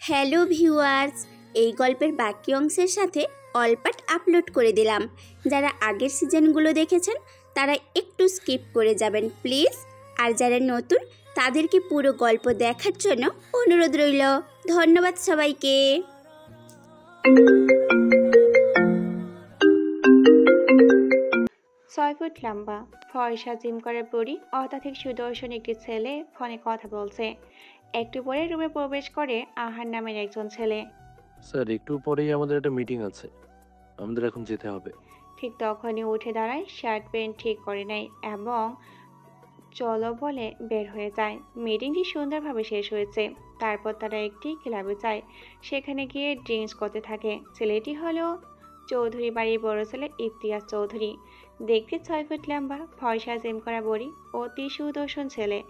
Hello viewers, এই গল্পের বাকি অংশের সাথে অল পার্ট আপলোড করে দিলাম। যারা আগের সিজনগুলো দেখেছেন তারা একটু স্কিপ করে যাবেন প্লিজ। আর যারা নতুন তাদেরকে পুরো গল্প দেখার জন্য অনুরোধ রইল। ধন্যবাদ সবাইকে। 6 ফুট লম্বা, ফর্সা জিম করা বুড়ি, অত্যাধিক সুদর্শন একটি ছেলে ফোনে কথা বলছে। একটু পরে রুমে প্রবেশ করে আহার নামের একজন ছেলে। স্যার একটু পরেই আমাদের একটা মিটিং আছে, আমাদের এখন যেতে হবে। ঠিক তখনই উঠে দাঁড়ায়, শার্ট প্যান্ট ঠিক করে নেয় এবং চলো বলে বের হয়ে যায়। মিটিংটি সুন্দরভাবে শেষ হয়েছে। তারপর তারা একটি ক্লাবে যায়। সেখানে গিয়ে ড্রিঙ্কস করতে থাকে। ছেলেটি হলো চৌধুরী বাড়ির বড় ছেলে ইমতিয়াজ চৌধুরী। দেখতে 6 ফুট লম্বা, ফর্সা জিম করা বড়ি, অতি সুদর্শন ছেলে।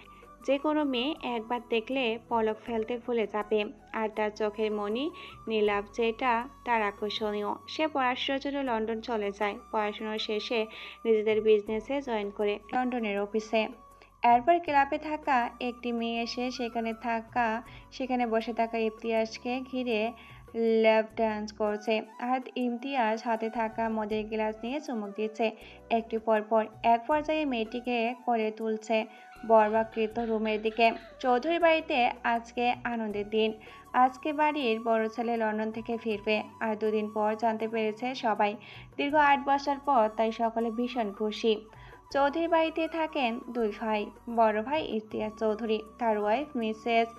যে কোনো মেয়ে একবার দেখলে পলক ফেলতে ভুলে যাবে। আর তার চোখের মণি নীলাভ, যেটা তার আকর্ষণীয়। সে পড়াশোনার জন্য লন্ডন চলে যায়। পড়াশোনার শেষে নিজেদের বিজনেসে জয়েন করে লন্ডনের অফিসে। এরপর ক্লাবে থাকা একটি মেয়ে এসে সেখানে বসে থাকা ইমতিয়াজকে ঘিরে ল্যাপ ডান্স করছে। আর ইমতিয়াজ হাতে থাকা মদের গ্লাস নিয়ে চুমুক দিচ্ছে একটু পরপর। এক পর্যায়ে মেয়েটিকে কোলে তুলছে বর্বাকৃত রুমের দিকে। চৌধুরী বাড়িতে আজকে আনন্দের দিন। আজকে বাড়ির বড় ছেলে লন্ডন থেকে ফিরবে। আর 2 দিন পর জানতে পেরেছে সবাই। দীর্ঘ 8 বছর পর তাই সকলে ভীষণ খুশি। চৌধুরী বাড়িতে থাকেন 2 ভাই। বড় ভাই ইমতিয়াজ চৌধুরী, তার ওয়াইফ মিসেস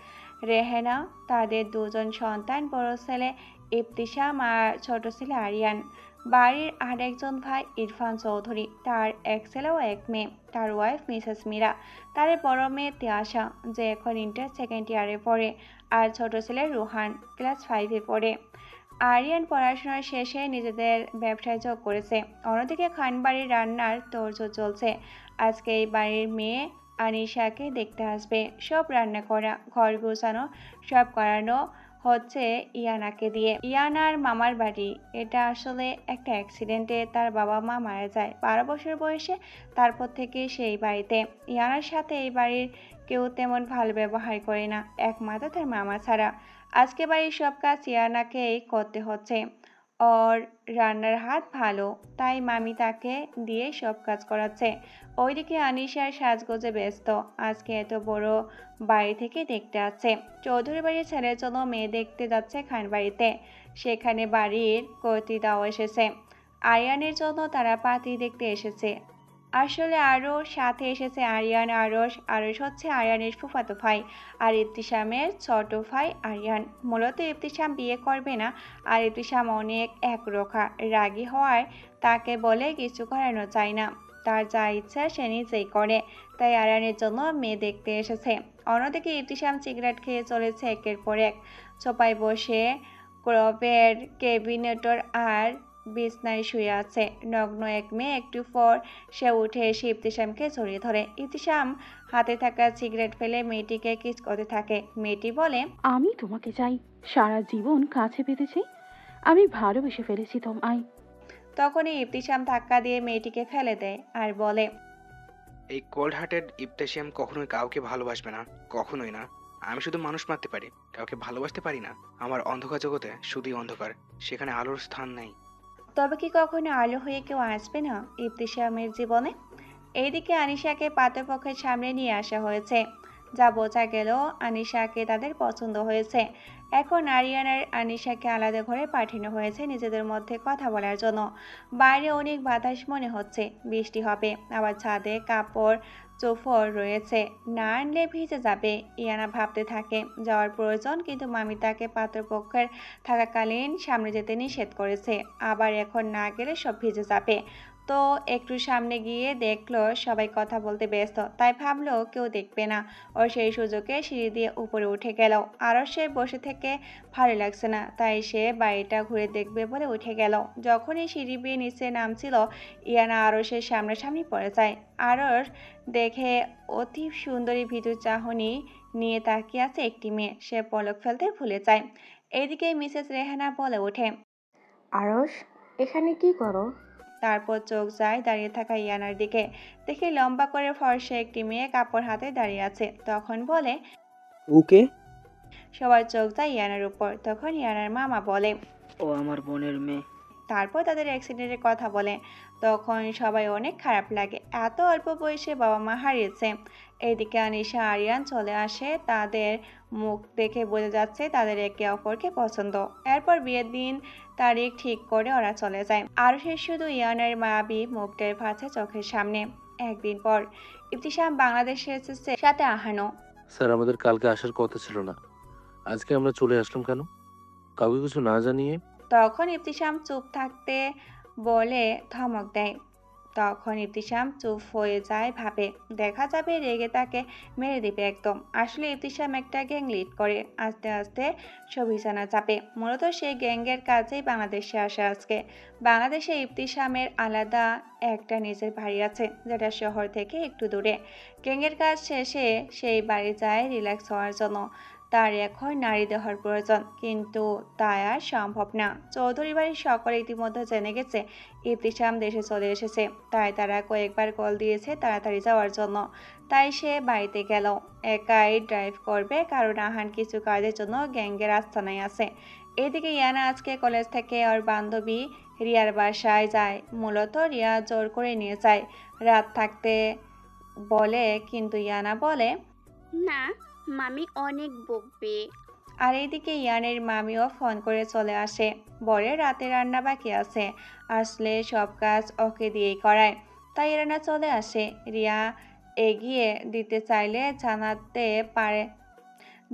রেহেনা, তাদের 2জন সন্তান, বড় ছেলে ইবতিসাম আর ছোট ছেলে আরিয়ান। বাড়ির আরেকজন ভাই ইরফান চৌধুরী, তার এক ছেলে ও এক মেয়ে, তার ওয়াইফ মিসেস মীরা, তার বড় মেয়ে তিয়াশা, যে এখন ইন্টার সেকেন্ড ইয়ারে পড়ে, আর ছোট ছেলে রুহান ক্লাস 5-এ পড়ে। আরিয়ান পড়াশোনা শেষে নিজেদের ব্যবসায় যোগ করেছে। অন্যদিকে খানবাড়ির রান্নার তোড়জোড় চলছে। আজকে এই বাড়ির মেয়ে আনিশাকে দেখতে আসবে। সব রান্না করা, ঘর গোছানো সব করানো হচ্ছে ইয়ানাকে দিয়ে। ইয়ানার মামার বাড়ি। এটা আসলে একটা অ্যাক্সিডেন্টে তার বাবা মা মারা যায় 12 বছর বয়সে। তারপর থেকে সেই বাড়িতে। ইয়ানার সাথে এই বাড়ির কেউ তেমন ভালো ব্যবহার করে না, একমাত্র তার মামা ছাড়া। আজকে বাড়ির সব কাজ ইয়ানাকেই করতে হচ্ছে। ওর রান্নার হাত ভালো, তাই মামি তাকে দিয়ে সব কাজ করাচ্ছে। ওইদিকে আনিশার সাজগোজে ব্যস্ত। আজকে এত বড় বাড়ি থেকে দেখতে আসছে। চৌধুরী বাড়ির ছেলের জন্য মেয়ে দেখতে যাচ্ছে খানবাড়িতে। সেখানে বাড়ির কর্তৃতাও এসেছে। আরিয়ানের জন্য তারা পাত্রী দেখতে এসেছে। আসলে আরও সাথে এসেছে আরিয়ান। আরশ হচ্ছে আরিয়ানের ফুফাতো ভাই আর ইবতিসামের ছোট ভাই আরিয়ান। মূলত ইবতিসাম বিয়ে করবে না, আর ইবতিসাম অনেক একরোখা রাগী হওয়ায় তাকে বলে কিছু করানো চায় না। তার যা ইচ্ছা সে নিজেই করে। তাই আরিয়ানের জন্য মেয়ে দেখতে এসেছে। অন্যদিকে ইবতিসাম সিগারেট খেয়ে চলেছে একের পর এক। সোফায় বসে ক্রবের ক্যাবিনেটর আর বিছনায় শুয়ে আছে নগ্ন এক মেয়ে। একটু পর সে উঠে এসে ইবতিসামকে জড়িয়ে ধরে। ইবতিসাম হাতে থাকা সিগারেট ফেলে মেয়েটিকে কিস করতে থাকে। মেয়েটি বলে, আমি তোমাকে চাই, সারা জীবন কাছে পেতেছি, আমি ভালোবেসে ফেলেছি তোমায়। তখনই ইবতিসাম ধাক্কা দিয়ে মেয়েটিকে ফেলে দেয় আর বলে, এই কোল্ড হার্টেড ইবতেশিয়াম কখনোই কাউকে ভালোবাসবে না, কখনোই না। আমি শুধু মানুষ মারতে পারি, কাউকে ভালোবাসতে পারি না। আমার অন্ধকার জগতে শুধুই অন্ধকার, সেখানে আলোর স্থান নেই। তবে কি কখনো আলো হয়ে কেউ আসবে না ইবতিসামের জীবনে? এইদিকে আনিশাকে পাত্রপক্ষের সামনে নিয়ে আসা হয়েছে। যা বোঝা গেল, আনিশাকে তাদের পছন্দ হয়েছে। এখন আরিয়ান আর আনিশাকে আলাদা ঘরে পাঠানো হয়েছে নিজেদের মধ্যে কথা বলার জন্য। বাইরে অনেক বাতাস মনে হচ্ছে বৃষ্টি হবে। আবার ছাদে কাপড় চোপড় রয়েছে, না আনলে ভিজে যাবে। ইয়ানা ভাবতে থাকে যাওয়ার প্রয়োজন, কিন্তু মামি তাকে পাত্রপক্ষের থাকাকালীন সামনে যেতে নিষেধ করেছে। আবার এখন না গেলে সব ভিজে যাবে। তো একটু সামনে গিয়ে দেখলো সবাই কথা বলতে ব্যস্ত, তাই ভাবলো কেউ দেখবে না। ও সেই সুযোগে সিঁড়ি দিয়ে উপরে উঠে গেল। আরও সে বসে থেকে ভালো লাগছে না, তাই সে বাড়িটা ঘুরে দেখবে বলে উঠে গেল। যখনই সিঁড়ি বেয়ে নিচে নামছিল, ইয়ানা আরশের সামনাসামনি পড়ে যায়। আরশ দেখে অতি সুন্দরী ভীতু চাহনি নিয়ে তাকিয়ে আছে একটি মেয়ে। সে পলক ফেলতে ভুলে যায়। এদিকে মিসেস রেহানা বলে ওঠে, আরশ, এখানে কি করো? তারপর চোখ যায় দাঁড়িয়ে থাকা ইয়ানার দিকে। দেখে লম্বা করে ফর্সা একটি মেয়ে কাপড় হাতে দাঁড়িয়ে আছে। তখন বলে, ওকে। সবার চোখ যায় ইয়ানার উপর। তখন ইয়ানার মামা বলে, ও আমার বোনের মেয়ে। তারপর তাদের অ্যাক্সিডেন্টের কথা বলে। তখন সবাই অনেক খারাপ লাগে, এত অল্প বয়সে বাবা মা হারিয়েছে। এদিকে আনিশা আরিয়ান চলে আসে, তাদের মুখ দেখে বোঝা যাচ্ছে তাদের একে অপরকে পছন্দ। এরপর বিয়ের দিন তারিখ ঠিক করে ওরা চলে যায়। আর সে শুধু ইয়ানের মায়াবী মুখটার ভাসে চোখের সামনে। একদিন পর ইবতিসাম বাংলাদেশে এসেছে, সাথে আহানো। স্যার, আমাদের কালকে আসার কথা ছিল না, আজকে আমরা চলে আসলাম কেন? কাউকে কিছু না জানিয়ে? তখন ইবতিসাম চুপ থাকতে বলে ধমক দেয়। তখন ইবতিসাম চুপ হয়ে যায়, ভাবে দেখা যাবে রেগে তাকে মেরে দিবে একদম। আসলে ইবতিসাম একটা গ্যাং লিড করে, আস্তে আস্তে সবিছানা চাপে। মূলত সেই গ্যাংয়ের কাজেই বাংলাদেশে আসে আজকে। বাংলাদেশে ইবতিসামের আলাদা একটা নিজের বাড়ি আছে, যেটা শহর থেকে একটু দূরে। গ্যাংয়ের কাজ শেষে সেই বাড়ি যায় রিল্যাক্স হওয়ার জন্য। তার এখন নারী দেহর প্রয়োজন, কিন্তু তা আর সম্ভব না। চৌধুরী বাড়ির সকলে ইতিমধ্যে জেনে গেছে ইবতিসাম দেশে চলে এসেছে, তাই তারা কয়েকবার কল দিয়েছে তাড়াতাড়ি যাওয়ার জন্য। তাই সে বাড়িতে গেল। একাই ড্রাইভ করবে, কারণ আহান কিছু কাজের জন্য গ্যাংয়ের আস্তানায় আছে। এদিকে ইয়ানা আজকে কলেজ থেকে ওর বান্ধবী রিয়ার বাসায় যায়। মূলত রিয়া জোর করে নিয়ে যায়, রাত থাকতে বলে, কিন্তু ইয়ানা বলে না, মামি অনেক বকবে। আর এইদিকে ইয়ানের মামিও ফোন করে চলে আসে, বলে রাতে রান্না বাকি আছে, আসলে সব কাজ ওকে দিয়েই করায়। তাই রান্না চলে আসে। রিয়া এগিয়ে দিতে চাইলে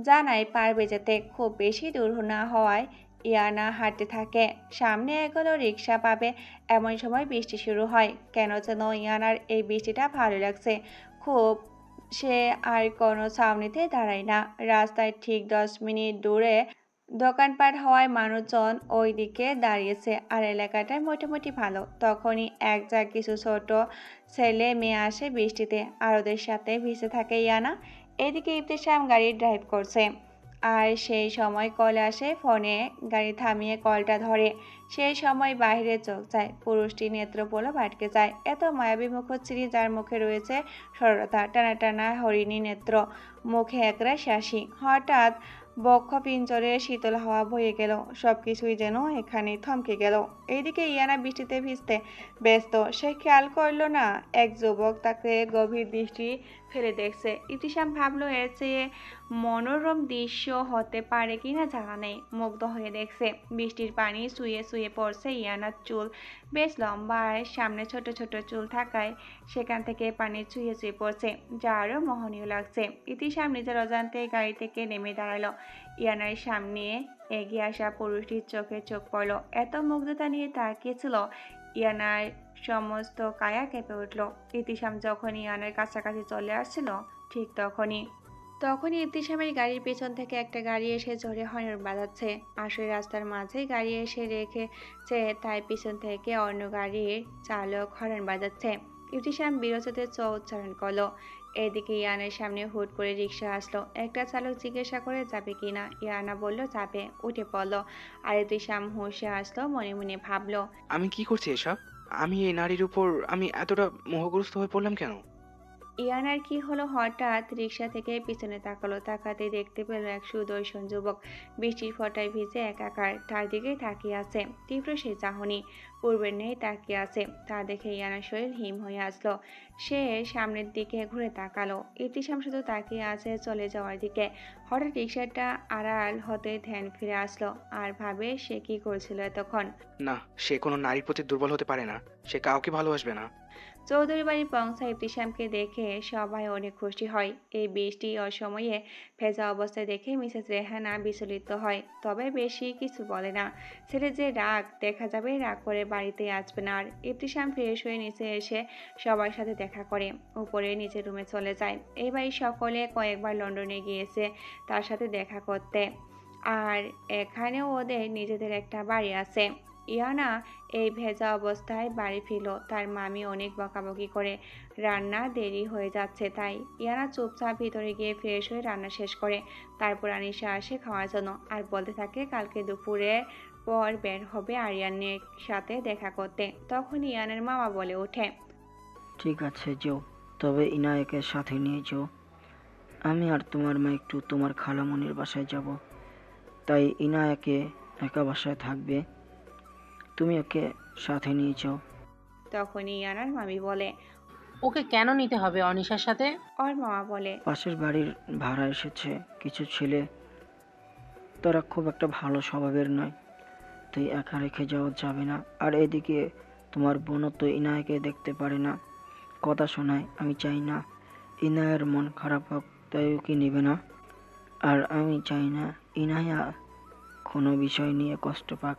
জানাই পারবে যেতে, খুব বেশি দূর না হওয়ায় ইয়ানা হাঁটতে থাকে। সামনে এগোলো রিক্সা পাবে, এমন সময় বৃষ্টি শুরু হয়। কেন যেন ইয়ানার এই বৃষ্টিটা ভালো লাগছে খুব। সে আর কোনো ছাউনিতে দাঁড়ায় না। রাস্তায় ঠিক 10 মিনিট দূরে দোকানপাট হওয়ায় মানুষজন ওই দিকে দাঁড়িয়েছে, আর এলাকাটা মোটামুটি ভালো। তখনই কিছু ছোট ছেলে মেয়ে আসে বৃষ্টিতে, আর ওদের সাথে ভিজে থাকে ইয়ানা। এদিকে ইবতিসাম গাড়ি ড্রাইভ করছে, আর সেই সময় কল আসে ফোনে। গাড়ি থামিয়ে কলটা ধরে। সেই সময় বাইরে চোখ যায়, পুরুষটি নেত্রপলক আটকে যায়। এত মায়াবী মুখচ্ছিরি, যার মুখে রয়েছে সরলতা, টানা টানা হরিণী নেত্র, মুখে একরাশ হাসি। হঠাৎ বক্ষ পিঞ্জরে শীতল হাওয়া বয়ে গেল, সবকিছুই যেন এখানে থমকে গেল। এইদিকে ইয়ানা বৃষ্টিতে ভিজতে ব্যস্ত। সে খেয়াল করল না এক যুবক তাকে গভীর দৃষ্টি ফেলে দেখছে। ইবতিসাম ভাবলো এর চেয়ে মনোরম দৃশ্য হতে পারে কিনা জানা নেই। মুগ্ধ হয়ে দেখছে বৃষ্টির পানি শুয়ে শুয়ে পড়ছে ইয়ানার চুল বেশ লম্বা, আর সামনে ছোট ছোট চুল থাকায় সেখান থেকে পানি চুয়ে চুয়ে পড়ছে, যা আরও মোহনীয় লাগছে। ইবতিসাম নিজের অজান্তে গাড়ি থেকে নেমে দাঁড়ালো। ইয়ানার সামনে এগিয়ে আসা পুরুষটির চোখে চোখ পড়ল। এত মুগ্ধতা নিয়ে তাকিয়েছিল, ইয়ানার সমস্ত কায়া কেঁপে উঠল। ইবতিসাম যখন ইয়ানার কাছাকাছি চলে আসছিল, ঠিক তখনই ইবতিসামের গাড়ির পেছন থেকে একটা গাড়ি এসে জোরে হর্ন বাজাচ্ছে। আসলে রাস্তার মাঝেই গাড়ি এসে রেখেছে, তাই পিছন থেকে অন্য গাড়ির চালক হর্ন বাজাচ্ছে। ইবতিসাম বিরতিতে উচ্চারণ করলো। এদিকে ইয়ানার সামনে হুট করে রিক্সা আসলো। একটা চালক জিজ্ঞাসা করে যাবে কিনা। ইয়ানা বলল যাবে, উঠে পড়লো। আর ইবতিসাম হুঁশে আসলো, মনে মনে ভাবলো, আমি কি করছি এসব? আমি এই নারীর উপর আমি এতটা মোহগ্রস্ত হয়ে পড়লাম কেন? ইয়ানার কি হলো, হঠাৎ রিক্সা থেকে পিছনে তাকালো। তাকাতে দেখতে পেল এক সুদর্শন যুবক বৃষ্টির ফোঁটায় ভিজে একাকার, তার দিকেই তাকিয়ে আছে। তীব্র সেই চাহনি, পূর্বের নেই তাকিয়ে আছে। তা দেখে ইয়ানার শরীর হিম হয়ে আসলো। সে সামনের দিকে ঘুরে তাকালো। ইবতিসাম শুধু তাকিয়ে আছে চলে যাওয়ার দিকে। হঠাৎ রিক্সাটা আড়াল হতে ধ্যান ফিরে আসলো, আর ভাবে সে কি করছিল এতক্ষণ। না, সে কোনো নারীর প্রতি দুর্বল হতে পারে না, সে কাউকে ভালোবাসবে না। চৌধুরী বাড়ির পংসা ইবতিসামকে দেখে সবাই অনেক খুশি হয়। এই বৃষ্টি অসময়ে ভেজা অবস্থায় দেখে মিসেস রেহানা বিচলিত হয়, তবে বেশি কিছু বলে না। ছেলে যে রাগ, দেখা যাবে রাগ করে বাড়িতে আসবে না আর। ইবতিসাম ফ্রেশ হয়ে নিচে এসে সবার সাথে দেখা করে উপরে নিচের রুমে চলে যায়। এই বাড়ির সকলে কয়েকবার লন্ডনে গিয়েছে তার সাথে দেখা করতে, আর এখানেও ওদের নিজেদের একটা বাড়ি আছে। ইয়ানা এই ভেজা অবস্থায় বাড়ি ফিরল। তার মামি অনেক বকাবকি করে, রান্না দেরি হয়ে যাচ্ছে, তাই ইয়ানা চুপচাপ ভিতরে গিয়ে ফ্রেশ হয়ে রান্না শেষ করে। তারপর আনিশা আসে খাওয়ার জন্য, আর বলতে থাকে কালকে দুপুরের পর বের হবে আরিয়ানের সাথে দেখা করতে। তখন ইয়ানের মামা বলে ওঠে, ঠিক আছে, যেও, তবে ইনায়কের সাথে নিয়ে যেও। আমি আর তোমার মা একটু তোমার খালামণির বাসায় যাব, তাই ইনায়াকে একা বাসায় থাকবে, তুমি ওকে সাথে নিয়ে যাও। তখনই ইয়ানার মামি বলে। ওকে কেন নিতে হবে অনিশার সাথে? ওর মামা বলে। পাশের বাড়ির ভাড়া এসেছে কিছু ছেলে, তারা খুব একটা ভালো স্বভাবের নয়, তাই একা রেখে যাওয়া যাবে না। আর এদিকে তোমার বোনও তো ইনায়াকে দেখতে পারে না, কথা শোনায়। আমি চাই না ইনায়ার মন খারাপ হোক, তাই ওকে নেবে না। আর আমি চাই না ইনায়া কোনো বিষয় নিয়ে কষ্ট পাক।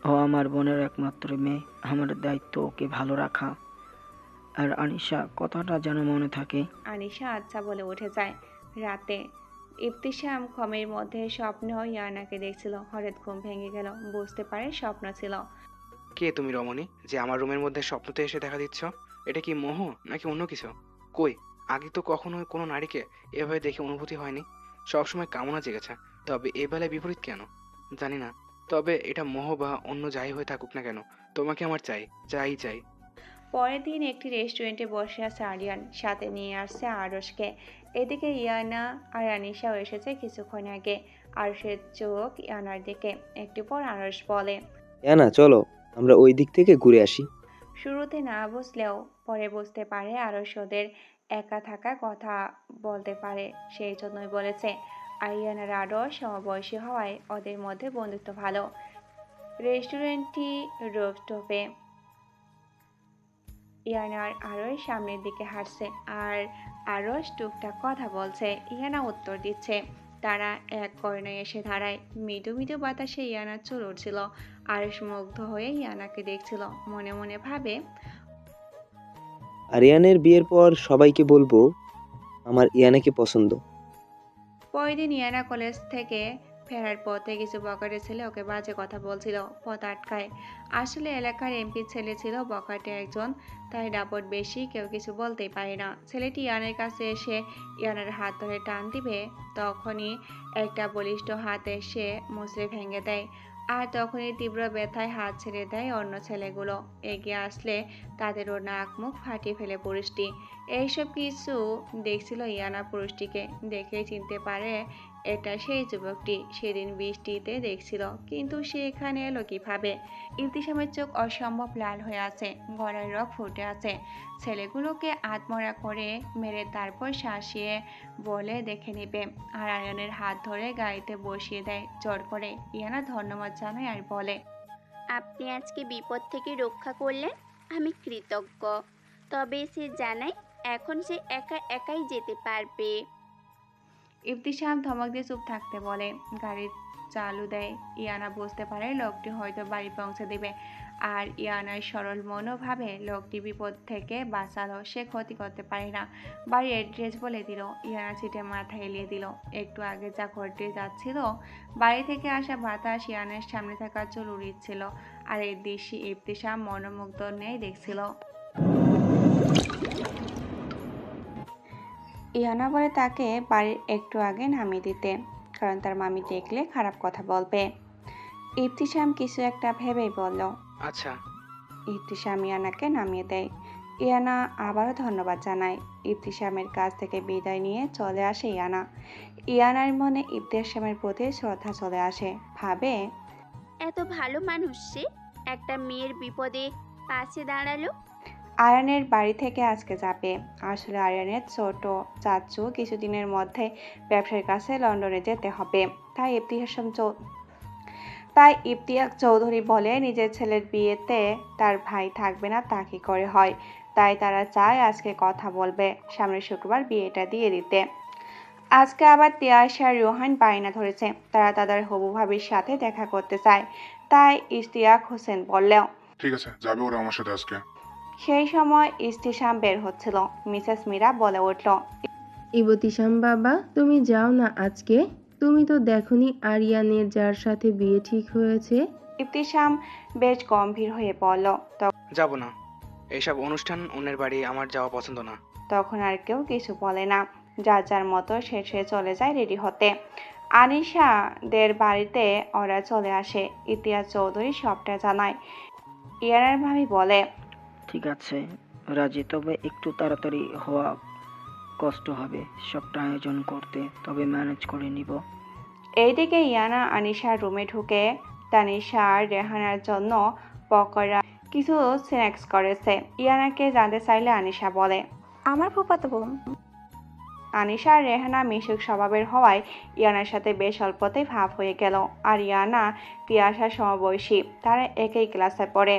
ও আমার বোনের একমাত্র মেয়ে, আমার দায়িত্ব ওকে ভালো রাখা। আর আনিশা, কথাটা যেন মনে থাকে। আনিশা আচ্ছা বলে উঠে যায়। রাতে ইবতিসাম ঘুমের মধ্যে স্বপ্ন ইয়ানাকে দেখছিল। হঠাৎ ঘুম ভেঙে গেল, বুঝতে পারে স্বপ্ন ছিল। কে তুমি রমণী, যে আমার রুমের মধ্যে স্বপ্নতে এসে দেখা দিচ্ছ? এটা কি মোহ নাকি অন্য কিছু? কই, আগে তো কখনো কোনো নারীকে এভাবে দেখে অনুভূতি হয়নি। সবসময় কামনা জেগেছে, তবে এ বেলায় বিপরীত কেন জানি না। তবে এটা মোহ বা অন্য যাই হয়ে থাকুক না কেন, তোমাকে আমার চাই, চাই চাই। পরের দিন একটি রেস্টুরেন্টে বসে আছে আরিয়ান, সাথে নিয়ে আসছে আরশকে। এদিকে ইয়ানা আর আনিশাও এসেছে কিছুক্ষণ আগে। আরশের চোখ ইয়ানার দিকে। একটু পর আরশ বলে। না, চলো আমরা ওই দিক থেকে ঘুরে আসি। শুরুতে না বুঝলেও পরে বুঝতে পারে আরশ ওদের একা থাকার কথা বলতে পারে, সেই জন্যই বলেছে। আরিয়ান আর আরশ সমবয়সী হওয়ায় ওদের মধ্যে বন্ধুত্ব ভালো। রেস্টুরেন্টটি রুফটপে। ইয়ানা আর আরশ সামনের দিকে হাঁটছে আর আরশ টুকটাক কথা বলছে, ইয়ানা উত্তর দিচ্ছে। তারা এক কর্নারে এসে দাঁড়ায়। মৃদু মৃদু বাতাসে ইয়ানার চুল উঠছিল। আরশ মুগ্ধ হয়ে ইয়ানাকে দেখছিল, মনে মনে ভাবে। আরিয়ানের বিয়ের পর সবাইকে বলবো আমার ইয়ানাকে পছন্দ। পরের দিন ইয়ানা কলেজ থেকে ফেরার পথে কিছু বকাটে ছেলে ওকে বাজে কথা বলছিল, পথ আটকায়। আসলে এলাকার এমপি ছেলে ছিল, বকাটে একজন, তাই দাপট বেশি, কেউ কিছু বলতেই পারে না। ছেলেটি ইয়ানের কাছে এসে ইয়ানার হাত ধরে টান দিবে, তখনই একটা বলিষ্ঠ হাত এসে মুচড়ে ভেঙে দেয়। আর তখনই তীব্র ব্যথায় হাত ছেড়ে দেয় অন্য ছেলেগুলো। এগিয়ে আসলে তাদেরও নাক মুখ ফাটিয়ে ফেলে পুরুষটি। এইসব কিছু দেখছিল ইয়ানা। পুরুষটিকে দেখেই চিনতে পারে এটা সেই যুবকটি সেদিন বৃষ্টিতে দেখছিল, কিন্তু সে এখানে এলো কিভাবে? ইবতিসামের চোখ অসম্ভব লাল হয়ে আছে, গলায় রক ফুটে আছে। ছেলেগুলোকে আত্মরা করে মেরে তারপর শাসিয়ে বলে দেখে নেবে। আর আয়নের হাত ধরে গাড়িতে বসিয়ে দেয় জোর করে। ইয়ানা ধন্যবাদ জানায় আর বলে, আপনি আজকে বিপদ থেকে রক্ষা করলেন, আমি কৃতজ্ঞ। তবে সে জানায় এখন সে একা একাই যেতে পারবে। ইবতিসাম ধমক দিয়ে চুপ থাকতে বলে। গাড়ি চালু দেয়। ইয়ানা বুঝতে পারে লোকটি হয়তো বাড়ি পৌঁছে দেবে। আর ইয়ানার সরল মনোভাবে লোকটি বিপদ থেকে বাঁচালো, সে ক্ষতি করতে পারে না। বাড়ির অ্যাড্রেস বলে দিল। ইয়ানা সিটে মাথা এলিয়ে দিল। একটু আগে যা ঘটে যাচ্ছিল, বাড়ি থেকে আসা বাতাস ইয়ানার সামনে থাকা চুল উড়িয়েছিল। আর এই দৃশ্য ইবতিসাম মনোমুগ্ধ নেই দেখছিল। ইয়ানা বলে তাকে বাড়ির একটু আগে নামিয়ে দিতে, কারণ তার মামি দেখলে খারাপ কথা বলবে। ইবতিসাম কিছু একটা ভেবেই বলল, আচ্ছা। ইবতিসাম ইয়ানাকে নামিয়ে দেয়। ইয়ানা আবারও ধন্যবাদ জানায়। ইবতিসামের কাছ থেকে বিদায় নিয়ে চলে আসে ইয়ানা। ইয়ানার মনে ইবতিসামের প্রতি শ্রদ্ধা চলে আসে। ভাবে, এত ভালো মানুষ সে, একটা মেয়ের বিপদে পাশে দাঁড়ালো। আয়ানের বাড়ি থেকে আজকে যাবে। আসলে আয়ানের ছোট চাচু কিছুদিনের মধ্যে ব্যবসার কাছে লন্ডনে যেতে হবে, তাই ইফতিয়াক চৌধুরী বলে নিজের ছেলের বিয়েতে তার ভাই থাকবে না, তা কি করে হয়। তাই তারা চায় আজকে কথা বলবে, সামনের শুক্রবার বিয়েটা দিয়ে দিতে। আজকে আবার তিয়াশা আর রোহান বায়না ধরেছে, তারা তাদের হবু ভাবির সাথে দেখা করতে চায়। তাই ইশতিয়াক হোসেন বললেও, ঠিক আছে, যাবে ওরা আমার সাথে আজকে। সেই সময় ইস্তিসাম বের হচ্ছিল। মিসেস মীরা বলে উঠল, ইবতিসাম বাবা, তুমি যাও না আজকে? তুমি তো দেখোনি আরিয়ানের যার সাথে বিয়ে ঠিক হয়েছে। ইবতিসাম বেশ গম্ভীর হয়ে পড়ল। যাব না, এইসব অনুষ্ঠান অন্যের বাড়ি আমার যাওয়া পছন্দ না। তখন আর কেউ কিছু বলে না, যার যার মতো সে চলে যায় রেডি হতে। আনিশাদের বাড়িতে ওরা চলে আসে। ইতিহাস চৌধুরী সবটা জানায়। ইয়ানার ভাবি বলে, ঠিক আছে রাজি, তবে একটু তাড়াতাড়ি হওয়া কষ্ট হবে সবটা আয়োজন করতে, তবে ম্যানেজ করে নিব। এইদিকে ইয়ানা আনিশার রুমে ঢুকে তানিশা আর রেহানার জন্য পকোড়া কিছু স্ন্যাক্স করেছে। ইয়ানাকে জানতে চাইলে আনিশা বলে, আমার ফুফাতো বোন। আনিশা আর রেহানা মিশুক স্বভাবের হওয়ায় ইয়ানার সাথে বেশ অল্পতেই ভাব হয়ে গেল। আর ইয়ানা তিয়াশার সমবয়সী, তারা একই ক্লাসে পড়ে।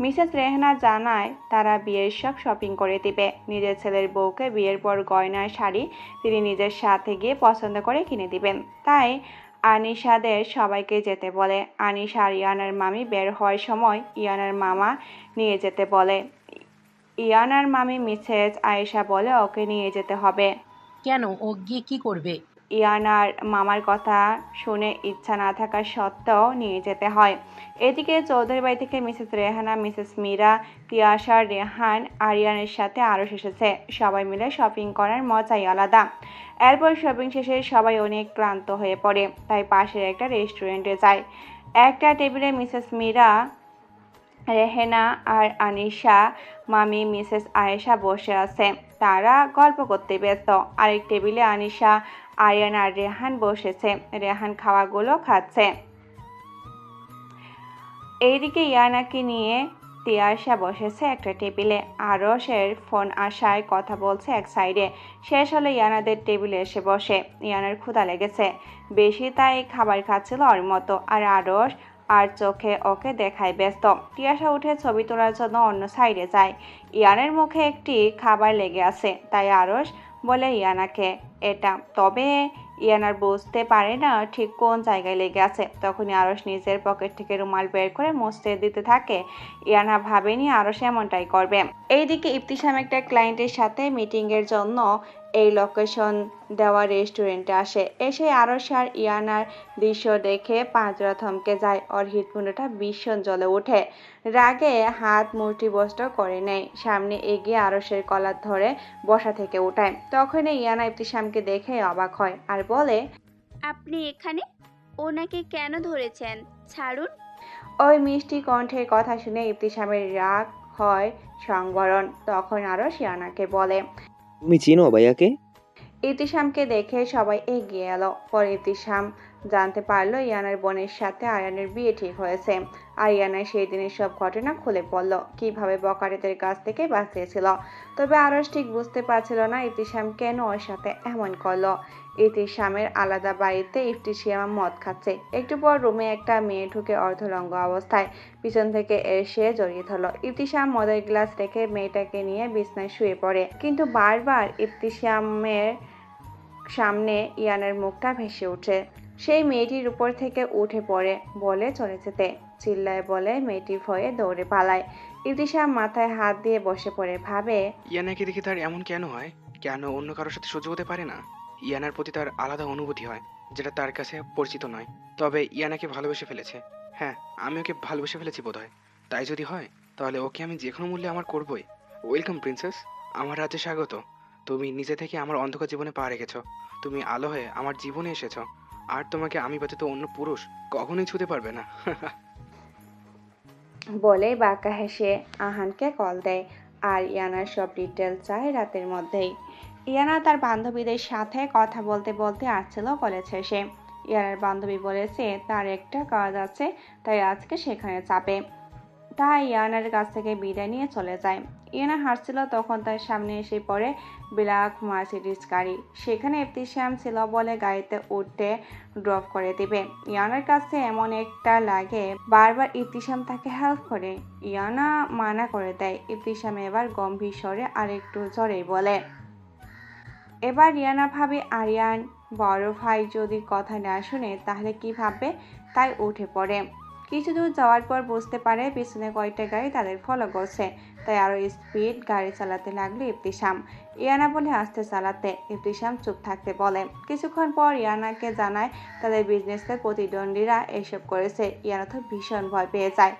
মিসেস রেহানা জানায় তারা বিয়ের সব শপিং করে দিবে। নিজের ছেলের বউকে বিয়ের পর গয়না শাড়ি তিনি নিজের সাথে গিয়ে পছন্দ করে কিনে দিবেন। তাই আনিশাদের সবাইকে যেতে বলে। আনিশা আর ইয়ানার মামি বের হওয়ার সময় ইয়ানার মামা নিয়ে যেতে বলে। ইয়ানার মামি মিসেস আয়েশা বলে ওকে নিয়ে যেতে হবে। কেন, ও গিয়ে কি করবে? ইয়ানার মামার কথা শুনে ইচ্ছা না থাকা সত্ত্বেও নিয়ে যেতে হয়। এদিকে চৌধুরী বাড়ি থেকে মিসেস রেহানা, মিসেস মীরা, তিয়াশা, রেহান, আরিয়ানের সাথে আরও এসেছে। সবাই মিলে শপিং করার মজাই আলাদা। এরপর শপিং শেষে সবাই অনেক ক্লান্ত হয়ে পড়ে, তাই পাশের একটা রেস্টুরেন্টে যায়। একটা টেবিলে মিসেস মীরা, রেহেনা আর আনিশা মামি মিসেস আয়েশা বসে আছে। তারা গল্প করতে ব্যস্ত। আরেক টেবিলে আনিশা, আরিয়ান আর রেহান বসেছে। রেহান খাওয়াগুলো খাচ্ছে। এইদিকে ইয়ানাকে নিয়ে তিয়াশা বসেছে একটা টেবিলে। আরশের ফোন আসায় কথা বলছে এক সাইডে। শেষ হলে ইয়ানাদের টেবিলে এসে বসে। ইয়ানার ক্ষুধা লেগেছে বেশি, তাই খাবার খাচ্ছিল ওর মতো। আর আরশ আর চোখে ওকে দেখায় ব্যস্ত। তিয়াশা উঠে ছবি তোলার জন্য অন্য সাইডে যায়। ইয়ানের মুখে একটি খাবার লেগে আছে, তাই আরশ বলে ইয়ানাকে এটা। তবে ইয়ানার বুঝতে পারে না ঠিক কোন জায়গায় লেগে আছে। তখনই আরশ নিজের পকেট থেকে রুমাল বের করে মুছতে দিতে থাকে। ইয়ানা ভাবেনি আরশ এমনটাই করবে। এইদিকে ইবতিসাম একটা ক্লায়েন্টের সাথে মিটিংয়ের জন্য এই লোকেশন দেওয়া রেস্টুরেন্টে আসে। এসে আরশ আর ইয়ানার দৃশ্য দেখে পাঁচরা থমকে যায়। ওর হৃৎপিণ্ডটা ভীষণ জ্বলে ওঠে। রাগে হাত মুঠিবদ্ধ করে নেয়। সামনে এগিয়ে আরশের কলার ধরে বসা থেকে উঠায়। তখনই ইয়ানা ইবতিসামকে দেখে অবাক হয় আর বলে, আপনি এখানে? ওনাকে কেন ধরেছেন? ছাড়ুন। ওই মিষ্টি কণ্ঠের কথা শুনে ইবতিসামের রাগ হয় সংবরণ। তখন আরশ ইয়ানাকে বলে, তুমি চিনো ভাইয়াকে? ইবতিসামকে দেখে সবাই এগিয়ে এলো। পরে ইবতিসাম জানতে পারলো ইয়ানার বোনের সাথে আরিয়ানের বিয়ে ঠিক হয়েছে। আরিয়ানা সেই দিনের সব ঘটনা খুলে পড়ল, কিভাবে বকারেদের কাছ থেকে বাঁচিয়েছিল। তবে আরশ ঠিক বুঝতে পারছিল না ইবতিসাম কেন ওর সাথে এমন করলো। ইবতিসামের আলাদা বাড়িতে ইবতিসাম মদ খাচ্ছে। একটু পর রুমে একটা মেয়ে ঢুকে অর্ধলঙ্গ অবস্থায় পিছন থেকে এসে জড়িয়ে ধরলো। ইবতিসাম মদের গ্লাস রেখে মেয়েটাকে নিয়ে বিছনায় শুয়ে পড়ে, কিন্তু বারবার ইবতিসামের সামনে ইয়ানের মুখটা ভেসে ওঠে। সেই মেয়েটির উপর থেকে উঠে পড়ে বলে চলে যেতে। চিল্লায় বলে মেয়েটি ভয়ে দৌড়ে পালায়। ইবতিসাম মাথায় হাত দিয়ে বসে পড়ে ভাবে, ইয়ানাকে দেখে তার এমন কেন হয়? কেন অন্য কারোর সাথে সহ্য হতে পারে না? ইয়ানার প্রতি তার আলাদা অনুভূতি হয়, যেটা তার কাছে পরিচিত নয়। তবে ইয়ানাকে ভালোবেসে ফেলেছে। হ্যাঁ, আমি ওকে ভালোবেসে ফেলেছি বোধহয়। তাই যদি হয় তাহলে ওকে আমি যে কোনো মূল্যে আমার করবই। ওয়েলকাম প্রিন্সেস, আমার রাজ্যে স্বাগত। তুমি নিজে থেকে আমার অন্ধকার জীবনে পা রেখেছো। তুমি আলো হয়ে আমার জীবনে এসেছো। আর তোমাকে আমি ব্যতীত অন্য পুরুষ কখনোই ছুঁতে পারবে না। বলে বাঁকা হেসে আহানকে কল দেয়। আর ইয়ানার সব ডিটেল চায় রাতের মধ্যেই। ইয়ানা তার বান্ধবীদের সাথে কথা বলতে বলতে আসছিল কলেজ শেষে। ইয়ানার বান্ধবী বলেছে তার একটা কাজ আছে, তাই আজকে সেখানে যাবে। তাই ইয়ানার কাছ থেকে বিদায় নিয়ে চলে যায়। ইয়ানা হাসছিল, তখন তার সামনে এসে পড়ে ব্ল্যাক মার্সিডিজ গাড়ি। সেখানে ইবতিসাম ছিল বলে গাড়িতে উঠতে ড্রপ করে দিবে। ইয়ানার কাছে এমন একটা লাগে বারবার ইবতিসাম তাকে হেল্প করে। ইয়ানা মানা করে দেয়। ইবতিসাম এবার গম্ভীর স্বরে আর একটু জোরেই বলে। এবার ইয়ানা ভাবে আরিয়ান বড় ভাই যদি কথা না শুনে তাহলে কি ভাববে, তাই উঠে পড়ে। কিছু দূর যাওয়ার পর বুঝতে পারে পিছনে কয়েকটা গাড়ি তাদের ফলো করছে, তাই আরো স্পিড গাড়ি চালাতে লাগলো ইবতিসাম। ইয়ানা বলে আস্তে চালাতে, ইবতিসাম চুপ থাকতে বলে। কিছুক্ষণ পর ইয়ানাকে জানায় তাদের বিজনেসের প্রতিদ্বন্দ্বীরা এসব করেছে। ইয়ানা তো ভীষণ ভয় পেয়ে যায়।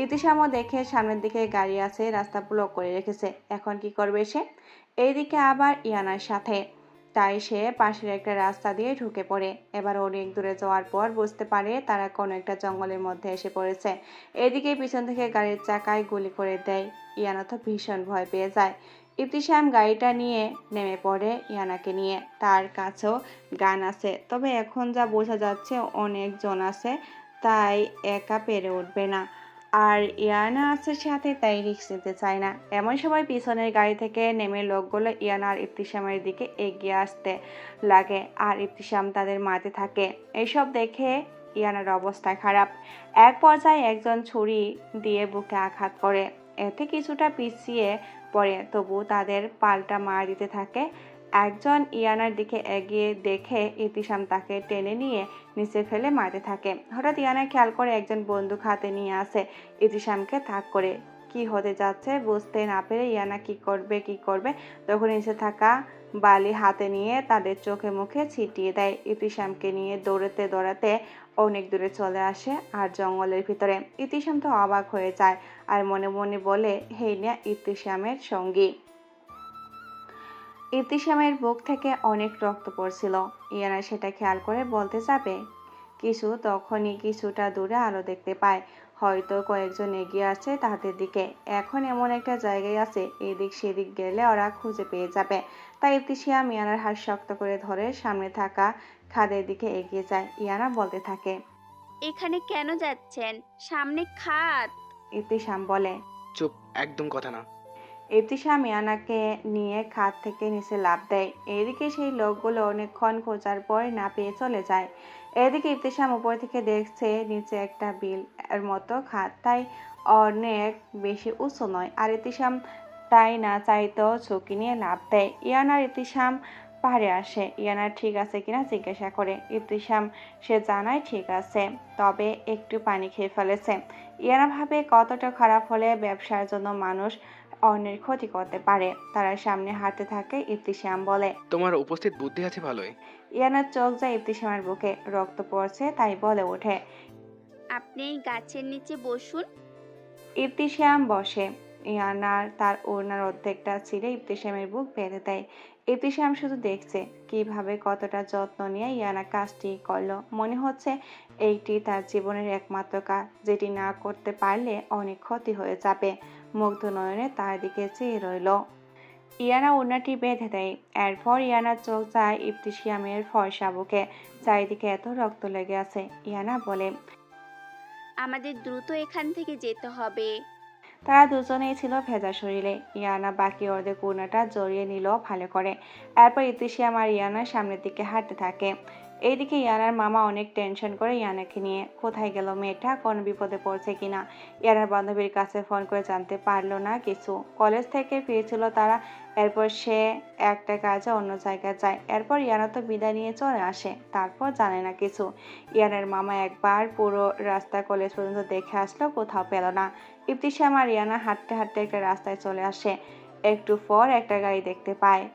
ইবতিসামও দেখে সামনের দিকে গাড়ি আছে, রাস্তা ব্লক করে রেখেছে। এখন কি করবে সে? এইদিকে আবার ইয়ানার সাথে, তাই সে পাশের একটা রাস্তা দিয়ে ঢুকে পড়ে। এবার অনেক দূরে যাওয়ার পর বুঝতে পারে তারা কোনো একটা জঙ্গলের মধ্যে এসে পড়েছে। এদিকে পিছন থেকে গাড়ির চাকায় গুলি করে দেয়। ইয়ানা তো ভীষণ ভয় পেয়ে যায়। ইবতিসাম গাড়িটা নিয়ে নেমে পড়ে ইয়ানাকে নিয়ে। তার কাছেও গান আছে, তবে এখন যা বোঝা যাচ্ছে অনেকজন আছে, তাই একা পেরে উঠবে না। আর ইয়ানা আছে সাথে, তাই রিস্ক নিতে চায় না। এমন সময় পিছনের গাড়ি থেকে নেমে লোকগুলো ইয়ানা আর ইবতিসামের দিকে এগিয়ে আসতে লাগে, আর ইবতিসাম তাদের মারতে থাকে। এইসব দেখে ইয়ানার অবস্থা খারাপ। এক পর্যায়ে একজন ছুরি দিয়ে বুকে আঘাত করে, এতে কিছুটা পিছিয়ে পড়ে, তবু তাদের পাল্টা মার দিতে থাকে। একজন ইয়ানার দিকে এগিয়ে দেখে ইবতিসাম তাকে টেনে নিয়ে নিচে ফেলে মারতে থাকে। হঠাৎ ইয়ানা খেয়াল করে একজন বন্দুক হাতে নিয়ে আসে ইবতিসামকে তাক করে। কি হতে যাচ্ছে বুঝতে না পেরে ইয়ানা কি করবে তখন নিচে থাকা বালি হাতে নিয়ে তাদের চোখে মুখে ছিটিয়ে দেয়। ইবতিসামকে নিয়ে দৌড়াতে অনেক দূরে চলে আসে আর জঙ্গলের ভিতরে। ইবতিসাম তো অবাক হয়ে যায় আর মনে মনে বলে, হে না ইবতিসামের সঙ্গী। ইবতিসামের বুক থেকে অনেক রক্ত পড়ছিল। ইয়ানা সেটা খেয়াল করে বলতে যাবে কিছু, তখনই কিছুটা দূরে আলো দেখতে পায়। হয়তো কয়েকজন এগিয়ে আসছে তাদের দিকে। এখন এমন একটা জায়গায় আছে, এদিক সেদিক গেলে ওরা খুঁজে পেয়ে যাবে। তাই ইবতিসাম ইয়ানার হাত শক্ত করে ধরে সামনে থাকা খাদের দিকে এগিয়ে যায়। ইয়ানা বলতে থাকে, এখানে কেন যাচ্ছেন? সামনে খাদ। ইবতিসাম বলে, চুপ, একদম কথা না। ইবতিসাম ইয়ানাকে নিয়ে খাদ থেকে নিচে লাফ দেয়। এদিকে সেই লোকগুলো অনেকক্ষণ খোঁজার পর না পেয়ে চলে যায়। এদিকে ইবতিসাম উপর থেকে দেখছে নিচে একটা বিল এর মতো খাদ, তাই অনেক বেশি উঁচু নয়। আর ইবতিসাম তাই না চাইতেও ঝুঁকি নিয়ে লাফ দেয়। ইয়ানার ইবতিসাম পাহাড়ে আসে। ইয়ানা ঠিক আছে কিনা জিজ্ঞাসা করে। ইবতিসাম সে জানায় ঠিক আছে, তবে একটু পানি খেয়ে ফেলেছে। ইয়ানা ভাবে কতটা খারাপ হলে ব্যবসার জন্য মানুষ অন্যের ক্ষতি করতে পারে। তারা সামনে হাঁটতে থাকে। ইবতিসাম বলে, তোমার উপস্থিত বুদ্ধি আছে ভালোই। ইয়ানার চোখ যায় ইবতিসামের বুকে, রক্ত পড়ছে, তাই বলে ওঠে, আপনি এই গাছের নিচে বসুন। ইবতিসাম বসে। ইয়ানার তার ওড়নার অর্ধেকটা ছিঁড়ে ইবতিসামের বুক বেঁধে দেয়। ইবতিসাম শুধু দেখছে কিভাবে কতটা যত্ন নিয়ে ইয়ানা কাজটি করলো। মনে হচ্ছে এইটি তার জীবনের একমাত্র কাজ, যেটি না করতে পারলে অনেক ক্ষতি হয়ে যাবে। মুগ্ধ নয়নে তার দিকে চেয়ে রইল। ইয়ানা ওড়নাটি বেঁধে দেয়। এরপর ইয়ানার চোখ যায় ইবতিসামের ফর্সা বুকে, চারিদিকে এত রক্ত লেগে আছে। ইয়ানা বলে, আমাদের দ্রুত এখান থেকে যেতে হবে। তারা দুজনেই ছিল ভেজা শরীরে। ইয়ানা বাকি অর্ধেক ওড়নাটা জড়িয়ে নিল ভালো করে। এরপর ইবতিসাম আর ইয়ানা সামনের দিকে হাঁটতে থাকে। এইদিকে ইয়ানার মামা অনেক টেনশন করে ইয়ানাকে নিয়ে। কোথায় গেল মেয়েটা, কোন বিপদে পড়ছে কিনা। ইয়ানার বান্ধবীর কাছে ফোন করে জানতে পারলো না কিছু। কলেজ থেকে ফিরেছিল তারা। এরপর সে একটা কাজে অন্য জায়গায় যায়। এরপর ইয়ানা তো বিদায় নিয়ে চলে আসে। তারপর জানে না কিছু। ইয়ানার মামা একবার পুরো রাস্তা কলেজ পর্যন্ত দেখে আসলো, কোথাও পেল না। ইবতিসাম আর ইয়ানা হাঁটতে হাঁটতে একটা রাস্তায় চলে আসে। একটু পর একটা গাড়ি দেখতে পায়,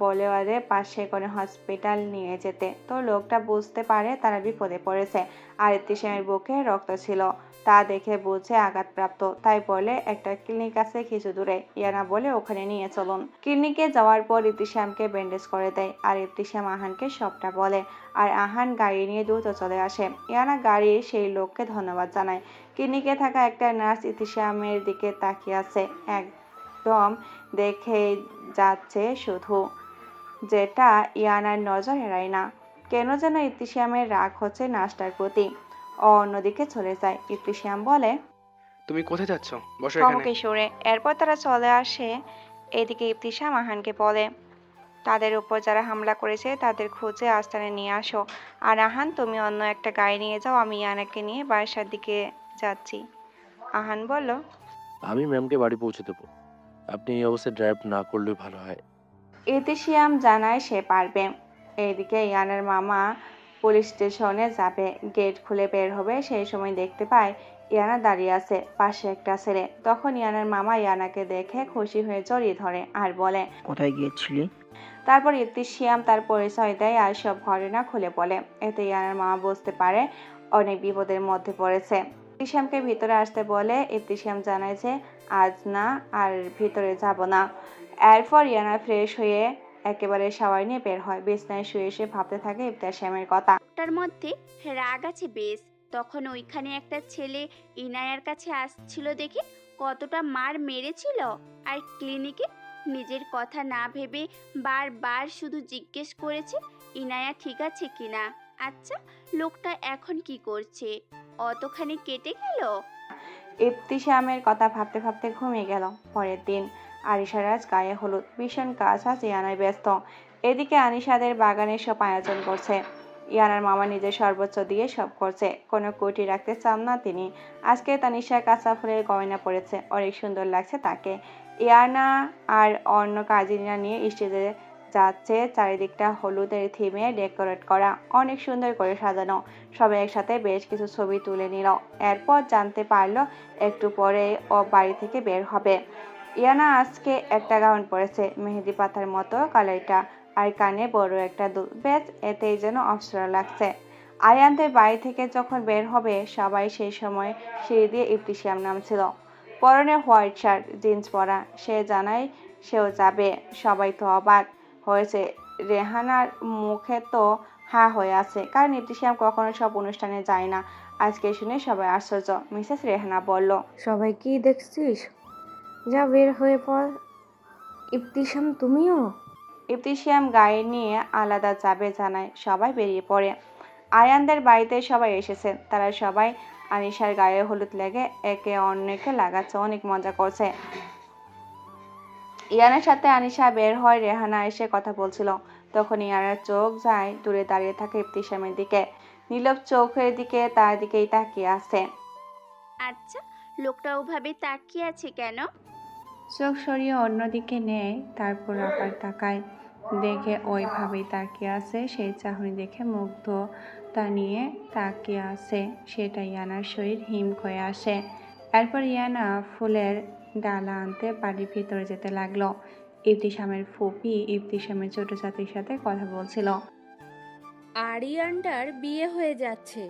বলে ওদের পাশে করে হসপিটাল নিয়ে যেতে। তো লোকটা বুঝতে পারে তারা বিপদে পড়েছে, আর ইবতিসামের বুকে রক্ত ছিল, তা দেখে বুঝে আঘাতপ্রাপ্ত। তাই বলে একটা ক্লিনিক আছে কিছু দূরে। ইয়ানা বলে ওখানে নিয়ে চলুন। ক্লিনিকে যাওয়ার পর ইবতিসামকে ব্যান্ডেজ করে দেয়, আর ইবতিসাম আহানকে সবটা বলে। আর আহান গাড়ি নিয়ে দ্রুত চলে আসে। ইয়ানা গাড়ির সেই লোককে ধন্যবাদ জানায়। ক্লিনিকে থাকা একটা নার্স ইবতিসামের দিকে তাকিয়ে আছে, একদম দেখে যাচ্ছে শুধু, যেটা ইয়ানার নজর এড়ায় না। কেন যেন ইবতিসামের রাগ হচ্ছে নার্সটার প্রতি। অন্যদিকে চলে যায়। ইবতিসাম বলে, তুমি কোথায় যাচ্ছ? বসো এখানে। সরে। এরপর তারা চলে আসে। এদিকে ইবতিসাম আহানকে বলে, তাদের উপর যারা হামলা করেছে তাদের খুঁজে আস্তানে নিয়ে আসো। আর আহান, তুমি অন্য একটা গাড়ি নিয়ে যাও, আমি ইয়ানাকে নিয়ে বাসার দিকে যাচ্ছি। আহান বলল, আমি ম্যামকে বাড়ি পৌঁছে দেবো। আপনি এই অবস্থায় ড্রাইভ না করলেও ভালো হয়। ইবতিসাম জানায় সে পারবে। এইদিকে ইয়ানার মামা পুলিশ স্টেশনে যাবে, গেট খুলে বের হবে। সেই সময় দেখতে পায় ইয়ানা দাঁড়িয়ে আছে, পাশে একটা ছেলে। তখন ইয়ানার মামা ইয়ানাকে দেখে খুশি হয়ে জড়িয়ে ধরে আর বলে, কোথায় গিয়েছিলি? তারপর ইবতিসাম তার পরিচয় দেয় আর সব ঘটনা খুলে বলে। এতে ইয়ানার মামা বুঝতে পারে অনেক বিপদের মধ্যে পড়েছে। ইবতিসামকে ভিতরে আসতে বলে। ইবতিসাম জানায় যে আজ না, আর ভিতরে যাব না। এরপর ইয়ানা ফ্রেশ হয়ে একেবারে শাওয়ার নিয়ে বের হয়। বিছনায় শুয়ে শুয়ে ভাবতে থাকে ইবতিসামের কথা। তার মধ্যে রাগ আছে বেশ। তখন ওইখানে একটা ছেলে ইনায়ার কাছে আসছিল দেখে কতটা মার মেরেছিল। আর ক্লিনিকে নিজের কথা না ভেবে বারবার শুধু জিজ্ঞেস করেছে ইনায়া ঠিক আছে কিনা। আচ্ছা, লোকটা এখন কি করছে? অতখানি কেটে গেল। ইবতিসামের কথা ভাবতে ভাবতে ঘুমিয়ে গেল। পরের দিন আরিশার আজ গায়ে হলুদ, ভীষণ কাজ আজ ইয়ানায় ব্যস্ত। এদিকে আনিশাদের বাগানের সব আয়োজন করছে। ইয়ানার মামা নিজের সর্বোচ্চ দিয়ে সব করছে, কোনো কুটি রাখতে চান না তিনি। আজকে তানিশা কাঁচা ফুলের গয়না পরেছে, অনেক সুন্দর লাগছে তাকে। ইয়ানা আর অন্য কাজিনরা নিয়ে স্টেজে যাচ্ছে। চারিদিকটা হলুদের থিমে ডেকোরেট করা, অনেক সুন্দর করে সাজানো। সবাই একসাথে বেশ কিছু ছবি তুলে নিল। এরপর জানতে পারলো একটু পরে ও বাড়ি থেকে বের হবে। ইয়ানা আজকে একটা গাউন পরেছে, মেহেদি পাতার মতো কালারটা, আর কানে বড় একটা দুল, বেশ এতেই যেন অপসরা লাগছে। আরিয়ানদের বাড়ি থেকে যখন বের হবে সবাই সেই সময় সিঁড়ি দিয়ে ইবতিসাম নামছিল। পরনে হোয়াইট শার্ট, জিন্স পরা, সে জানায় সেও যাবে। সবাই তো অবাক হয়েছে, রেহানার মুখে তো হা হয়ে আছে, কারণ ইবতিসাম কখনো সব অনুষ্ঠানে যায় না। আজকে শুনে সবাই আশ্চর্য। মিসেস রেহানা বলল, সবাই কি দেখছিস? যা বের হয়ে পড়। ইবতিসাম, তুমিও? ইবতিসাম গাড়ি নিয়ে আলাদা যাবে জানায়। সবাই বেরিয়ে পড়ে। আয়ানদের বাড়িতে সবাই এসেছে। তারা সবাই আনিশার গায়ে হলুদ লেগে একে অন্যকে লাগাচ্ছে, অনেক মজা করছে। ইয়ানার সাথে আনিশা বের হয়। রেহানা এসে কথা বলছিল। তখন ইয়ানার চোখ যায় দূরে দাঁড়িয়ে থাকে ইবতিসামের দিকে। নীলব চোখের দিকে তার দিকেই তাকিয়ে আছে। আচ্ছা, লোকটা ওভাবে তাকিয়ে আছে কেন? চোখ সরিয়ে অন্যদিকে নেয়, তারপর আবার তাকায়। দেখে ওইভাবেই তাকিয়ে আছে। সেই চাহনি দেখে মুগ্ধতা নিয়ে তাকিয়ে আছে। সেটা ইয়ানার শরীর হিম হয়ে আসে। এরপর ইয়ানা ফুলের ডালা আনতে বাড়ির ভিতরে যেতে লাগলো। ইবতিসামের ফুপি ইবতিসামের ছোট ছাত্রীর সাথে কথা বলছিল। আরিয়ানটার বিয়ে হয়ে যাচ্ছে,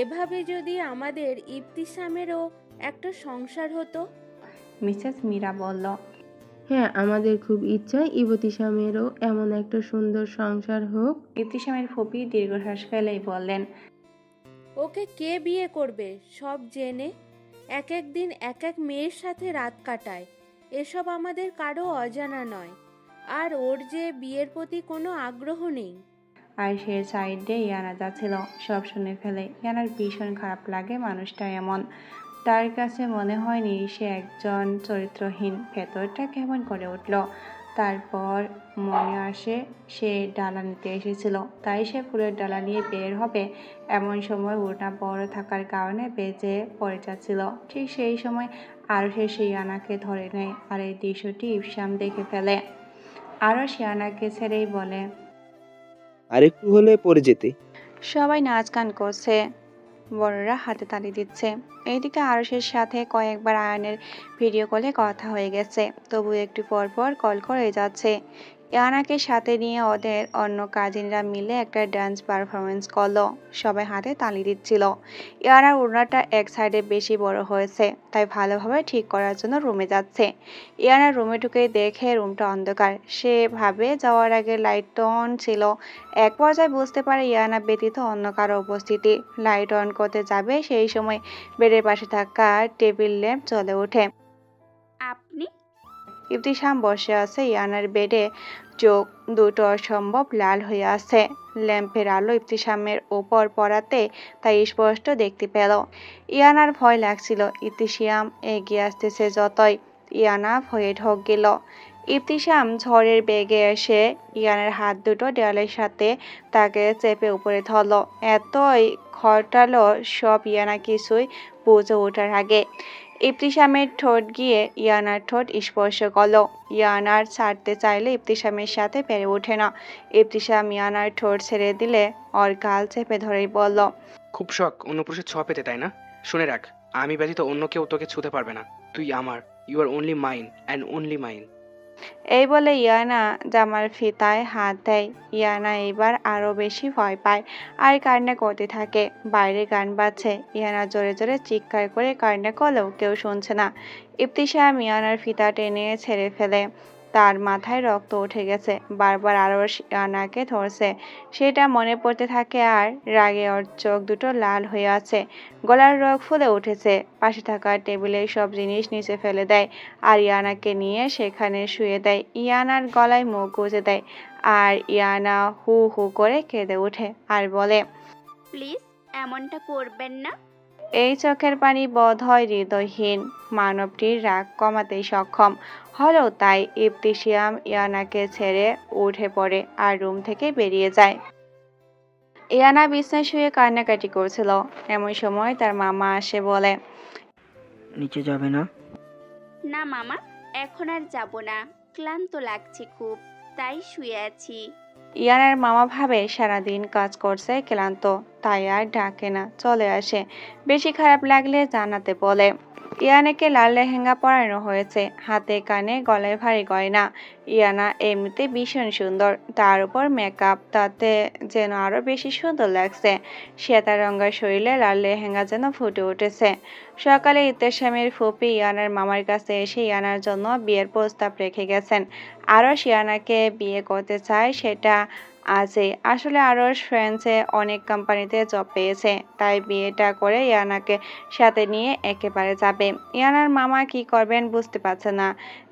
এভাবে যদি আমাদের ইবতিসামেরও একটা সংসার হতো। মিসেস মীরা বলল, হ্যাঁ, আমাদের খুব ইচ্ছা ইবতিসামেরও এমন একটা সুন্দর সংসার হোক। ইবতিসামের ফুপি দীর্ঘশ্বাস ফেলেই বললেন, ওকে কে বিয়ে করবে সব জেনে? এক এক দিন এক এক মেয়ের সাথে রাত কাটায়, এসব আমাদের কারো অজানা নয়। আর ওর যে বিয়ের প্রতি কোনো আগ্রহ নেই। আর সে সাইডে ইয়ানা যাচ্ছিল। সব শুনে ফেলে। ইয়ানার ভীষণ খারাপ লাগে মানুষটা এমন। তার কাছে মনে হয়নি সে একজন চরিত্রহীন। ভেতরটা কেমন করে উঠল। তারপর মনে আসে সে ডালা নিতে এসেছিল, তাই সে ফুলের ডালা নিয়ে বের হবে। এমন সময় ওটা বড় থাকার কারণে বেজে পড়ে যাচ্ছিল। ঠিক সেই সময় আরও সে ইয়ানাকে ধরে নেয়। আর এই দৃশ্যটি ইবতিসাম দেখে ফেলে। আরও ইয়ানাকে ছেড়েই বলে, আর একটু হলে পড়ে যেতে। সবাই নাচ গান করছে, বড়রা হাতে তালি দিচ্ছে। এইদিকে আরশের সাথে কয়েকবার আয়নের ভিডিও কলে কথা হয়ে গেছে, তবু একটু পর পর কল করে যাচ্ছে। ইয়ানাকে সাথে নিয়ে ওদের অন্য কাজিনরা মিলে একটা ডান্স পারফরমেন্স করলো। সবাই হাতে তালি দিচ্ছিল। ইয়ানার ওড়নাটা এক সাইডে বেশি বড় হয়েছে, তাই ভালোভাবে ঠিক করার জন্য রুমে যাচ্ছে। ইয়ানার রুমে ঢুকে দেখে রুমটা অন্ধকার। সে ভাবে যাওয়ার আগে লাইট অন ছিল। এক পর্যায়ে বুঝতে পারে ইয়ানা ব্যতীত অন্য কারো উপস্থিতি। লাইট অন করতে যাবে, সেই সময় বেডের পাশে থাকা টেবিল ল্যাম্প জ্বলে ওঠে। আপনি? ইবতিসাম বসে আছে ইয়ানার বেডে, চোখ দুটো অসম্ভব লাল হয়ে আছে। ল্যাম্পের আলো ইবতিসামের ওপর পড়াতে তাই স্পষ্ট দেখতে পেল। ইয়ানার ভয় লাগছিল। ইবতিসাম এগিয়ে আসতেছে যতই, ইয়ানা ভয়ে ঢোক গেল। ইবতিসাম ঝড়ের বেগে এসে ইয়ানার হাত দুটো দেয়ালের সাথে তাকে চেপে উপরে ধরল। এতই ঘটালো সব ইয়ানা কিছুই বুঝে ওঠার আগে। ইবতিসামের ঠোঁট গিয়ে ইয়ানার ঠোঁট স্পর্শ করলো। ইয়ানার ছাড়তে চাইলে ইবতিসামের সাথে পেরে ওঠে না। ইবতিসাম ইয়ানার ঠোঁট ছেড়ে দিলে ওর গাল চেপে ধরেই বলল, খুব শখ অন্য পুরুষের ছোঁয়া পেতে, তাই না? শুনে রাখ, আমি ব্যতীত অন্য কেউ তোকে ছুঁতে পারবে না। তুই আমার, you are only mine and only mine. এই বলে ইয়ানা জামার ফিতায় হাত দেয়। ইয়ানা এবার আরো বেশি ভয় পায় আর কান্না করতে থাকে। বাইরে গান বাজছে। ইয়ানা জোরে জোরে চিৎকার করে কান্না করলেও কেউ শুনছে না। ইবতিসাম ইয়ানার ফিতা টেনে ছেড়ে ফেলে। তার মাথায় রক্ত উঠে গেছে। বারবার আরশ ইয়ানাকে ধরছে, সেটা মনে পড়তে থাকে আর রাগে ওর চোখ দুটো লাল হয়ে আছে, গলার রগ ফুলে উঠেছে। পাশে থাকা টেবিলের সব জিনিস নিচে ফেলে দেয় আর ইয়ানাকে নিয়ে সেখানে শুয়ে দেয়। ইয়ানার গলায় মুখ গুজে দেয় আর ইয়ানা হু হু করে কেঁদে ওঠে আর বলে, প্লিজ এমনটা করবেন না। এই চোখের পানি বোধ হয় হৃদয়হীন মানবটির রাগ কমাতেই সক্ষম হলো। তাই ইবতিসিয়াম ইয়ানাকে ছেড়ে উঠে পড়ে আর রুম থেকে বেরিয়ে যায়। ইয়ানা বিছানায় শুয়ে কান্নাকাটি করছিল। এমন সময় তার মামা আসে বলে, নিচে যাবে না? না মামা, এখন আর যাব না, ক্লান্ত লাগছে খুব, তাই শুয়ে আছি। ইয়ানার মামা ভাবে সারাদিন কাজ করছে, ক্লান্ত, তাই আর ডাকে না, চলে আসে। বেশি খারাপ লাগলে জানাতে বলে। ইয়ানাকে লাল লেহেঙ্গা পরানো হয়েছে, হাতে কানে গলায় ভারী গয়না। ইয়ানা এমনিতে ভীষণ সুন্দর, তার উপর মেকআপ, তাতে যেন আরো বেশি সুন্দর লাগছে। শ্বেতা রঙের শরীরে লাল লেহেঙ্গা যেন ফুটে উঠেছে। সকালে ইবতিসামের ফুপি ইয়ানার মামার কাছে এসে ইয়ানার জন্য বিয়ের প্রস্তাব রেখে গেছেন। আরশ ইয়ানাকে বিয়ে করতে চায়, সেটা আছে। আসলে আরশ ফ্রান্সে অনেক কোম্পানিতে জব পেয়েছে, তাই বিয়েটা করে ইয়ানাকে সাথে নিয়ে একেবারে যাবে। ইয়ানার মামা কি করবেন বুঝতে পারছে না,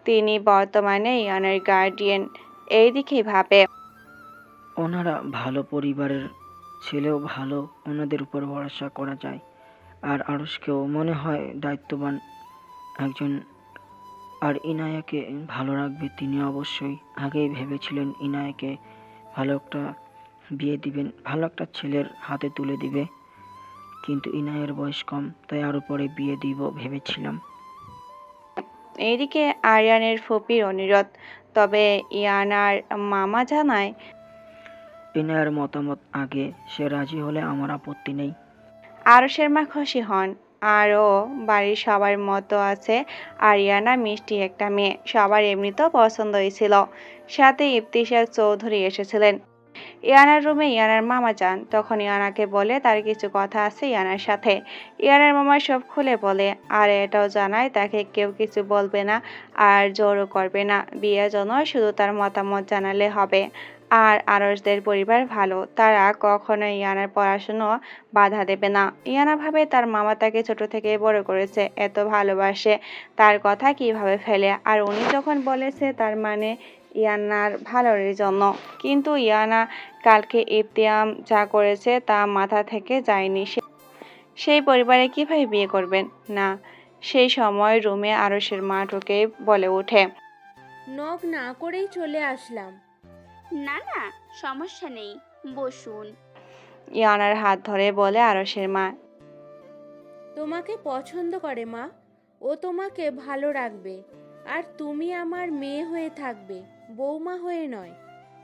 তিনি বর্তমানে ইয়ানার গার্ডিয়ান, এই দিকেই ভাবে। ওনারা ভালো পরিবারের ছেলেও ভালো, ওনাদের উপর ভরসা করা যায়। আর আরশকেও মনে হয় দায়িত্ববান একজন, আর ইনায়াকে ভালো রাখবে। তিনি অবশ্যই আগেই ভেবেছিলেন ইনায়াকে ভালো একটা বিয়ে দিবেন, ভালো একটা ছেলের হাতে তুলে দিবে, কিন্তু ইনায়ের বয়স কম, তাই আরো পরে বিয়ে দিব ভেবেছিলাম। এইদিকে আরিয়ানের ফুপির অনুরোধ, তবে ইয়ানার মামা জানায়, ইনায়ের মতামত আগে, সে রাজি হলে আমার আপত্তি নেই। আরশের মা খুশি হন। আরও বাড়ির সবার মতো আছে আরিয়ানা মিষ্টি একটা মেয়ে, সবার এমনিতেও পছন্দ হয়েছিল। সাথে ইবতিসার চৌধুরী এসেছিলেন। ইয়ানার রুমে ইয়ানার মামা যান, তখন ইয়ানাকে বলে তার কিছু কথা আছে ইয়ানার সাথে। ইয়ানার মামা সব খুলে বলে, আর এটাও জানায় তাকে কেউ কিছু বলবে না আর জোরও করবে না, বিয়ের জন্য শুধু তার মতামত জানালে হবে। আর আরশদের পরিবার ভালো, তারা কখনো ইয়ানার পড়াশুনো বাধা দেবে না। ইয়ানা ভাবে তার মামা তাকে ছোট থেকে বড় করেছে, এত ভালোবাসে, তার কথা কিভাবে ফেলে। আর উনি যখন বলেছে তার মানে ইয়ানার ভালোর জন্য। কিন্তু ইয়ানা কালকে ইবতিয়াম যা করেছে তা মাথা থেকে যায়নি। সেই পরিবারে কিভাবে বিয়ে করবেন? না। সেই সময় রুমে আরশের মা ঢুকে বলে ওঠে, নক না করেই চলে আসলাম। না না, সমস্যা নেই, বসুন। ইয়ানার হাত ধরে বলে আরশের মা, তোমাকে পছন্দ করে মা, ও তোমাকে ভালো রাখবে, আর তুমি আমার মেয়ে হয়ে থাকবে, বৌমা হয়ে নয়।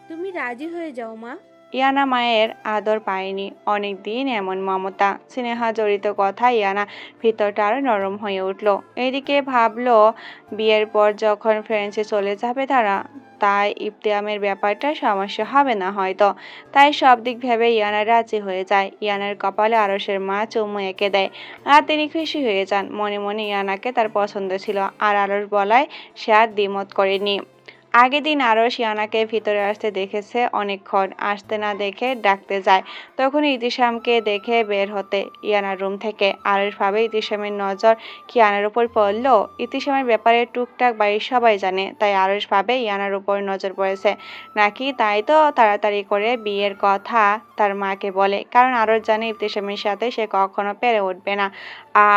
তুমি রাজি হয়ে যাও মা। ইয়ানা মায়ের আদর পায়নি অনেক দিন, এমন মমতা স্নেহা জড়িত কথা ইয়ানা ভিতরটা আরো নরম হয়ে উঠল। এদিকে ভাবলো বিয়ের পর যখন ফ্রান্সে চলে যাবে তারা, তাই ইবতিয়ামের ব্যাপারটা সমস্যা হবে না হয়তো। তাই সব দিক ভেবে ইয়ানা রাজি হয়ে যায়। ইয়ানার কপালে আরশের মা চুমু এঁকে দেয় আর তিনি খুশি হয়ে যান। মনে মনে ইয়ানাকে তার পছন্দ ছিল, আর আরশ বলায় সে আর দ্বিমত করেনি। আগের দিন আরশ ইয়ানাকে ভিতরে আসতে দেখেছে অনেকক্ষণ, আসতে না দেখে ডাকতে যায়। তখন ইতিশামকে দেখে বের হতে ইয়ানার রুম থেকে। আরশ ভাবে ইতিশামের নজর কি ইয়ানার উপর পড়ল। ইতিশামের ব্যাপারে টুকটাক বাড়ির সবাই জানে, তাই আরশ ভাবে ইয়ানার উপর নজর পড়েছে নাকি, তাই তো তাড়াতাড়ি করে বিয়ের কথা তার মাকে বলে। কারণ আরশ জানে ইতিশামের সাথে সে কখনো পেরে উঠবে না,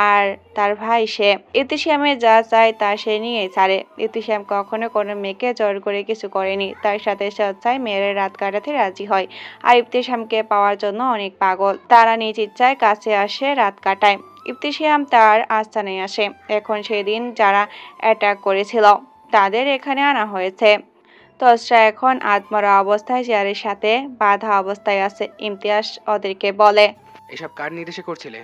আর তার ভাই সে। ইতিশামের যা চায় তা সে নিয়ে ছাড়ে। ইতিশাম কখনো কোনো মেয়েকে জোর করে কিছু করেনি, তার সাথে স্বেচ্ছায় মেয়ের রাত কাটাতে রাজি হয়। আর ইবতিসামকে পাওয়ার জন্য অনেক পাগল, তারা নিজ ইচ্ছায় কাছে আসে, রাত কাটায়। ইবতিসাম তার আস্তানায় আসে। এখন সেদিন যারা অ্যাটাক করেছিল তাদের এখানে আনা হয়েছে। তসরা এখন আত্মরা অবস্থায় চেয়ারের সাথে বাধা অবস্থায় আছে। ইমতিয়াজ ওদেরকে বলে, এসব কার নির্দেশে করছিলে?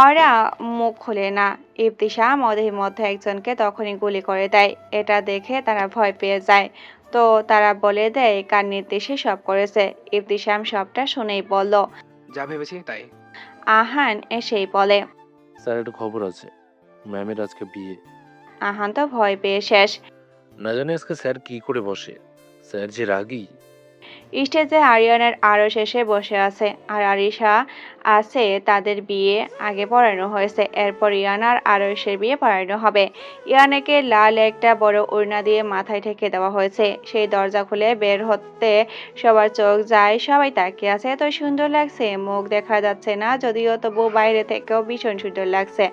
ওরা মুখ খুলে না। ইবতিসাম ওদের মধ্যে একজনকে তখনই গুলি করে দেয়। এটা দেখে তারা ভয় পেয়ে যায়, তো তারা বলে দেয় কার নির্দেশে সব করেছে। ইবতিসাম সবটা শুনেই বলল, যা ভেবেছি তাই। আহান এসেই বলে, স্যার একটা খবর আছে, ম্যামের আজকে বিয়ে। আহান তো ভয় পেয়ে শেষ। না জানি আজকে স্যার কি করে বসে। স্যার যে রাগী। স্টেজে আরিয়ানের আরও শেষে বসে আছে আর আরিশা আছে। তাদের বিয়ে আগে পড়ানো হয়েছে, এরপর ইয়ান আর আরশের বিয়ে পড়ানো হবে। ইয়ানাকে লাল একটা বড় ওড়না দিয়ে মাথায় ঢেকে দেওয়া হয়েছে। সেই দরজা খুলে বের হতে সবার চোখ যায়, সবাই তাকিয়ে আছে। এত সুন্দর লাগছে, মুখ দেখা যাচ্ছে না যদিও, তবু বাইরে থেকেও ভীষণ সুন্দর লাগছে।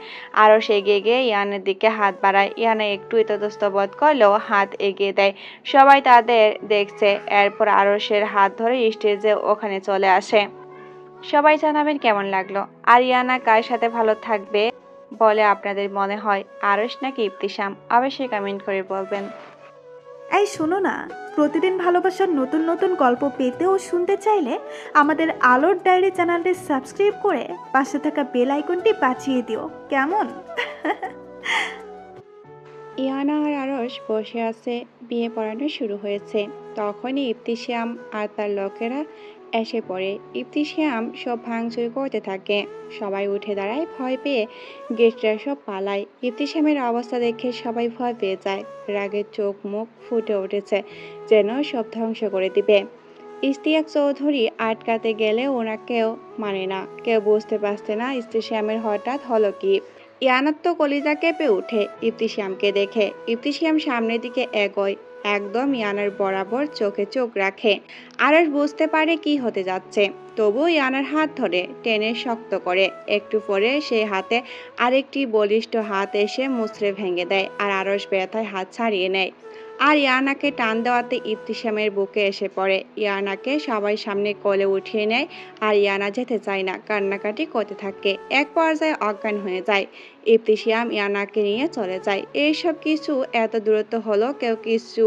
আরশ এগিয়ে গিয়ে ইয়ানের দিকে হাত বাড়ায়। ইয়ানা একটু ইতস্তত বোধ করলেও হাত এগিয়ে দেয়। সবাই তাদের দেখছে। এরপর আরশের হাত ধরে স্টেজে ওখানে চলে আসে। সবাই জানাবেন কেমন লাগলো। আরিয়ানা কার সাথে ভালো থাকবে বলে আপনাদের মনে হয়, আরশ নাকি ইবতিসাম? অবশ্যই কমেন্ট করে বলবেন। এই শোনো না, প্রতিদিন ভালোবাসার নতুন নতুন গল্প পেতে ও শুনতে চাইলে আমাদের আলোর ডায়েরি চ্যানেলটি সাবস্ক্রাইব করে পাশে থাকা বেল আইকনটি বাজিয়ে দিও, কেমন? ইয়ানা আর আরশ বসে আছে। বিয়ে পড়ানো শুরু হয়েছে। তখনই ইবতিসাম আর তার লোকেরা এসে পড়ে। ইবতিসাম সব ভাঙচুর করতে থাকে। সবাই উঠে দাঁড়ায়, ভয় পেয়ে গেস্টরা সব পালায়। ইবতিসামের অবস্থা দেখে সবাই ভয় পেয়ে যায়। রাগের চোখ মুখ ফুটে উঠেছে, যেন সব ধ্বংস করে দিবে। ইশতিয়াক চৌধুরী আটকাতে গেলে ওনাকেও মানে না। কেউ বুঝতে পারছে না ইবতিসামের হঠাৎ হলো কি। ইয়ানার তো কলিজা কেঁপে উঠে ইবতিসামকে দেখে। ইবতিসাম সামনের দিকে এগোয়, একদম ইয়ানার বরাবর চোখে চোখ রাখে। আরশ বুঝতে পারে কি হতে যাচ্ছে, তবু ইয়ানার হাত ধরে টেনে শক্ত করে। একটু পরে সেই হাতে আরেকটি বলিষ্ঠ হাত এসে মুচড়ে ভেঙে দেয় আর আরশ ব্যথায় হাত ছাড়িয়ে নেয়। আর ইয়ানাকে টান দেওয়াতে ইবতিসামের বুকে এসে পড়ে। ইয়ানাকে সবাই সামনে কোলে উঠিয়ে নেয় আর ইয়ানা যেতে চায় না, কান্নাকাটি করতে থাকে। এক পর্যায়ে অজ্ঞান হয়ে যায়। ইবতিসাম ইয়ানাকে নিয়ে চলে যায়। এইসব কিছু এত দূরত্ব হলো, কেউ কিছু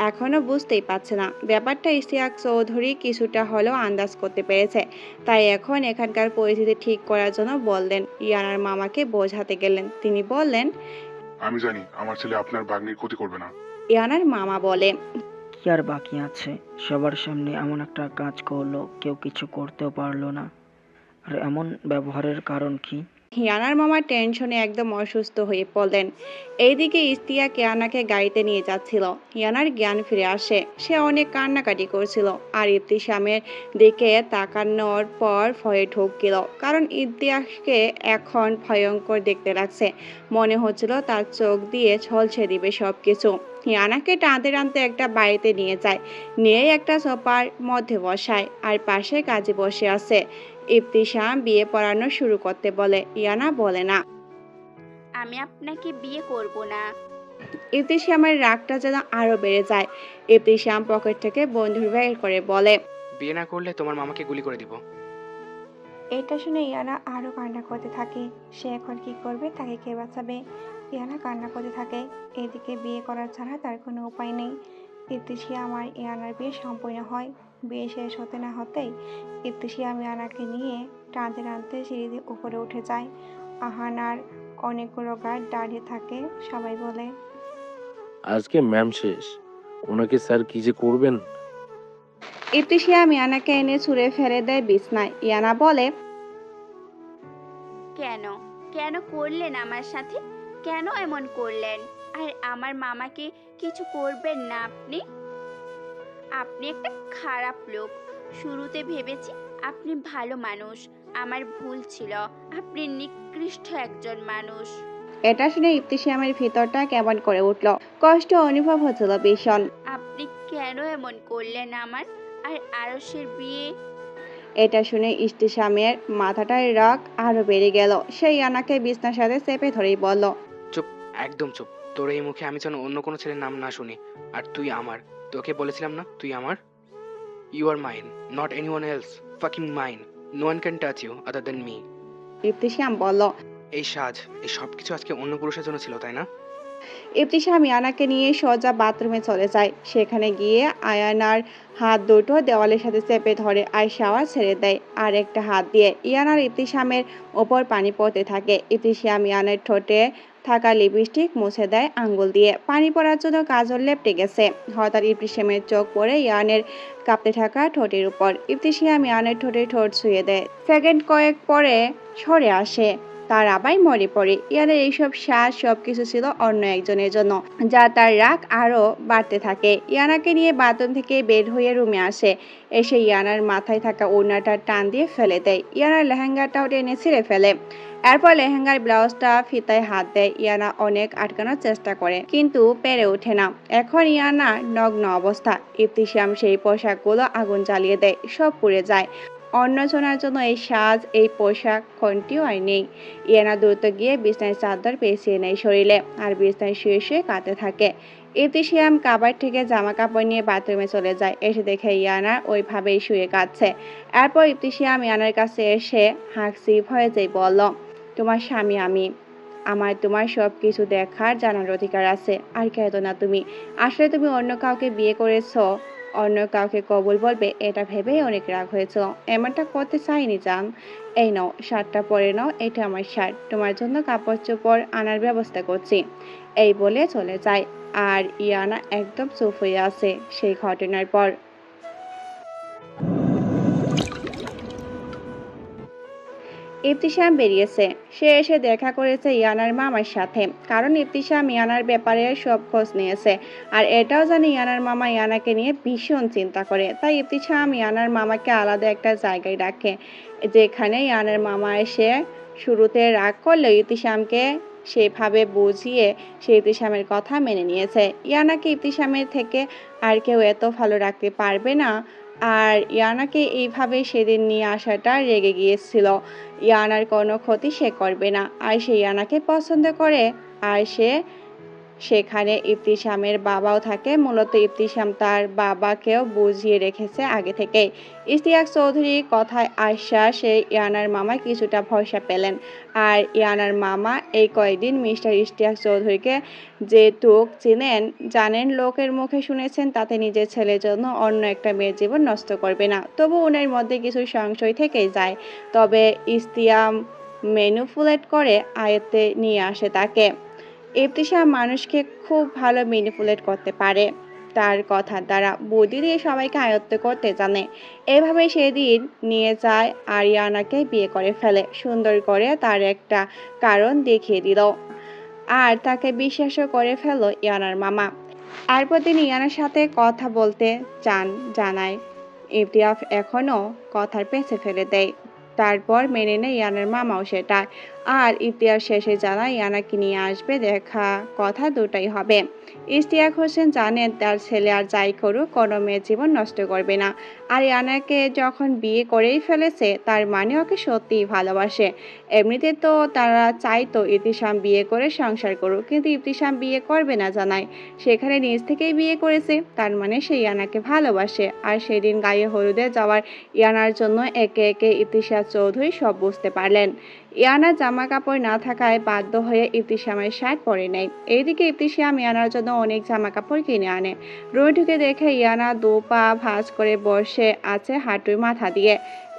এখনো বুঝতেই পারছে না। ব্যাপারটা ইশতিয়াক চৌধুরী কিছুটা হলেও আন্দাজ করতে পেরেছে। তাই এখন এখানকার পরিস্থিতি ঠিক করার জন্য বললেন, ইয়ানার মামাকে বোঝাতে গেলেন। তিনি বললেন, আমি জানি আমার ছেলে আপনার ভাগ্নির ক্ষতি করবে না। ইয়ানার মামা বলে, কি আর বাকি আছে? সবার সামনে এমন একটা কাজ করলো, কেউ কিছু করতেও পারলো না। আর এমন ব্যবহারের কারণ কি? ইয়ানার মামা টেনশনে একদম অসুস্থ হয়ে পড়লেন। এইদিকে ইশতিয়াক ইয়ানাকে গাড়িতে নিয়ে যাচ্ছিল। ইয়ানার জ্ঞান ফিরে আসে। সে অনেক কান্নাকাটি করছিল আর ইবতিসামের দিকে তাকানোর পর ভয়ে ঢুকছিল, কারণ ইশতিয়াককে এখন ভয়ঙ্কর দেখতে লাগছে। মনে হচ্ছিল তার চোখ দিয়ে ঝলসে দিবে সবকিছু। ইয়ানাকে টানতে টানতে একটা বাড়িতে নিয়ে যায়, নিয়ে একটা সোফার মধ্যে বসায় আর পাশে কাজে বসে আছে। ইবতিসাম বিয়ে পড়ানো শুরু করতে বলে। ইয়ানা বলে না, আমি আপনাকে বিয়ে করব না। ইবতিসামের রাগটা যেন আরো বেড়ে যায়। ইবতিসাম পকেট থেকে বন্দুক বের করে বলে, বিয়ে না করলে তোমার মামাকে গুলি করে দিব। এটা শুনে ইয়ানা আরো কান্না করতে থাকে। সে এখন কি করবে, তাকে কে বাঁচাবে? ইয়ানা কান্না করতে থাকে। এদিকে বিয়ে করার ছাড়া তার কোনো উপায় নেই। ইবতিসাম আর ইয়ানার বিয়ে সম্পূর্ণ হয়। বিয়ে শেষ হতে না হতেই ইবতিসাম ইয়ানাকে নিয়ে টানতে টানতে সিঁড়ি দিয়ে উপরে উঠে যায়। আহানার অনেকগুলো গার্ড দাঁড়িয়ে থাকে। সবাই বলে, আজকে ম্যাম শেষ, ওনাকে স্যার কি যে করবেন। ইবতিসাম ইয়ানাকে এনে ছুঁড়ে ফেলে দেয় বিছনায়। ইয়ানা বলে, কেন কেন করলেন আমার সাথে? কেন এমন করলেন? আর আমার মামাকে কিছু করবেন না আপনি? আপনি একটা খারাপ লোক। শুরুতে ভেবেছি আপনি ভালো মানুষ, আমার ভুল ছিল। আপনি নিকৃষ্ট একজন মানুষ। এটা শুনে ইবতিসামের ভিতরটা কেমন করে উঠল, কষ্ট অনুভব হচ্ছিল ভীষণ। আপনি কেন এমন করলেন আমার আর আরশের বিয়ে? এটা শুনে ইবতিসামের মাথাটার রাগ আরো বেড়ে গেল। সে ইয়ানাকে বিছনার সাথে চেপে ধরেই বলল, চুপ, একদম চুপ। তোর এই মুখে আমি যেন অন্য কোনো ছেলের নাম না শুনি। আর তুই আমার, তোকে বলেছিলাম না তুই আমার। You are mine, not anyone else. Fucking mine. No one can touch you other than me. Ibtisam বলল, এই সাজ, এই সব কিছু আজকে অন্য পুরুষের জন্য ছিল, তাই না? ইবতিসাম ইয়ানাকে নিয়ে সোজা বাথরুমে চলে যায়। সেখানে গিয়ে আয়ানার হাত দুটো দেওয়ালের সাথে চেপে ধরে আর শাওয়ার ছেড়ে দেয়। আর একটা হাত দিয়ে ইয়ানার ইবতিসামের ওপর পানি পড়তে থাকে। ইবতিসাম ইয়ানার ঠোঁটে থাকা লিপস্টিক মুছে দেয় আঙ্গুল দিয়ে। পানি পড়ার জন্য কাজল লেপটে গেছে। হঠাৎ ইবতিসামের চোখ পড়ে ইয়ানের কাঁপতে থাকা ঠোঁটের উপর। ইবতিসাম ইয়ানের ঠোঁটে ঠোঁট ছুঁয়ে দেয়। সেকেন্ড কয়েক পরে সরে আসে। তার আবার মরে পড়ে। ইয়ানার এইসব সাজ সবকিছু ছিল অন্য একজনের জন্য, যা তার রাগ আরো বাড়তে থাকে। ইয়ানাকে নিয়ে বাথরুম থেকে বের হয়ে রুমে আসে। এসে ইয়ানার মাথায় থাকা ওড়নাটা টান দিয়ে ফেলে দেয়। ইয়ানার লেহেঙ্গাটাও টেনে ছিঁড়ে ফেলে। এরপর লেহেঙ্গার ব্লাউজটা ফিতায় হাত দেয়। ইয়ানা অনেক আটকানোর চেষ্টা করে, কিন্তু পেরে ওঠে না। এখন ইয়ানা নগ্ন অবস্থা। ইবতিসাম সেই পোশাকগুলো আগুন জ্বালিয়ে দেয়, সব পুড়ে যায়। অন্যজনের জন্য এই সাজ, এই পোশাক কোনটিও আর নেই। ইয়ানা দ্রুত গিয়ে বিছনায় চাদর পেঁচিয়ে নেয় শরীরে, আর বিছনায় শুয়ে শুয়ে কাঁদতে থাকে। ইবতিসাম কাবার থেকে জামা কাপড় নিয়ে বাথরুমে চলে যায়। এসে দেখে ইয়ানা ওইভাবেই শুয়ে কাঁদছে। এরপর ইবতিসাম ইয়ানার কাছে এসে হাঁকছি ভয়ে যেই বলল, তোমার স্বামী আমি, আমার তোমার সব কিছু দেখার জানার অধিকার আছে। আর কেঁদো না তুমি। আসলে তুমি অন্য কাউকে বিয়ে করেছো, অন্য কাউকে কবুল বলবে এটা ভেবেই অনেক রাগ হয়েছ। এমনটা করতে চাইনি জান। এই নাও, শার্টটা পরে নাও, এটা আমার শার্ট। তোমার জন্য কাপড় চোপড় আনার ব্যবস্থা করছি। এই বলে চলে যায়। আর ইয়ানা একদম চুপ হয়ে আছে সেই ঘটনার পর। ইবতিসাম বেরিয়েছে। সে এসে দেখা করেছে ইয়ানার মামার সাথে, কারণ ইবতিসাম ইয়ানার ব্যাপারে সব খোঁজ নিয়েছে। আর এটাও জানে ইয়ানার মামা ইয়ানাকে নিয়ে ভীষণ চিন্তা করে। তাই ইবতিসাম ইয়ানার মামাকে আলাদা একটা জায়গায় রাখে, যেখানে ইয়ানার মামা এসে শুরুতে রাগ করলেও ইবতিসামকে সেভাবে বুঝিয়ে সে ইবতিসামের কথা মেনে নিয়েছে। ইয়ানাকে ইবতিসামের থেকে আর কেউ এত ভালো রাখতে পারবে না। আর ইয়ানাকে এইভাবে সেদিন নিয়ে আসাটা রেগে গিয়েছিল। ইয়ানার কোনো ক্ষতি সে করবে না, আর সে ইয়ানাকে পছন্দ করে। আর সেখানে ইবতিসামের বাবাও থাকে। মূলত ইবতিসাম তার বাবাকেও বুঝিয়ে রেখেছে আগে থেকে। ইশতিয়াক চৌধুরীর কথায় আশ্বাসে ইয়ানার মামা কিছুটা ভরসা পেলেন। আর ইয়ানার মামা এই কয়েকদিন মিস্টার ইশতিয়াক চৌধুরীকে যেটুক চিনেন, জানেন, লোকের মুখে শুনেছেন, তাতে নিজের ছেলের জন্য অন্য একটা মেয়ের জীবন নষ্ট করবে না। তবু ওনার মধ্যে কিছু সংশয় থেকেই যায়। তবে ইশতিয়াক ম্যানিপুলেট করে আয়ত্তে নিয়ে আসে তাকে। ইবতিসাম মানুষকে খুব ভালো ম্যানিপুলেট করতে পারে। তার কথার দ্বারা বুদ্ধি দিয়ে সবাইকে আয়ত্ত করতে জানে। এভাবে সেদিন নিয়ে যায় আর ইয়ানাকে বিয়ে করে ফেলে। সুন্দর করে তার একটা কারণ দেখিয়ে দিল, আর তাকে বিশ্বাসও করে ফেলল ইয়ানার মামা। এরপর তিনি ইয়ানার সাথে কথা বলতে জানায়। ইবতিয়াফ এখনও কথার পেছে ফেলে দেয়। তারপর মেনে নেয় ইয়ানার মামাও সেটা। আর ইবতিয়ার শেষে জানায় ইয়ানাকে নিয়ে আসবে, দেখা কথা দুটাই হবে। ইশতিয়াক হোসেন জানেন তার ছেলে আর যাই করুক কোনো মেয়ের জীবন নষ্ট করবে না। আর ইয়ানাকে যখন বিয়ে করেই ফেলেছে, তার মানে ওকে সত্যিই ভালোবাসে। এমনিতে তো তারা চাইতো ইবতিসাম বিয়ে করে সংসার করুক, কিন্তু ইবতিসাম বিয়ে করবে না জানায়। সেখানে নিজ থেকেই বিয়ে করেছে, তার মানে সে ইয়ানাকে ভালোবাসে। আর সেদিন গায়ে হলুদে যাওয়ার ইয়ানার জন্য একে একে ইবতিসাম চৌধুরী সব বুঝতে পারলেন। ইয়ানা জামা কাপড় না থাকায় বাধ্য হয়ে ইবতিসামের শার্ট পরে নেয়। এইদিকে ইবতিসাম ইয়ানার জন্য অনেক জামা কাপড় কিনে আনে। রুমে ঢুকে দেখে ইয়ানা দু পা ভাঁজ করে বসে আছে হাঁটুর মাথা দিয়ে।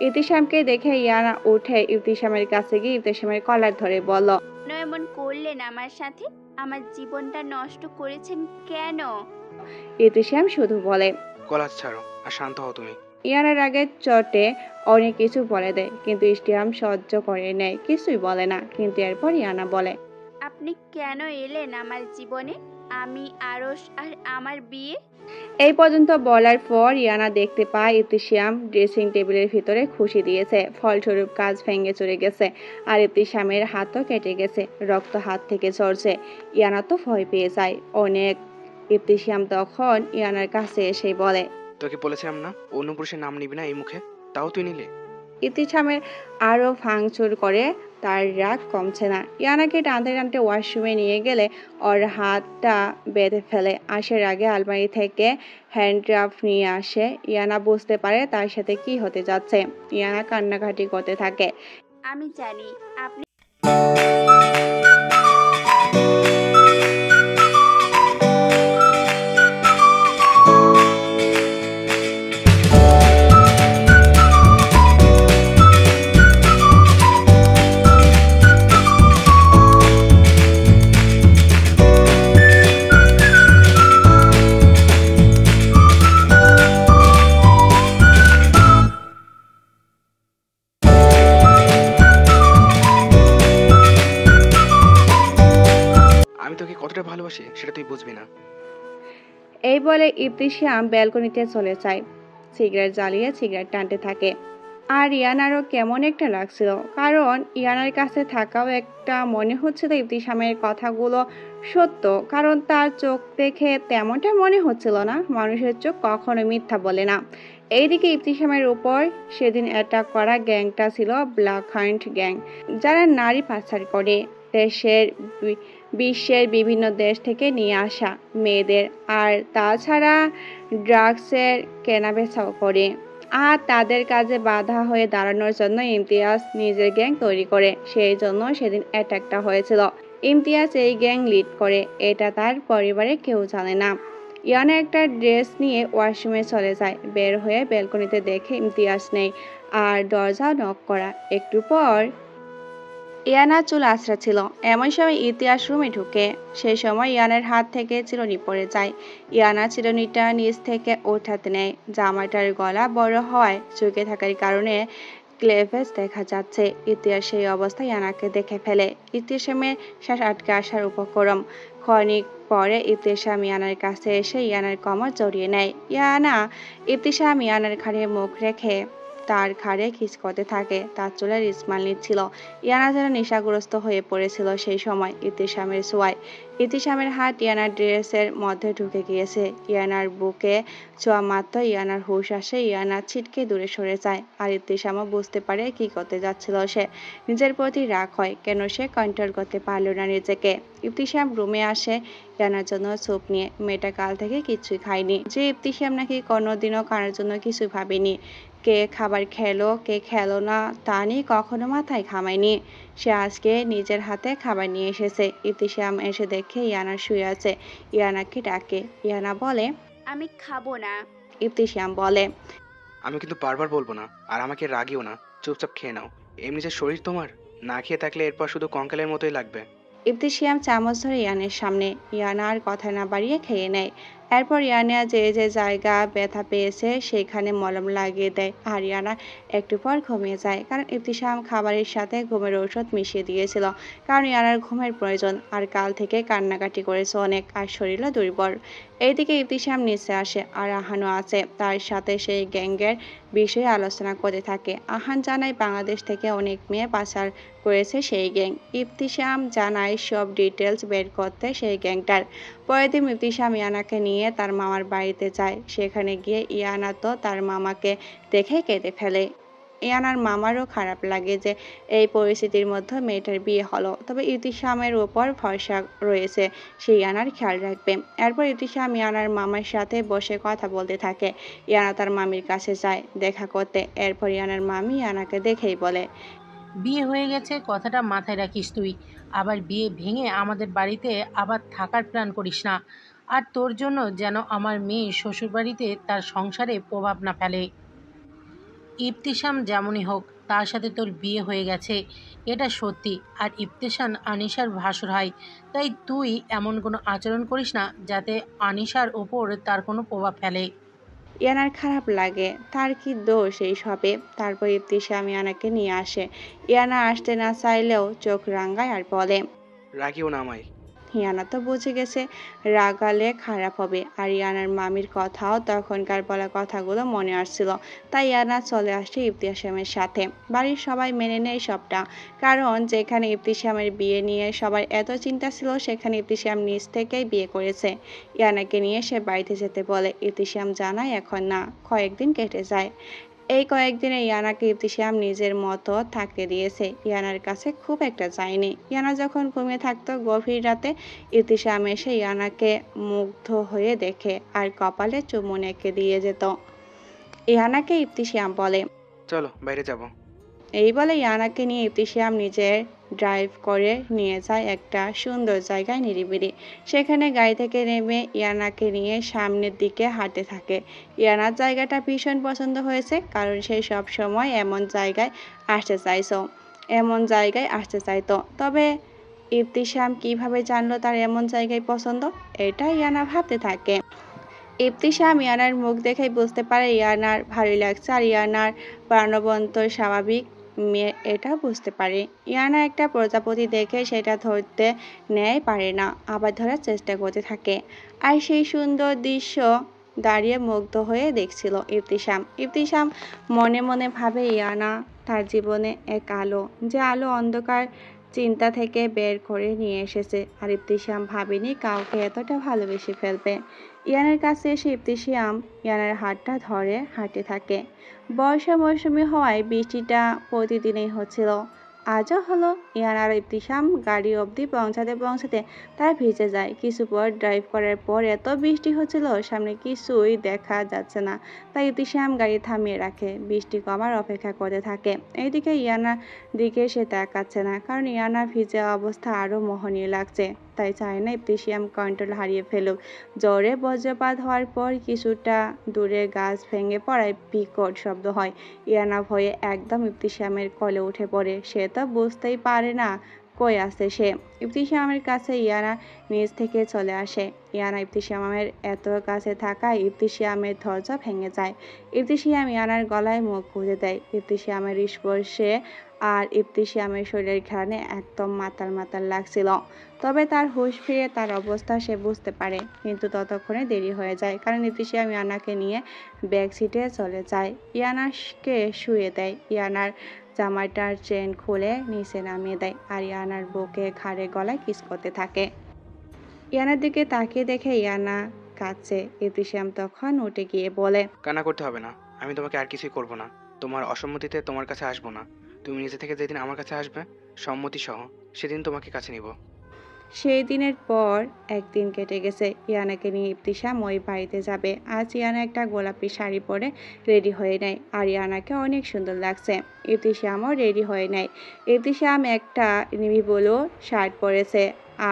ইবতিসামকে দেখে ইয়ানা উঠে ইবতিসামের কাছে গিয়ে ইবতিসামের কলার ধরে বলল, এমন করলেন আমার সাথে? আমার জীবনটা নষ্ট করেছেন কেন? ইবতিসাম শুধু বলে, কলার ছাড়ো আর শান্ত হও তুমি। ইয়ানার আগে চটে অনেক কিছু বলে দেয়, কিন্তু ইশতিয়াক সহ্য করে নেয়, কিছুই বলে না। কিন্তু এরপর ইয়ানা বলে, আপনি কেন এলেন আমার জীবনে? আমি আরশ আর আমার বিয়ে। এই পর্যন্ত বলার পর ইয়ানা দেখতে পায় ইবতিসাম ড্রেসিং টেবিলের ভিতরে খুশি দিয়েছে। ফলস্বরূপ কাজ ভেঙে চলে গেছে, আর ইবতিসামের হাতও কেটে গেছে, রক্ত হাত থেকে ঝরছে। ইয়ানা তো ভয় পেয়ে যায় অনেক। ইবতিসাম তখন ইয়ানার কাছে এসে বলে, তোকে বলেছিলাম না অন্য পুরুষের নাম নিবি না এই মুখে, তাও তুই নিলে। ইবতিসামের আরো ভাঙচুর করে, তার রাগ কমছে না। ইয়ানাকে টানতে টানতে ওয়াশরুমে নিয়ে গেলে ওর হাতটা বেঁধে ফেলে। আসার আগে আলমারি থেকে হ্যান্ডগ্রাফ নিয়ে আসে। ইয়ানা বুঝতে পারে তার সাথে কি হতে যাচ্ছে। ইয়ানা কান্নাকাটি করতে থাকে। আমি জানি আপনি তোকে কতটা ভালোবাসি সেটা তুই বুঝবি না। এই বলে ইবতিসাম ব্যালকনিতে চলে যায়। সিগারেট জ্বালিয়ে সিগারেট টানতে থাকে। আর ইয়ানারও কেমন একটা লাগছিল, কারণ ইয়ানার কাছে থাকাও একটা মনে হচ্ছিল ইবতিসামের কথাগুলো সত্য, কারণ তার চোখ দেখে তেমনটা মনে হচ্ছিল না। মানুষের চোখ কখনো মিথ্যা বলে না। এইদিকে ইবতিসামের উপর সেদিন অ্যাটাক করা গ্যাংটা ছিল ব্ল্যাক হান্ট গ্যাং, যারা নারী পাচার করে বিশ্বের বিভিন্ন দেশ থেকে নিয়ে আসা মেয়েদের, আর তাছাড়া ড্রাগসের কেনাবেচাও করে। আর তাদের কাজে বাধা হয়ে দাঁড়ানোর জন্য ইমতিয়াজ নিজের গ্যাং তৈরি করে। সেই জন্য সেদিন অ্যাটাকটা হয়েছিল। ইমতিয়াজ এই গ্যাং লিড করে, এটা তার পরিবারে কেউ জানে না। ইয়ানা একটা ড্রেস নিয়ে ওয়াশরুমে চলে যায়। বের হয়ে ব্যালকনিতে দেখে ইমতিয়াজ নেই আর দরজা নক করা। একটু পর ইয়ানা চুল আঁচড়াচ্ছিল, এমন সময় ইতিহাস রুমে ঢুকে। সেই সময় ইয়ানার হাত থেকে চিরুনি পড়ে যায়। ইয়ানা চিরুনিটা নিচ থেকে ওঠাতে নেয়। জামাটার গলা বড় হওয়ায় চুকে থাকার কারণে ক্লেভেজ দেখা যাচ্ছে। ইতিহাস সেই অবস্থায় ইয়ানাকে দেখে ফেলে। ইতিহাসের শ্বাস আটকে আসার উপক্রম। ক্ষণিক পরে ইবতিসাম ইয়ানার কাছে এসে ইয়ানার কোমর জড়িয়ে নেয়। ইবতিসাম ইয়ানার ঘাড়ে মুখ রেখে তার ঘাড়ে কিস করতে থাকে। তার চুলের ইসমাল নিচ্ছিল। ইয়ানা যেন নেশাগ্রস্ত হয়ে পড়েছিল সেই সময় ইবতিসামের ছোঁয়ায়। ইবতিসামের হাত ইয়ানার ড্রেসের মধ্যে ঢুকে গিয়েছে। ইয়ানার বুকে ছোঁয়া মাত্র ইয়ানার হুঁশ আসে। ইয়ানা ছিটকে দূরে সরে যায়। আর ইবতিসামও বুঝতে পারে কি করতে যাচ্ছিল সে। নিজের প্রতি রাগ হয়, কেন সে কন্ট্রোল করতে পারল না নিজেকে। ইবতিসাম রুমে আসে ইয়ানার জন্য স্যুপ নিয়ে। মেয়েটা কাল থেকে কিছুই খায়নি। যে ইবতিসাম নাকি কোনোদিনও কারোর জন্য কিছুই ভাবেনি। কে খাবার খেলো কে খেলো না তা নিয়ে কখনো মাথায় ঘামায়নি। সে আজকে নিজের হাতে খাবার নিয়ে এসেছে। ইবতিসাম এসে দেখে ইয়ানা শুয়ে আছে। ইয়ানাকে ডাকে। ইয়ানা বলে, আমি খাবো না। ইবতিসাম বলে, আমি কিন্তু বারবার বলবো না, আর আমাকে রাগিও না, চুপচাপ খেয়ে নাও। এমনি যে শরীর তোমার, না খেয়ে থাকলে এরপর শুধু কঙ্কালের মতোই লাগবে। ইবতিসাম চামচ ধরে ইয়ানের সামনে। ইয়ানা আর কথা না বাড়িয়ে খেয়ে নেয়। এরপর ইয়ানা যে যে জায়গা ব্যথা পেয়েছে সেখানে মলম লাগিয়ে দেয়। আর ইয়ানা একটু পর ঘুমিয়ে যায়, কারণ ইবতিসাম খাবারের সাথে ঘুমের ঔষধ মিশিয়ে দিয়েছিল। কারণ ইয়ানার ঘুমের প্রয়োজন, আর কাল থেকে কান্নাকাটি করেছে অনেক, আর শরীরও দুর্বল। এইদিকে ইবতিসাম নিচে আসে, আর আহানও আছে। তার সাথে সেই গ্যাংয়ের বিষয়ে আলোচনা করতে থাকে। আহান জানায় বাংলাদেশ থেকে অনেক মেয়ে পাচার করেছে সেই গ্যাং। ইবতিসাম জানায় সব ডিটেলস বের করতে সেই গ্যাংটার। পরের দিন ইবতিসাম ইয়ানাকে নিয়ে তার মামার বাড়িতে যায়। সেখানে গিয়ে ইয়ানা তো তার মামাকে দেখে কেঁদে ফেলে। ইয়ানার মামারও খারাপ লাগে যে এই পরিস্থিতির মধ্যে মেয়েটার বিয়ে হলো। তবে ইবতিসামের উপর ভরসা রয়েছে, সে ইয়ানার খেয়াল রাখবে। এরপর ইবতিসাম ইয়ানার মামার সাথে বসে কথা বলতে থাকে। ইয়ানা তার মামির কাছে যায় দেখা করতে। এরপর ইয়ানার মামি ইয়ানাকে দেখেই বলে, বিয়ে হয়ে গেছে কথাটা মাথায় রাখিস তুই। আবার বিয়ে ভেঙে আমাদের বাড়িতে আবার থাকার প্ল্যান করিস না। আর তোর জন্য যেন আমার মেয়ে শ্বশুরবাড়িতে তার সংসারে প্রভাব না ফেলে। ইবতিসাম যেমনই হোক তার সাথে তোর বিয়ে হয়ে গেছে, এটা সত্যি। আর ইবতিসাম আনিশার ভাসুর হয়, তাই তুই এমন কোনো আচরণ করিস না যাতে আনিশার ওপর তার কোনো প্রভাব ফেলে। ইয়ানার খারাপ লাগে, তার কি দোষ এই সবে। তারপর ইবতিসাম ইয়ানাকে নিয়ে আসে। ইয়ানা আসতে না চাইলেও চোখ রাঙায় আর বলে, রাগিও না আমায়। ইয়ানা তো বুঝে গেছে রাগালে খারাপ হবে। আর ইয়ানার মামির কথাও তখনকার বলা কথাগুলো মনে আসছিল। তাই ইয়ানা চলে আসে ইবতিসামের সাথে। বাড়ির সবাই মেনে নেয় সবটা, কারণ যেখানে ইবতিসামের বিয়ে নিয়ে সবার এত চিন্তা ছিল সেখানে ইবতিসাম নিজ থেকেই বিয়ে করেছে। ইয়ানাকে নিয়ে সে বাড়িতে যেতে বলে। ইবতিসাম জানায় এখন না, কয়েকদিন কেটে যায়। এই কয়েকদিনে ইয়ানাকে ইবতিসাম নিজের মতো থাকতে দিয়েছে। ইয়ানার কাছে খুব একটা যায়নি। ইয়ানা যখন ঘুমিয়ে থাকতো গভীর রাতে ইবতিসাম এসে ইয়ানাকে মুগ্ধ হয়ে দেখে আর কপালে চুমু এঁকে দিয়ে যেত। ইয়ানাকে ইবতিসাম বলে, চলো বাইরে যাব। এই বলে ইয়ানাকে নিয়ে ইবতিসাম নিজের ড্রাইভ করে নিয়ে যায় একটা সুন্দর জায়গায় নিরিবিলি। সেখানে গাড়ি থেকে নেমে ইয়ানাকে নিয়ে সামনের দিকে হাঁটতে থাকে। ইয়ানার জায়গাটা ভীষণ পছন্দ হয়েছে, কারণ সে সব সময় এমন জায়গায় আসতে চাইতো। তবে ইবতিসাম কিভাবে জানলো তার এমন জায়গায় পছন্দ, এটা ইয়ানা ভাবতে থাকে। ইবতিসাম ইয়ানার মুখ দেখেই বুঝতে পারে ইয়ানার ভালোই লাগছে। আর ইয়ানার প্রাণবন্ত স্বাভাবিক মেয়ে এটা বুঝতে পারে। ইয়ানা একটা প্রজাপতি দেখে সেটা ধরতে নেয় পারে না, আবার ধরার চেষ্টা করতে থাকে। আর সেই সুন্দর দৃশ্য দাঁড়িয়ে মুগ্ধ হয়ে দেখছিল ইবতিসাম। ইবতিসাম মনে মনে ভাবে ইয়ানা তার জীবনে এক আলো, যে আলো অন্ধকার চিন্তা থেকে বের করে নিয়ে এসেছে। আর ইবতিসাম ভাবেনি কাউকে এতটা ভালোবেসে ফেলবে। ইয়ানার কাছে এসে ইবতিসাম ইয়ানার হাতটা ধরে হাঁটতে থাকে। বর্ষা মৌসুমি হওয়ায় বৃষ্টিটা প্রতিদিনই হচ্ছিল, আজও হলো। ইয়ানা আর ইবতিসাম গাড়ি অবধি পৌঁছাতে তারা ভিজে যায়। কিছু পর ড্রাইভ করার পর এত বৃষ্টি হচ্ছিল সামনে কিছুই দেখা যাচ্ছে না, তাই ইবতিসাম গাড়ি থামিয়ে রাখে, বৃষ্টি কমার অপেক্ষা করতে থাকে। এইদিকে ইয়ানার দিকে সে তাকাচ্ছে না, কারণ ইয়ানার ভিজে অবস্থা আরও মোহনীয় লাগছে, তাই চায় না ইবতিসাম কন্ট্রোল হারিয়ে ফেলুক। জোরে বজ্রপাত হওয়ার পর কিছুটা দূরে গাছ ভেঙে পড়ায় বিকট শব্দ হয়। ইয়ানা ভয়ে একদম ইবতিসামের কোলে উঠে পড়ে। সে তো বুঝতেই পারে না কই আছে সে। ইবতিসামের কাছে ইয়ানা নিজ থেকে চলে আসে। ইয়ানা ইবতিসামের এত কাছে থাকায় ইবতিসামের ধৈর্য ভেঙে যায়। ইবতিসাম ইয়ানার গলায় মুখ গুঁজে দেয়। ইবতিসামের স্পর্শে আর ইবতিসামের শরীরের ঘ্রাণে একদম মাতাল লাগছিল। তবে তার হুঁশ ফিরে তার অবস্থা সে বুঝতে পারে, কিন্তু ততক্ষণে দেরি হয়ে যায়, কারণ ইবতিসাম ইয়ানাকে নিয়ে ব্যাক সিটে চলে যায়। ইয়ানাকে শুয়ে দেয়। ইয়ানার জামাটার চেন খুলে নিচে নামিয়ে দেয় আর ইয়ানার বুকে ঘাড়ে গলায় কিস করতে থাকে। ইয়ানার দিকে তাকিয়ে দেখে ইয়ানা কাঁদছে। ইবতিসাম তখন উঠে গিয়ে বলে, কান্না করতে হবে না, আমি তোমাকে আর কিছুই করব না। তোমার অসম্মতিতে তোমার কাছে আসবো না। তুমি নিজে থেকে যেদিন আমার কাছে আসবে সম্মতি সহ, সেদিন তোমাকে কাছে নিব। সেই দিনের পর একদিন কেটে গেছে। ইয়ানাকে নিয়ে ইবতিসাম ওই বাড়িতে যাবে। আজ ইয়ানা একটা গোলাপি শাড়ি পরে রেডি হয়ে নেয়, আর ইয়ানাকে অনেক সুন্দর লাগছে। ইবতিসামও রেডি হয়ে নেয়। ইবতিসাম একটা নেভি ব্লু শার্ট পরেছে,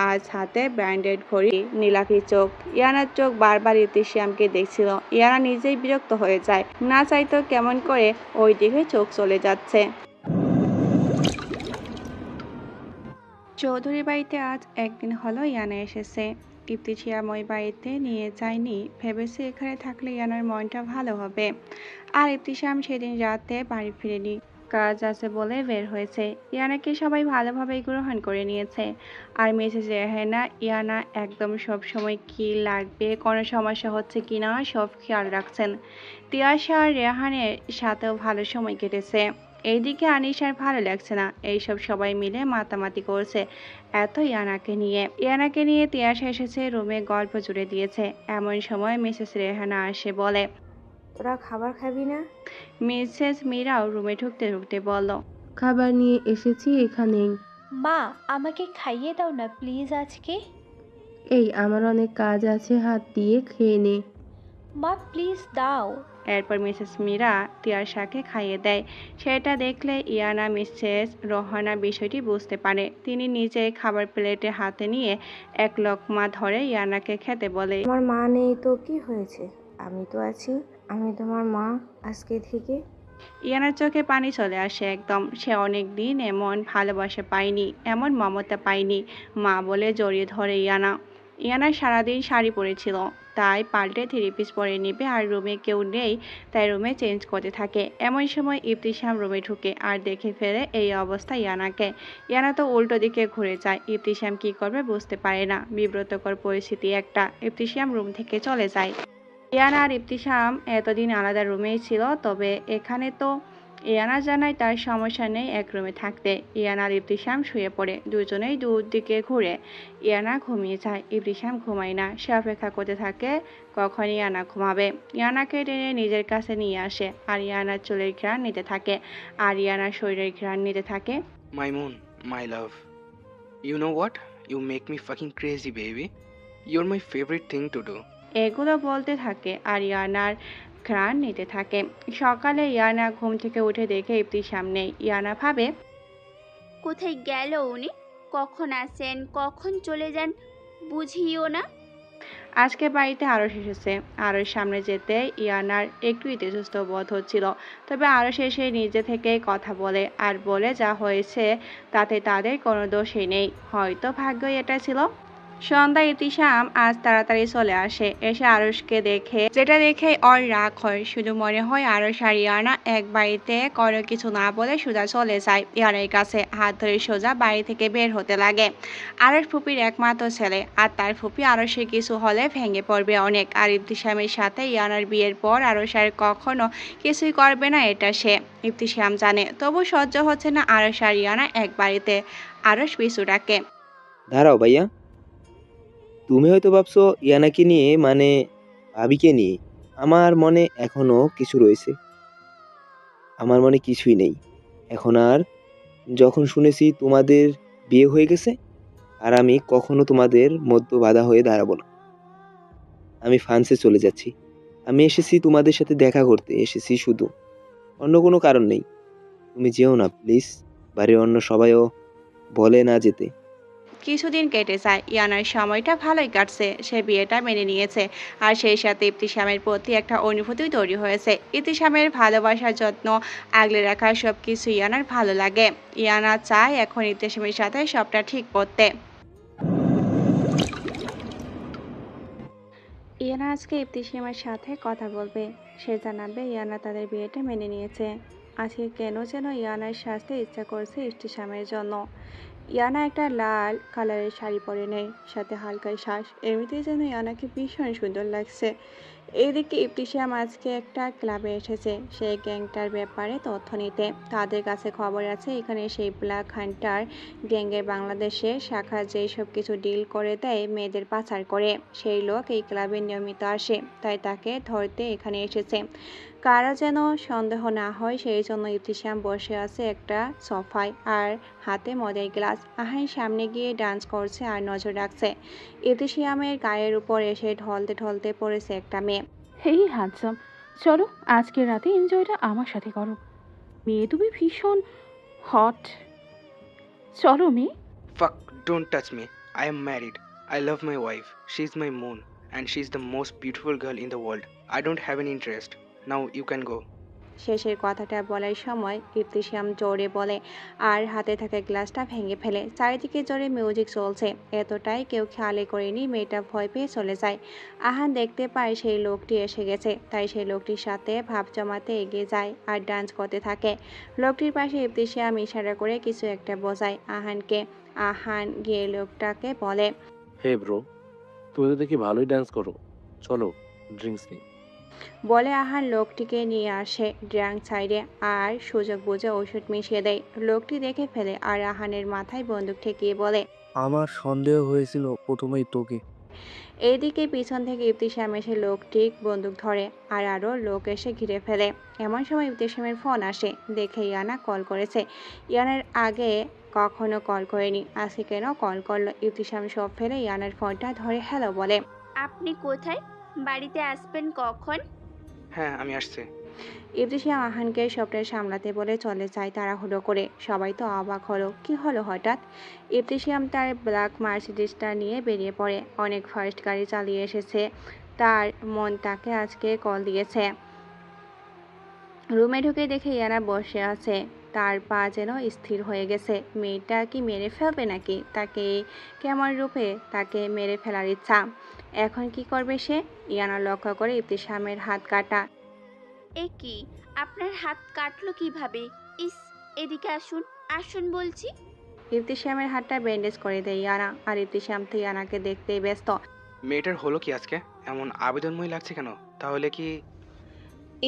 আজ হাতে ব্র্যান্ডেড ঘড়ি, নীলাভি চোখ। ইয়ানার চোখ বারবার ইবতিসামকে দেখছিল। ইয়ানা নিজেই বিরক্ত হয়ে যায়, না চাইতেও কেমন করে ওই দিকে চোখ চলে যাচ্ছে। চৌধুরী বাড়িতে আজ একদিন হলো ইয়ানা এসেছে। ইবতিসাম ওই বাড়িতে নিয়ে যায়নি, ভেবেছে এখানে থাকলে ইয়ানার মনটা ভালো হবে। আর ইবতিসাম সেদিন রাতে বাড়ি ফিরেনি, কাজ আছে বলে বের হয়েছে। ইয়ানাকে সবাই ভালোভাবেই গ্রহণ করে নিয়েছে। আর মিসেস রেহানা ইয়ানা একদম সব সময় কি লাগবে, কোনো সমস্যা হচ্ছে কিনা সব খেয়াল রাখছেন। তিয়াশা আর রেহানের সাথেও ভালো সময় কেটেছে। এইদিকে আনিশার ভালো লাগছে না, এইসব সবাই মিলে মাতামাতি করছে এত ইয়ানাকে নিয়ে। তিয়াশা এসেছে রুমে, গল্প জুড়ে দিয়েছে। এমন সময় মিসেস রেহানা আসে, বলে, তোরা খাবার খাবি না? মিসেস মীরাও রুমে ঢুকতে বলল, খাবার নিয়ে এসেছি এখানেই। মা, আমাকে খাইয়ে দাও না প্লিজ আজকে। এই আমার অনেক কাজ আছে, হাত দিয়ে খেয়ে নে। মা প্লিজ দাও। এরপর মিসেস মীরা তিয়াশাকে খাইয়ে দেয়। সেটা দেখলে ইয়ানা মিসেস রোহানা বিষয়টি বুঝতে পারে। তিনি নিজে খাবার প্লেটে হাতে নিয়ে এক লোকমা ধরে ইয়ানাকে খেতে বলে, আমার মা নেই তো কি হয়েছে, আমি তো আছি, আমি তোমার মা আজকে থেকে। ইয়ানার চোখে পানি চলে আসে একদম। সে অনেক দিন এমন ভালোবাসা পায়নি, এমন মমতা পায়নি। মা বলে জড়িয়ে ধরে ইয়ানা সারাদিন শাড়ি পরেছিল, তাই পাল্টে 3 পিস পরে নেবে। আর রুমে কেউ নেই, তাই রুমে চেঞ্জ করতে থাকে। এমন সময় ইবতিসাম রুমে ঢুকে আর দেখে ফেলে এই অবস্থা ইয়ানাকে। ইয়ানা তো উল্টো দিকে ঘুরে যায়। ইবতিসাম কি করবে বুঝতে পারে না, বিব্রতকর পরিস্থিতি একটা। ইবতিসাম রুম থেকে চলে যায়। ইয়ানা আর ইবতিসাম এতদিন আলাদা রুমেই ছিল, তবে এখানে তো ইয়ানা জানায় তার সমস্যা নেই এক রুমে থাকতে। ইয়ানা আর ইবতিসাম শুয়ে পড়ে, দুজনেই দূর দিকে ঘুরে। ইয়ানা ঘুমিয়ে যায়, ইবতিসাম ঘুমায় না। সে অপেক্ষা করতে থাকে কখন ইয়ানা ঘুমাবে। ইয়ানাকে টেনে নিজের কাছে নিয়ে আসে আর ইয়ানার চুলের ঘ্রাণ নিতে থাকে আর ইয়ানার শরীরের ঘ্রাণ নিতে থাকে। My moon, my love, you know what, you make me fucking crazy baby, your my favourite thing to do. এগুলো বলতে থাকে আর ইয়ানার ঘ্রাণ নিতে থাকে। সকালে ইয়ানা ঘুম থেকে উঠে দেখে ইবতিসাম নেই। ইয়ানা ভাবে, কোথায় গেল উনি, কখন আসেন কখন চলে যান বুঝিও না। আজকে বাড়িতে আরশ এসেছে। আরশ সামনে যেতে ইয়ানার একটু ইতস্তত বোধ হচ্ছিল, তবে আরশ এসে নিজে থেকেই কথা বলে আর বলে যা হয়েছে তাতে তাদের কোনো দোষই নেই, হয়তো ভাগ্যই এটা ছিল। সন্ধ্যায় ইতিশাম আজ তাড়াতাড়ি চলে আসে। এসে আরশকে দেখে, যেটা দেখে ওর রাগ হয়। শুধু মনে হয় আরশ আর ইয়ানা এক বাড়িতে, কোনো কিছু না বলে সোজা চলে যায় ইয়ানার কাছে। হাত ধরে সোজা বাড়ি থেকে বের হতে লাগে। আরশ ফুপির একমাত্র ছেলে, আর তার ফুপি আরশের কিছু হলে ভেঙে পড়বে অনেক। আর ইবতিসামের সাথে ইয়ানার বিয়ের পর আরশ আর কখনো কিছুই করবে না, এটা সে ইবতিসাম জানে। তবু সহ্য হচ্ছে না আরশ আর ইয়ানা এক বাড়িতে। আরশ পিছু ডাকে। দাঁড়াও ভাইয়া, তুমি হয়তো ভাবছো ইয়ানাকে নিয়ে, মানে ভাবিকে নিয়ে। আমার মনে এখনো কিছু রয়েছে। আমার মনে কিছুই নেই এখন আর। যখন শুনেছি তোমাদের বিয়ে হয়ে গেছে, আর আমি কখনো তোমাদের মধ্য বাধা হয়ে দাঁড়াবো না। আমি ফ্রান্সে চলে যাচ্ছি। আমি এসেছি তোমাদের সাথে দেখা করতে, এসেছি শুধু, অন্য কোনো কারণ নেই। তুমি যেও না প্লিজ। বাড়ির অন্য সবাইও বলে না যেতে। কিছুদিন কেটে যায়। ইয়ানার সময়টা ভালোই কাটছে। সে বিয়েটা মেনে নিয়েছে, আর সেই সাথে ইবতিসামের প্রতি একটা অনুভূতি তৈরি হয়েছে। ইবতিসামের ভালোবাসার যত্ন, আগলে রাখার সবকিছু ইয়ানার ভালো লাগে। ইয়ানা চায় এখন ইবতিসামের সাথে সবটা ঠিক করতে। ইয়ানা আজকে ইবতিসামের সাথে কথা বলবে। সে জানাবে ইয়ানা তাদের বিয়েটা মেনে নিয়েছে। আজকে কেন যেন ইয়ানার সাজতে ইচ্ছা করছে ইবতিসামের জন্য। ইয়ানা একটা লাল কালারের শাড়ি পরে নেয়, সাথে হালকা শ্বাস। এমনিতেই যেন ইয়ানাকে ভীষণ সুন্দর লাগছে। এদিকে ইবতিসাম আজকে একটা ক্লাবে এসেছে সেই গ্যাংটার ব্যাপারে তথ্য নিতে। তাদের কাছে খবর আছে এখানে সেই ব্ল্যাক হান্টার গ্যাংয়ের বাংলাদেশে শাখা যেই সব কিছু ডিল করে দেয়, মেয়েদের পাচার করে, সেই লোক এই ক্লাবে নিয়মিত আসে। তাই তাকে ধরতে এখানে এসেছে। কারো যেন সন্দেহ না হয় সেই জন্য ইবতিসাম বসে আছে একটা সোফায়, আর হাতে মদের গ্লাস। আহান সামনে গিয়ে ডান্স করছে আর নজর রাখছে। ইবতিসামের গায়ের উপর এসে ঢলতে ঢলতে পড়েছে একটা মেয়ে। হেই হ্যান্ডসাম, চলো আজকের রাতে এনজয়টা আমার সাথে করো। মেয়ে তুমি ভীষণ হট, চলো মেয়ে। Fuck, don't touch me. I am married. I love my wife. She's my moon. And she's the most beautiful girl in the world. I don't have any interest. Now you can go. শেষের কথাটা বলার সময় ইবতিসাম জোরে বলে আর হাতে থাকা গ্লাসটা ভেঙে ফেলে। চারিদিকে জোরে মিউজিক চলছে, এতটাই কেউ খেয়ালে করেনি। মেয়েটা ভয় পেয়ে চলে যায়। আহান দেখতে পায় সেই লোকটি এসে গেছে, তাই সেই লোকটির সাথে ভাব জমাতে এগিয়ে যায় আর ডান্স করতে থাকে। লোকটির পাশে ইবতিসাম ইশারা করে কিছু একটা বোঝায় আহানকে। আহান গিয়ে লোকটাকে বলে, হে ব্রো, তুমি তো দেখি ভালোই ডান্স করো, চলো ড্রিঙ্কস নিই। বলে আহান লোকটিকে নিয়ে আসে ড্রাঙ্ক সাইডে আর সুযোগ বুঝে ওষুধ মিশিয়ে দেয়। লোকটি দেখে ফেলে আর আহানের মাথায় বন্দুক ঠেকিয়ে বলে, আমার সন্দেহ হয়েছিল প্রথমেই তোকে। এইদিকে পিছন থেকে ইবতিসাম এসে লোকটি বন্দুক ধরে আর আরও লোক এসে ঘিরে ফেলে। এমন সময় ইবতিসামের ফোন আসে। দেখে ইয়ানা কল করেছে। ইয়ানার আগে কখনো কল করেনি, আজকে কেন কল করলো। ইবতিসাম সব ফেলে ইয়ানার ফোনটা ধরে হ্যালো বলে। আপনি কোথায়? বাড়িতে আসবেন কখন? হ্যাঁ, আমি আসছি। ইবতিসাম আহানকে সবটা সামলাতে বলে চলে যায় তাড়াহুড়ো করে। সবাই তো অবাক হলো, কি হলো হঠাৎ। ইবতিসাম তার ব্ল্যাক মার্সিডিসটা নিয়ে বেরিয়ে পড়ে। অনেক ফার্স্ট গাড়ি চালিয়ে এসেছে। তার মন তাকে আজকে কল দিয়েছে। রুমে ঢুকে দেখে ইয়ানা বসে আছে। তার পা যেন স্থির হয়ে গেছে। মেয়েটা কি মেরে ফেলবে নাকি? তাকে কেমন রূপে তাকে মেরে ফেলার ইচ্ছা। এখন কি করবে সে? ইয়ানা লক্ষ্য করে ইবতিসামের হাত কাটা। এ কি, আপনার হাত কাটলো কিভাবে? ইস, এদিকে আসুন, আসুন বলছি। ইবতিসামের হাতটা ব্যান্ডেজ করে দেয় ইয়ানা, আর ইবতিসাম তো ইয়ানাকে দেখতেই ব্যস্ত। মেয়েটার হলো কি আজকে? এমন আবেদনময় লাগছে কেন? তাহলে কি?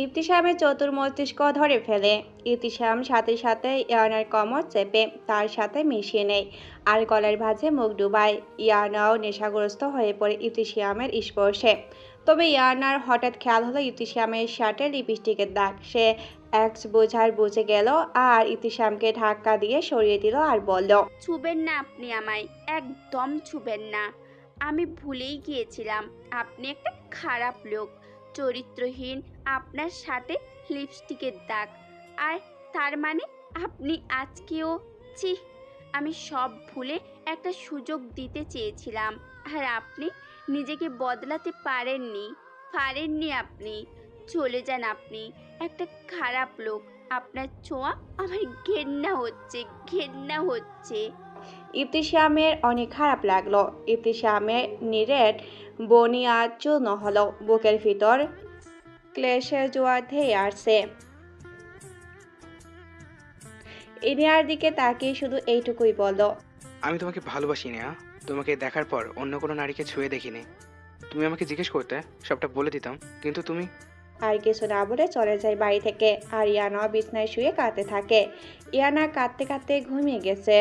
ইবতিসামের চতুর মস্তিষ্ক ধরে ফেলে। ইবতিসাম সাথে সাথে ইয়ানার কোমর চেপে তার সাথে মিশিয়ে নেয় আর গলার ভাঁজে মুখ ডুবায়। ইয়ানাও নেশাগ্রস্ত হয়ে পড়ে ইবতিসামের স্পর্শে। তবে ইয়ানার হঠাৎ খেয়াল হলো ইবতিসামের শার্টে লিপস্টিকের দাগ। সে এক্স বোঝার বুঝে গেল আর ইবতিসামকে ধাক্কা দিয়ে সরিয়ে দিল আর বলল, ছুবেন না আপনি আমায়, একদম ছুবেন না। আমি ভুলেই গিয়েছিলাম আপনি একটা খারাপ লোক, চরিত্রহীন। আপনার সাথে লিপস্টিকের দাগ, আর তার মানে আপনি আজকেও। ছি, আমি সব ভুলে একটা সুযোগ দিতে চেয়েছিলাম, আর আপনি নিজেকে বদলাতে পারেননি আপনি। চলে যান, আপনি একটা খারাপ লোক। আপনার ছোঁয়া আমার ঘেন্না হচ্ছে। ইবতিসামের অনেক খারাপ লাগলো। ইবতিসামের নিরেট বনিয়া চূর্ণ হলো, বুকের ভিতর ক্লেশের জোয়ার ধেয়ে আসছে। ইনিয়ার দিকে তাকিয়ে শুধু এইটুকুই বলল, আমি তোমাকে ভালোবাসি না। তোমাকে দেখার পর অন্য কোনো নারীকে ছুঁয়ে দেখিনি। তুমি আমাকে জিজ্ঞেস করতে, সবটা বলে দিতাম, কিন্তু তুমি। আর কিছু না বলে চলে যায় বাড়ি থেকে। আর ইয়ানা বিছনায় শুয়ে কাঁদতে থাকে। ইয়ানা কাঁদতে কাঁদতে ঘুমিয়ে গেছে।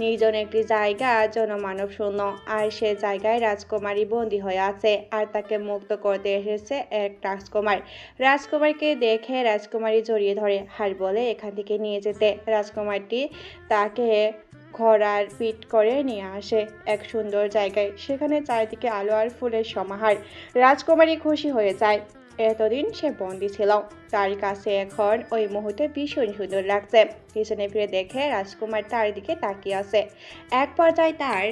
নির্জন একটি জায়গা জনমানব শূন্য, আর সে জায়গায় রাজকুমারী বন্দী হয়ে আছে, আর তাকে মুক্ত করতে এসেছে এক রাজকুমার। রাজকুমারকে দেখে রাজকুমারী জড়িয়ে ধরে, আর বলে এখান থেকে নিয়ে যেতে। রাজকুমারটি তাকে ঘোড়ার পিঠ করে নিয়ে আসে এক সুন্দর জায়গায়। সেখানে চারিদিকে আলো আর ফুলের সমাহার। রাজকুমারী খুশি হয়ে যায়। এতদিন সে বন্দী ছিল, তার কাছে এখন ওই মুহূর্তে ভীষণ সুন্দর লাগছে। পিছনে ফিরে দেখে রাজকুমার তার দিকে তাকিয়ে আছে। এক পর্যায়ে তার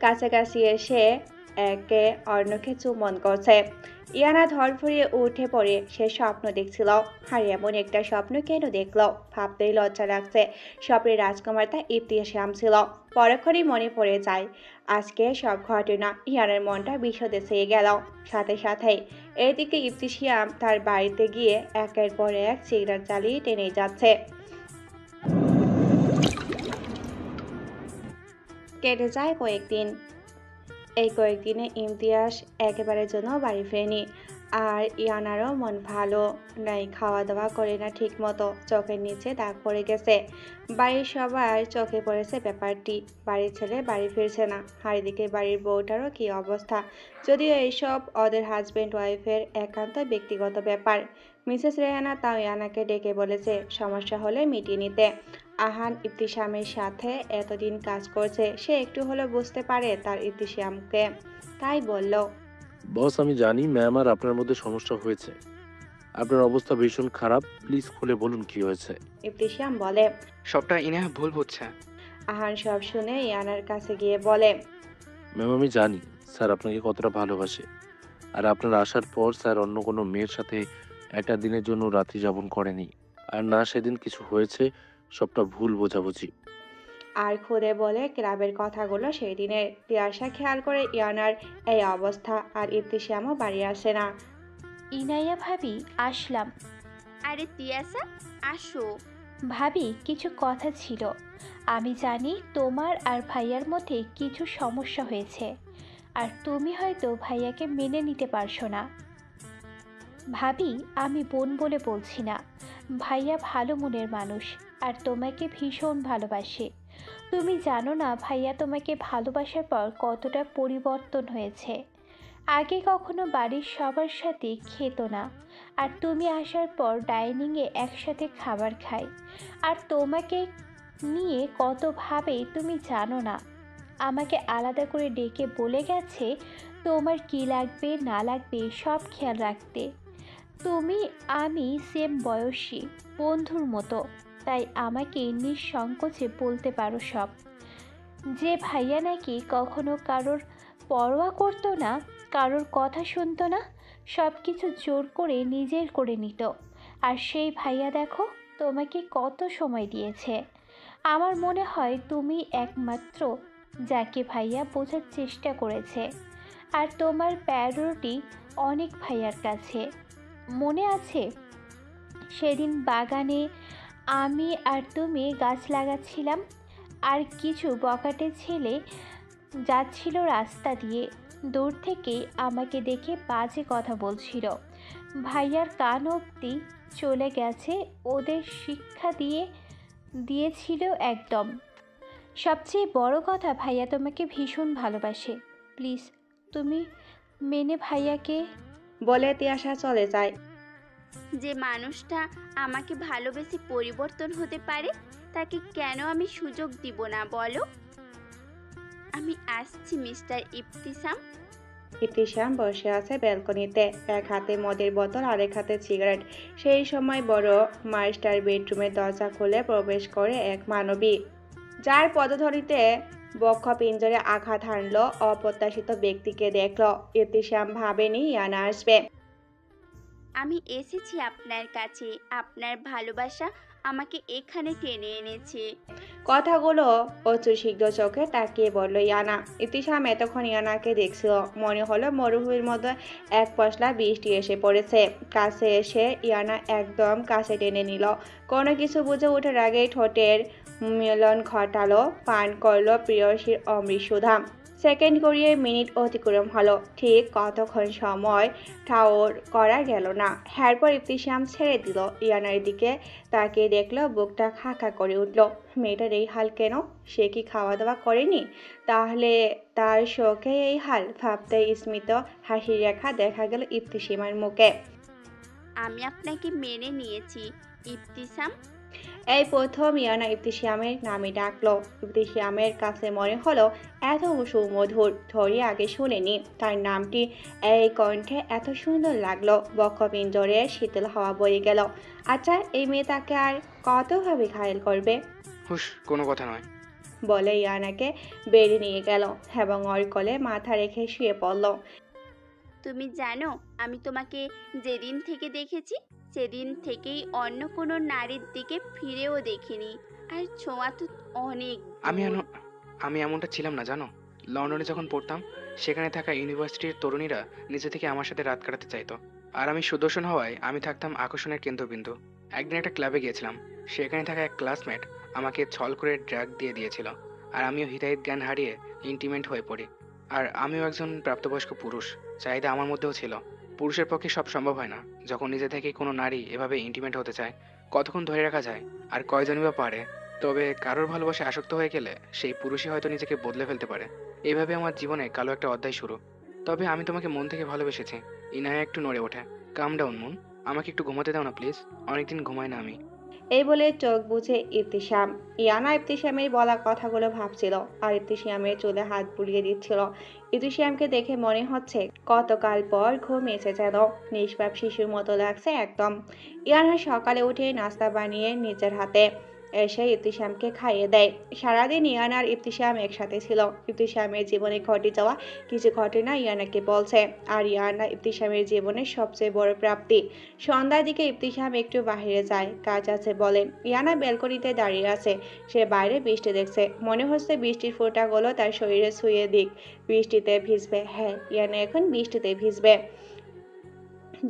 কাছাকাছি এসে একে অন্যকে চুম্বন করছে। ইয়ানা ধরফড়িয়ে উঠে পড়ে। সে স্বপ্ন দেখছিল। আর এমন একটা স্বপ্ন কেন দেখলো ভাবতেই লজ্জা লাগছে। স্বপ্নে রাজকুমার তা ইবতিসাম ছিল। পরক্ষণই মনে পড়ে যায় আজকে সব ঘটনা। ইয়ানার মনটা বিষদে ছেয়ে গেল। সাথে সাথেই এদিকে ইবতিসাম তার বাড়িতে গিয়ে একের পর এক সিগারেট জ্বালিয়ে টেনে যাচ্ছে। কেটে যায় কয়েকদিন। এই কয়েকদিনে ইমতিয়াজ একেবারের জন্য বাড়ি ফেরেনি। আর ইয়ানারও মন ভালো নাই, খাওয়া দাওয়া করে না ঠিক মতো, চোখের নিচে দাগ পড়ে গেছে। বাড়ির সবার চোখে পড়েছে ব্যাপারটি। বাড়ির ছেলে বাড়ি ফিরছে না, আর এদিকে বাড়ির বউটারও কি অবস্থা। যদিও এইসব ওদের হাজব্যান্ড ওয়াইফের একান্ত ব্যক্তিগত ব্যাপার। মিসেস রেহানা তাও ইয়ানাকে ডেকে বলেছে সমস্যা হলে মিটিয়ে নিতে। আহান ইবতিসামের সাথে এতদিন কাজ করছে, সে একটু হলেও বুঝতে পারে তার ইবতিসামকে, তাই বলল, বস আমি জানি ম্যাম আর আপনার মধ্যে সমস্যা হয়েছে। আপনার অবস্থা ভীষণ খারাপ, প্লিজ খুলে বলুন কি হয়েছে। ইবতিসাম বলে, সবটা ইনায়া ভুল বুঝছে। আহান সব শুনে ইয়ানার কাছে গিয়ে বলে, ম্যাম আমি জানি স্যার আপনাকে কতটা ভালোবাসে, আর আপনার আসার পর স্যার অন্য কোনো মেয়ের সাথে একটা দিনের জন্য রাত্রি যাপন করেনি। আর না সেদিন কিছু হয়েছে, সবটা ভুল বোঝাবুঝি। আর খুদে বলে ক্লাবের কথাগুলো সেই দিনের। তিয়াশা খেয়াল করে ইয়ানার এই অবস্থা, আর ইবতিসামও বাড়ি আসে না। ইনাইয়া ভাবি আসলাম। আরে তিয়াসা, আসো। ভাবি কিছু কথা ছিল। আমি জানি তোমার আর ভাইয়ার মধ্যে কিছু সমস্যা হয়েছে, আর তুমি হয়তো ভাইয়াকে মেনে নিতে পারছো না। ভাবি আমি বোন বলে বলছি না, ভাইয়া ভালো মনের মানুষ আর তোমাকে ভীষণ ভালোবাসে। তুমি জানো না ভাইয়া তোমাকে ভালোবাসার পর কতটা পরিবর্তন হয়েছে। আগে কখনো বাড়ির সবার সাথে খেত না, আর তুমি আসার পর ডাইনিংয়ে একসাথে খাবার খায়। আর তোমাকে নিয়ে কত ভাবে তুমি জানো না। আমাকে আলাদা করে ডেকে বলে গেছে তোমার কি লাগবে না লাগবে সব খেয়াল রাখতে। তুমি আমি সেম বয়সী, বন্ধুর মতো, তাই আমাকে নিঃসংকোচে বলতে পারো সব। যে ভাইয়া নাকি কখনো কারোর পরোয়া করতো না, কারোর কথা শুনতো না, সব কিছু জোর করে নিজের করে নিত। আর সেই ভাইয়া দেখো তোমাকে কত সময় দিয়েছে। আমার মনে হয় তুমি একমাত্র যাকে ভাইয়া বোঝার চেষ্টা করেছে। আর তোমার প্যারোটি অনেক ভাইয়ার কাছে। মনে আছে সেদিন বাগানে আমি আর তুমি গাছ লাগাচ্ছিলাম, আর কিছু বকাটে ছেলে যাচ্ছিল রাস্তা দিয়ে, দূর থেকে আমাকে দেখে বাজে কথা বলছিল। ভাইয়ার কান অবধি চলে গেছে, ওদের শিক্ষা দিয়েছিল একদম। সবচেয়ে বড় কথা ভাইয়া তোমাকে ভীষণ ভালোবাসে। প্লিজ তুমি মেনে ভাইয়াকে। বলে তিয়াশা চলে যায়। যে মানুষটা আমাকে ভালোবেসে পরিবর্তন হতে পারে তাকে কেন আমি সুযোগ দিব না বলো? আমি আসছি মিস্টার ইবতিসাম। ইবতিসাম বসে আছে ব্যালকনিতে, এক হাতে মদের বোতল আর এক হাতে সিগারেট। সেই সময় বড় মাস্টার বেডরুমের দরজা খুলে প্রবেশ করে এক মানবী, যার পদধূলিতে বক্ষ পিঞ্জরে আঘাত হানলো। অপ্রত্যাশিত ব্যক্তিকে দেখলো। ইবতিসাম ভাবেনি ইয়ানা আসবে। আমি এসেছি আপনার কাছে আপনার ভালোবাসা আমাকে এখানে টেনে এনেছে। কথাগুলো অশ্রুসিক্ত চোখে তাকিয়ে বলল ইয়ানা। ইতিশাম এতক্ষণ ইয়ানাকে দেখছিল। মনে হলো মরুভূমির মধ্যে এক পশলা বৃষ্টি এসে পড়েছে। কাছে এসে ইয়ানা একদম কাছে টেনে নিল। কোনো কিছু বুঝে ওঠার আগেই ঠোঁটের মিলন ঘটালো, পান করলো প্রিয়সীর অমৃত সুধা। সেকেন্ড গড়িয়ে মিনিট অতিক্রম হলো। ঠিক কতক্ষণ সময় ঠাউর করা গেল না। এরপর ইতিশাম ছেড়ে দিল। ইয়ানার দিকে তাকিয়ে দেখলো বুকটা খাকা করে উঠল। মেয়েটার এই হাল কেন? সে কি খাওয়া দাওয়া করেনি? তাহলে তার শোকে এই হাল? ভাবতে স্মিত হাসির রেখা দেখা গেল ইবতিসিমার মুখে। আমি আপনাকে মেনে নিয়েছি ইবতিসাম। এই প্রথম ইয়ানা ইবতিসিয়ামের নামে ডাকলো। ইবতিসিয়ামের কাছে মনে হলো এত সুমধুর, ধরে আগে শুনেনি। তার নামটি এই কণ্ঠে এত সুন্দর লাগলো। বক্ষপিঞ্জরে শীতল হাওয়া বয়ে গেল। আচ্ছা, এই মেয়ে তাকে আর কতভাবে ঘায়েল করবে? হুশ, কোনো কথা নয়। বলে ইয়ানাকে বেরিয়ে নিয়ে গেল এবং ওর কোলে মাথা রেখে শুয়ে পড়ল। তুমি জানো, আমি তোমাকে যেদিন থেকে দেখেছি সেদিন থেকেই অন্য কোনো নারীর দিকে ফিরেও দেখিনি। আর ছোঁয়া তো অনেক দূর। আমি এমনটা ছিলাম না জানো। লন্ডনে যখন পড়তাম, সেখানে থাকা ইউনিভার্সিটির তরুণীরা নিজে থেকে আমার সাথে রাত কাটাতে চাইতো। আর আমি সুদর্শন হওয়ায় আমি থাকতাম আকর্ষণের কেন্দ্রবিন্দু। একদিন একটা ক্লাবে গিয়েছিলাম। সেখানে থাকা এক ক্লাসমেট আমাকে ছল করে ড্রাগ দিয়ে দিয়েছিল। আর আমিও হিতাহিত জ্ঞান হারিয়ে ইন্টিমেন্ট হয়ে পড়ি। আর আমিও একজন প্রাপ্তবয়স্ক পুরুষ। চাহিদা আমার মধ্যেও ছিল। পুরুষের পক্ষে সব সম্ভব হয় না। যখন নিজে থেকে কোনো নারী এভাবে ইন্টিমেট হতে চায়, কতক্ষণ ধরে রাখা যায়? আর কয়জনই বা পারে? তবে কারোর ভালোবাসায় আসক্ত হয়ে গেলে সেই পুরুষই হয়তো নিজেকে বদলে ফেলতে পারে। এইভাবে আমার জীবনে কালো একটা অধ্যায় শুরু। তবে আমি তোমাকে মন থেকে ভালোবেসেছি। ইনায়া একটু নড়ে ওঠে। কাম ডাউন মুন, আমাকে একটু ঘুমাতে দাও না প্লিজ। অনেকদিন ঘুমাই না আমি। এই বলে চোখ বুঝে ইবতিসাম। ইয়ানা ইবতিসামের বলা কথাগুলো ভাবছিল আর ইবতিসামের চুলে হাত বুলিয়ে দিচ্ছিল। ইবতিসামকে দেখে মনে হচ্ছে কতকাল পর ঘুম এসে যেন। নিষ্পাপ শিশুর মতো লাগছে একদম। ইয়ানা সকালে উঠে নাস্তা বানিয়ে নিজের হাতে এসে ইবতিসামকে খাইয়ে দেয়। সারাদিন ইয়ানা আর ইবতিসাম একসাথে ছিল। ইবতিসামের জীবনে ঘটে যাওয়া কিছু ঘটনা ইয়ানাকে বলছে। আর ইয়ানা ইবতিসামের জীবনের সবচেয়ে বড় প্রাপ্তি। সন্ধ্যার দিকে ইবতিসাম একটু বাইরে যায়, কাজ আছে বলে। ইয়ানা ব্যালকনিতে দাঁড়িয়ে আছে। সে বাইরে বৃষ্টি দেখছে। মনে হচ্ছে বৃষ্টির ফোঁটাগুলো তার শরীরে ছুঁয়ে দিক। বৃষ্টিতে ভিজবে। হ্যাঁ, ইয়ানা এখন বৃষ্টিতে ভিজবে।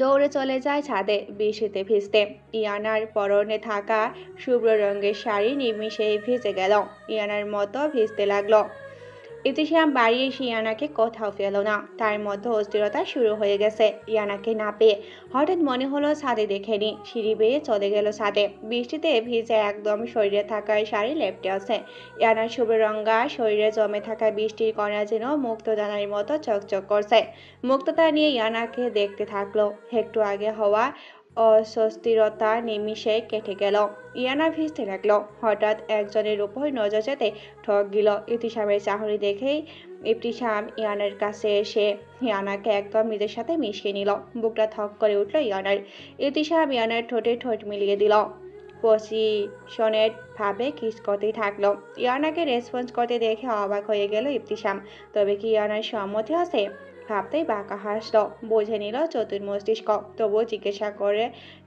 দৌড়ে চলে যায় ছাদে বৃষ্টিতে ভিজতে। ইয়ানার পরনে থাকা শুভ্র রঙের শাড়ি নিমিষেই ভিজে গেল। ইয়ানার মতো ভিজতে লাগলো। ইতিশাম বাড়ি এসে ইয়ানাকে কোথাও পেল না। তার মধ্যে অস্থিরতা শুরু হয়ে গেছে। ইয়ানাকে না পেয়ে হঠাৎ মনে হলো ছাদে দেখেনি। সিঁড়ি বেয়ে চলে গেল ছাদে। বৃষ্টিতে ভিজে একদম শরীরে থাকা শাড়ি লেপটে আছে। ইয়ানার শুভ্র রঙা শরীরে জমে থাকা বৃষ্টির কণা যেন মুক্তদানার মতো চকচক করছে। মুক্ততা নিয়ে ইয়ানাকে দেখতে থাকলো। একটু আগে হওয়া অস্বস্তিরতা নিমিষে কেটে গেল। ইয়ানা ভিজতে লাগলো। হঠাৎ একজনের উপর নজর যেতে ঠক গেল। ইতিশামের চাহনি দেখেই ইবতিসাম ইয়ানার কাছে এসে ইয়ানাকে একদম নিজের সাথে মিশিয়ে নিল। বুকটা থক করে উঠল ইয়ানার। ইতিশাম ইয়ানার ঠোঁটে ঠোঁট মিলিয়ে দিল। পজিশনের ভাবে কিস করতেই থাকলো। ইয়ানাকে রেসপন্স করতে দেখে অবাক হয়ে গেল ইবতিসাম। তবে কি ইয়ানার সম্মতি আছে? ভাবতেই বাঁকা হাসলো। বুঝে নিল চতুর মস্তিষ্ক। তবুও জিজ্ঞাসা করে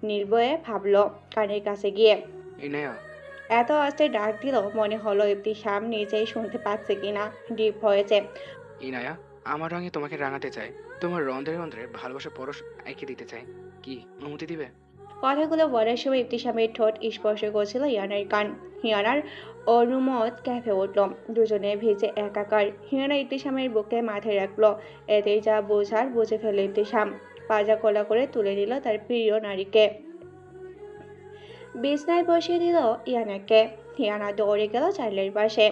নির্ভয়ে ভাবলো কানের কাছে গিয়ে। ইনায়া। এত আস্তে ডাক দিল মনে হলো ইবতিসাম নিজেই শুনতে পাচ্ছে কিনা। ডিপ হয়েছে। ইনায়া, আমার রঙে তোমাকে রাঙাতে চাই। তোমার রন্ধ্রে রন্ধ্রে ভালোবাসা পরশ এঁকে দিতে চাই। কি অনুমতি দিবে? কথাগুলো বলার সময় ইবতিসামের ঠোঁট স্পর্শ করছিল ইয়ানার কান। ইয়ানার অনুমত ক্যাফে উঠল। দুজনে ভিজে একাকার। ইয়ানা ইবতিসামের বুকে মাথায় রাখলো। এতেই যা বোঝার বুঝে ফেলে ইবতিসাম। পাজা কোলা করে তুলে নিল তার প্রিয় নারীকে। বিছনায় বসিয়ে দিল ইয়ানাকে। ইয়ানা দৌড়ে গেল চাইলের পাশে।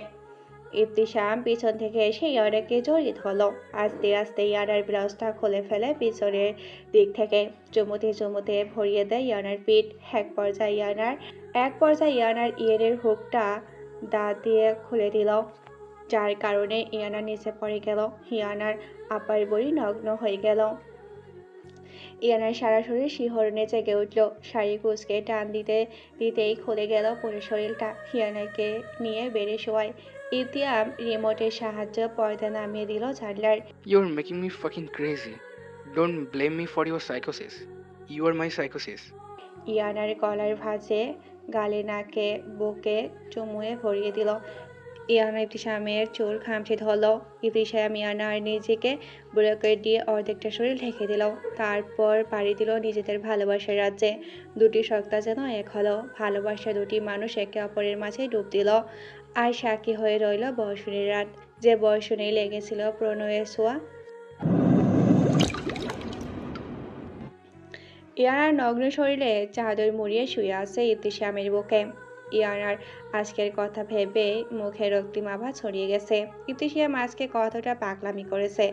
ইবতিসাম পিছন থেকে এসে ইয়ানাকে জড়িয়ে ধরলো। আস্তে আস্তে ইয়ানার ব্লাউজটা খুলে ফেলে পিছনের দিক থেকে। চুমুতে চুমুতে ভরিয়ে দেয় ইয়ানার পিঠ। এক পর্যায়ে ইয়ানার ইয়ের হুকটা দাঁত দিয়ে খুলে দিল, যার কারণে ইয়ানা নিচে পড়ে গেল। ইয়ানার আপার বড়ি নগ্ন হয়ে গেল। ইয়ানার সারা শরীর শিহরণে জেগে উঠল। শাড়ি কুচকে টান দিতেই খুলে গেল পুরো শরীরটা। ইয়ানাকে নিয়ে বেড়ে শোয়ায়। ইতিয়াম রিমোটের সাহায্যে পর্দা নামিয়ে দিল জানলার। You're making me fucking crazy. Don't blame me for your psychosis. You are my psychosis. ইয়ানার গলার ভাঁজে গালে নাকে বুকে চুমুয়ে ভরিয়ে দিল। ইয়ানা ইবতিসামের চুল খামচে ধরল। ইবতিসাম ইয়ানার নিজেকে ব্রোকেট দিয়ে অর্ধেকটা শরীর ঢেকে দিল। তারপর পাড়ি দিল নিজেদের ভালোবাসার রাজ্যে। দুটি সত্তা যেন এক হলো। ভালোবাসা দুটি মানুষ একে অপরের মাঝে ডুব দিল। আর সাক্ষী হয়ে রইল বর্ষণের রাত, যে বর্ষণে লেগেছিল প্রণয়ের ছোঁয়া। ইয়ানার নগ্ন শরীরে চাদর মুড়িয়ে শুয়ে আছে ইবতিসামের বুকে। ইয়ানার আজকের কথা ভেবে মুখে রক্তিম আভা ছড়িয়ে গেছে। ইবতিসাম আজকে কতটা পাগলামি করেছে,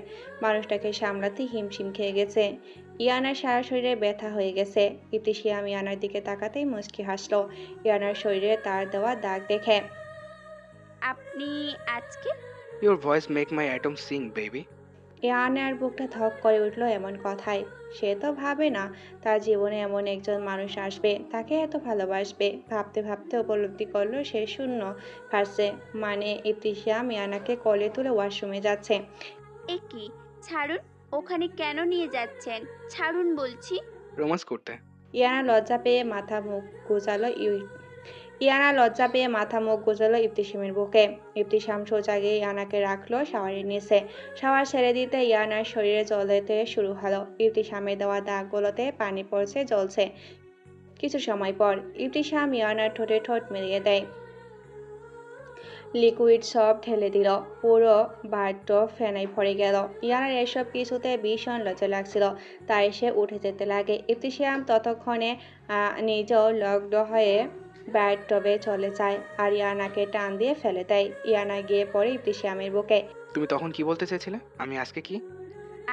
মানুষটাকে সামলাতে হিমশিম খেয়ে গেছে। ইয়ানার সারা শরীরে ব্যথা হয়ে গেছে। ইবতিসাম ইয়ানার দিকে তাকাতেই মুচকি হাসলো ইয়ানার শরীরে তার দেওয়া দাগ দেখে। আপনি আজকে your voice make my atom sing baby. ইয়ানার বুকটা ধক করে উঠলো এমন কথায়। সে তো ভাবে না তার জীবনে এমন একজন মানুষ আসবে, তাকে এত ভালোবাসবে। ভাবতে ভাবতে উপলব্ধি করলো সে শূন্য ভাসছে। মানে ইবতিসাম ইয়ানাকে কোলে তুলে ওয়াশরুমে যাচ্ছে। এ কি, ছাড়ুন, ওখানে কেন নিয়ে যাচ্ছেন? ছাড়ুন বলছি। রোমান্স করতে। ইয়ানা লজ্জা পেয়ে মাথা মুখ গুজালো ইবতিসামের বুকে। ইবতিসাম সোজা গিয়ে ইয়ানাকে রাখলো শাওয়ারের নিচে। শাওয়ার ছেড়ে দিতে ইয়ানার শরীরে জ্বলতে শুরু হলো। ইবতিসামের দেওয়া দাগগুলোতে পানি পড়ছে, জ্বলছে। কিছু সময় পর ইবতিসাম ইয়ানার ঠোঁটে ঠোঁট মিলিয়ে দেয়। লিকুইড সব ঢেলে দিল। পুরো বাথটব ফেনায় ভরে গেল। ইয়ানার এসব কিছুতে ভীষণ লজ্জা লাগছিল, তাই সে উঠে যেতে লাগে। ইবতিসাম ততক্ষণে নিজেও লগ্ন হয়ে বাথটবে চলে যায় আর ইয়ানাকে টান দিয়ে ফেলে দেয়। ইয়ানা গিয়ে পড়ে ইবতিসামের বুকে। তুমি তখন কি বলতে চেয়েছিলে? আমি আজকে কি?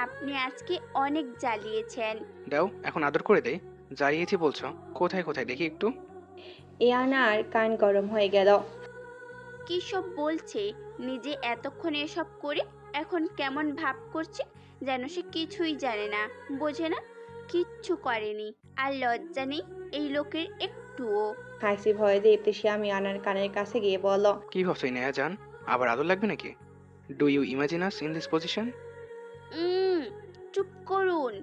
আপনি আজকে অনেক জ্বালিয়েছেন। দাও এখন আদর করে দেই। জ্বালিয়েছি বলছো? কোথায় কোথায় দেখি একটু। ইয়ানার কান গরম হয়ে গেল। কি সব বলছে? নিজে এতক্ষণ এসব করে এখন কেমন ভাব করছে যেন সে কিছুই জানে না, বোঝে না, কিচ্ছু করেনি, আর লজ্জা নেই এই লোকের একটুও। হাসি ভয়ে দিয়ে ইবতিসাম ইয়ানার কানের কাছে গিয়ে বলল, কি ভাবছো ইনায়া জান? আবার আদর লাগবে নাকি? Do you imagine us in this position? চুপ করুন।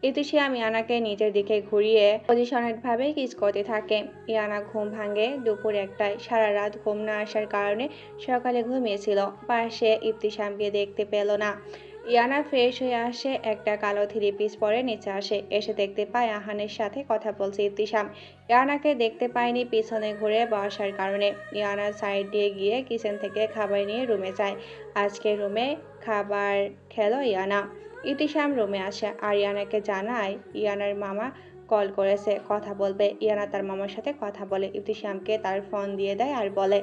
ইবতিসাম ইয়ানাকে নিজের দিকে ঘুরিয়ে পজিশনেট ভাবে কিস করতে থাকে। ইয়ানা ঘুম ভাঙে দুপুর 1টায়। সারা রাত ঘুম না আসার কারণে সকালে ঘুমিয়েছিল। পাশে ইবতিসামকে দেখতে পেল না। ইয়ানা ফ্রেশ হয়ে আসে, একটা কালো থ্রি পিস পরে নিচে আসে। এসে দেখতে পায় আহানের সাথে কথা বলছে ইবতিসাম। ইয়ানাকে দেখতে পায়নি পিছনে ঘুরে বসার কারণে। ইয়ানা সাইড দিয়ে গিয়ে কিচেন থেকে খাবার নিয়ে রুমে যায়। আজকে রুমে খাবার খেলো ইয়ানা। ইবতিসাম রুমে আসে আর ইয়ানাকে জানায় ইয়ানার মামা কল করেছে, কথা বলবে। ইয়ানা তার মামার সাথে কথা বলে। ইবতিসামকে তার ফোন দিয়ে দেয় আর বলে,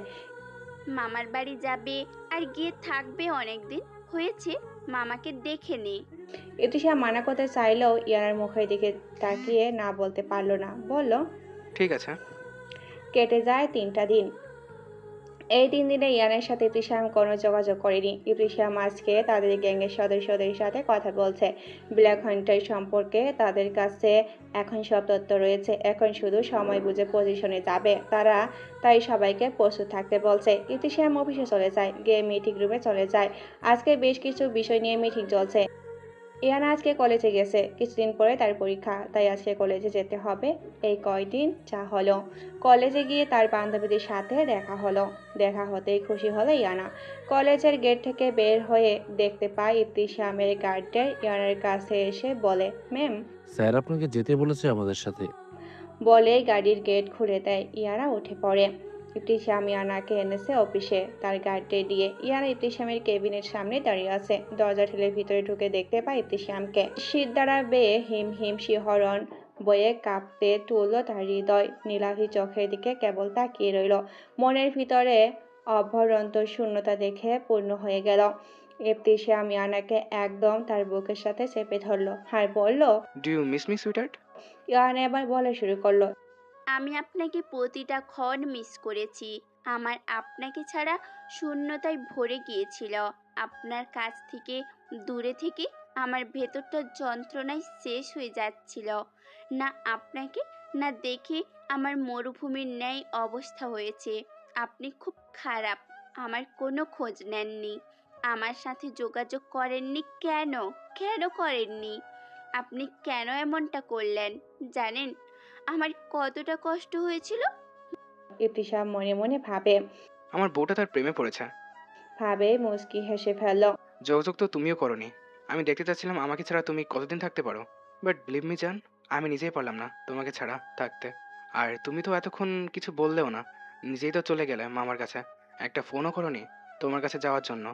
মামার বাড়ি যাবে আর গিয়ে থাকবে অনেকদিন হয়েছে, মামাকে দেখে নে। ইবতিসাম মানা করতে চাইলেও ইয়ানার মুখের দিকে তাকিয়ে না বলতে পারলো না। বলল, ঠিক আছে। কেটে যায় 3টা দিন। এই 3 দিনে ইয়ানের সাথে ইবতিসাম কোনো যোগাযোগ করেনি। ইবতিসাম আজকে তাদের গ্যাংয়ের সদস্যদের সাথে কথা বলছে। ব্ল্যাক হান্টার সম্পর্কে তাদের কাছে এখন সব তথ্য রয়েছে। এখন শুধু সময় বুঝে পজিশনে যাবে তারা, তাই সবাইকে প্রস্তুত থাকতে বলছে। ইবতিসাম অফিসে চলে যায়, গিয়ে মিটিং রুমে চলে যায়। আজকে বেশ কিছু বিষয় নিয়ে মিটিং চলছে। ইয়ানা আজকে কলেজে গেছে, কিছুদিন পরে তার পরীক্ষা, তাই আজকে কলেজে যেতে হবে। এই কয়দিন যা হলো, কলেজে গিয়ে তার বান্ধবীদের সাথে দেখা হতেই খুশি হলো ইয়ানা। কলেজের গেট থেকে বের হয়ে দেখতে পায় ইবতিসামের গার্ডের ইয়ানার কাছে এসে বলে, ম্যাম। স্যার আপনাকে যেতে বলেছে আমাদের সাথে। বলেই গাড়ির গেট খুলে দেয়। ইয়ানা উঠে পড়ে। ইবতিসাম ইয়ানাকে এনেছে অফিসে তার গার্ডে দিয়ে। ইয়ানা ইবতিসামের কেবিনের সামনে দাঁড়িয়ে আছে। দরজা ঠেলে ভিতরে ঢুকে দেখতে পায় ইবতিসামকে। শীত দ্বারা বেয়ে হিম হিম শিহরণ বয়ে কাঁপতে তুলল তার হৃদয়। নীলাভি চোখের দিকে কেবল তাকিয়ে রইল। মনের ভিতরে অভ্যন্তর শূন্যতা দেখে পূর্ণ হয়ে গেল। ইবতিসাম ইয়ানাকে একদম তার বুকের সাথে চেপে ধরল আর বলল, do you miss me sweetheart? Yana এবার বলা শুরু করলো, আমি আপনাকে প্রতিটা ক্ষণ মিস করেছি। আমার আপনাকে ছাড়া শূন্যতায় ভরে গিয়েছিল। আপনার কাছ থেকে দূরে থেকে আমার ভেতরটা যন্ত্রণায় শেষ হয়ে যাচ্ছিল। না আপনাকে না দেখে আমার মরুভূমির ন্যায় অবস্থা হয়েছে। আপনি খুব খারাপ, আমার কোনো খোঁজ নেননি, আমার সাথে যোগাযোগ করেননি। কেন করেননি? আপনি কেন এমনটা করলেন জানেন আমার কতটা কষ্ট হয়েছিল? ইবতিসাম মনে মনে ভাবে। আমার বউটা তার প্রেমে পড়েছে। মুচকি হেসে ফেলল। যোগাযোগ তো তুমিও করনি। আমি দেখতে চাচ্ছিলাম আমাকে ছাড়া তুমি কতদিন থাকতে পারো। বাট বিলিভ মি জান, আমি নিজেই পারলাম না তোমাকে ছাড়া থাকতে। আর তুমি তো এতক্ষণ কিছু বললেও না, নিজেই তো চলে গেলে মামার কাছে। একটা ফোনও করনি তোমার কাছে যাওয়ার জন্য।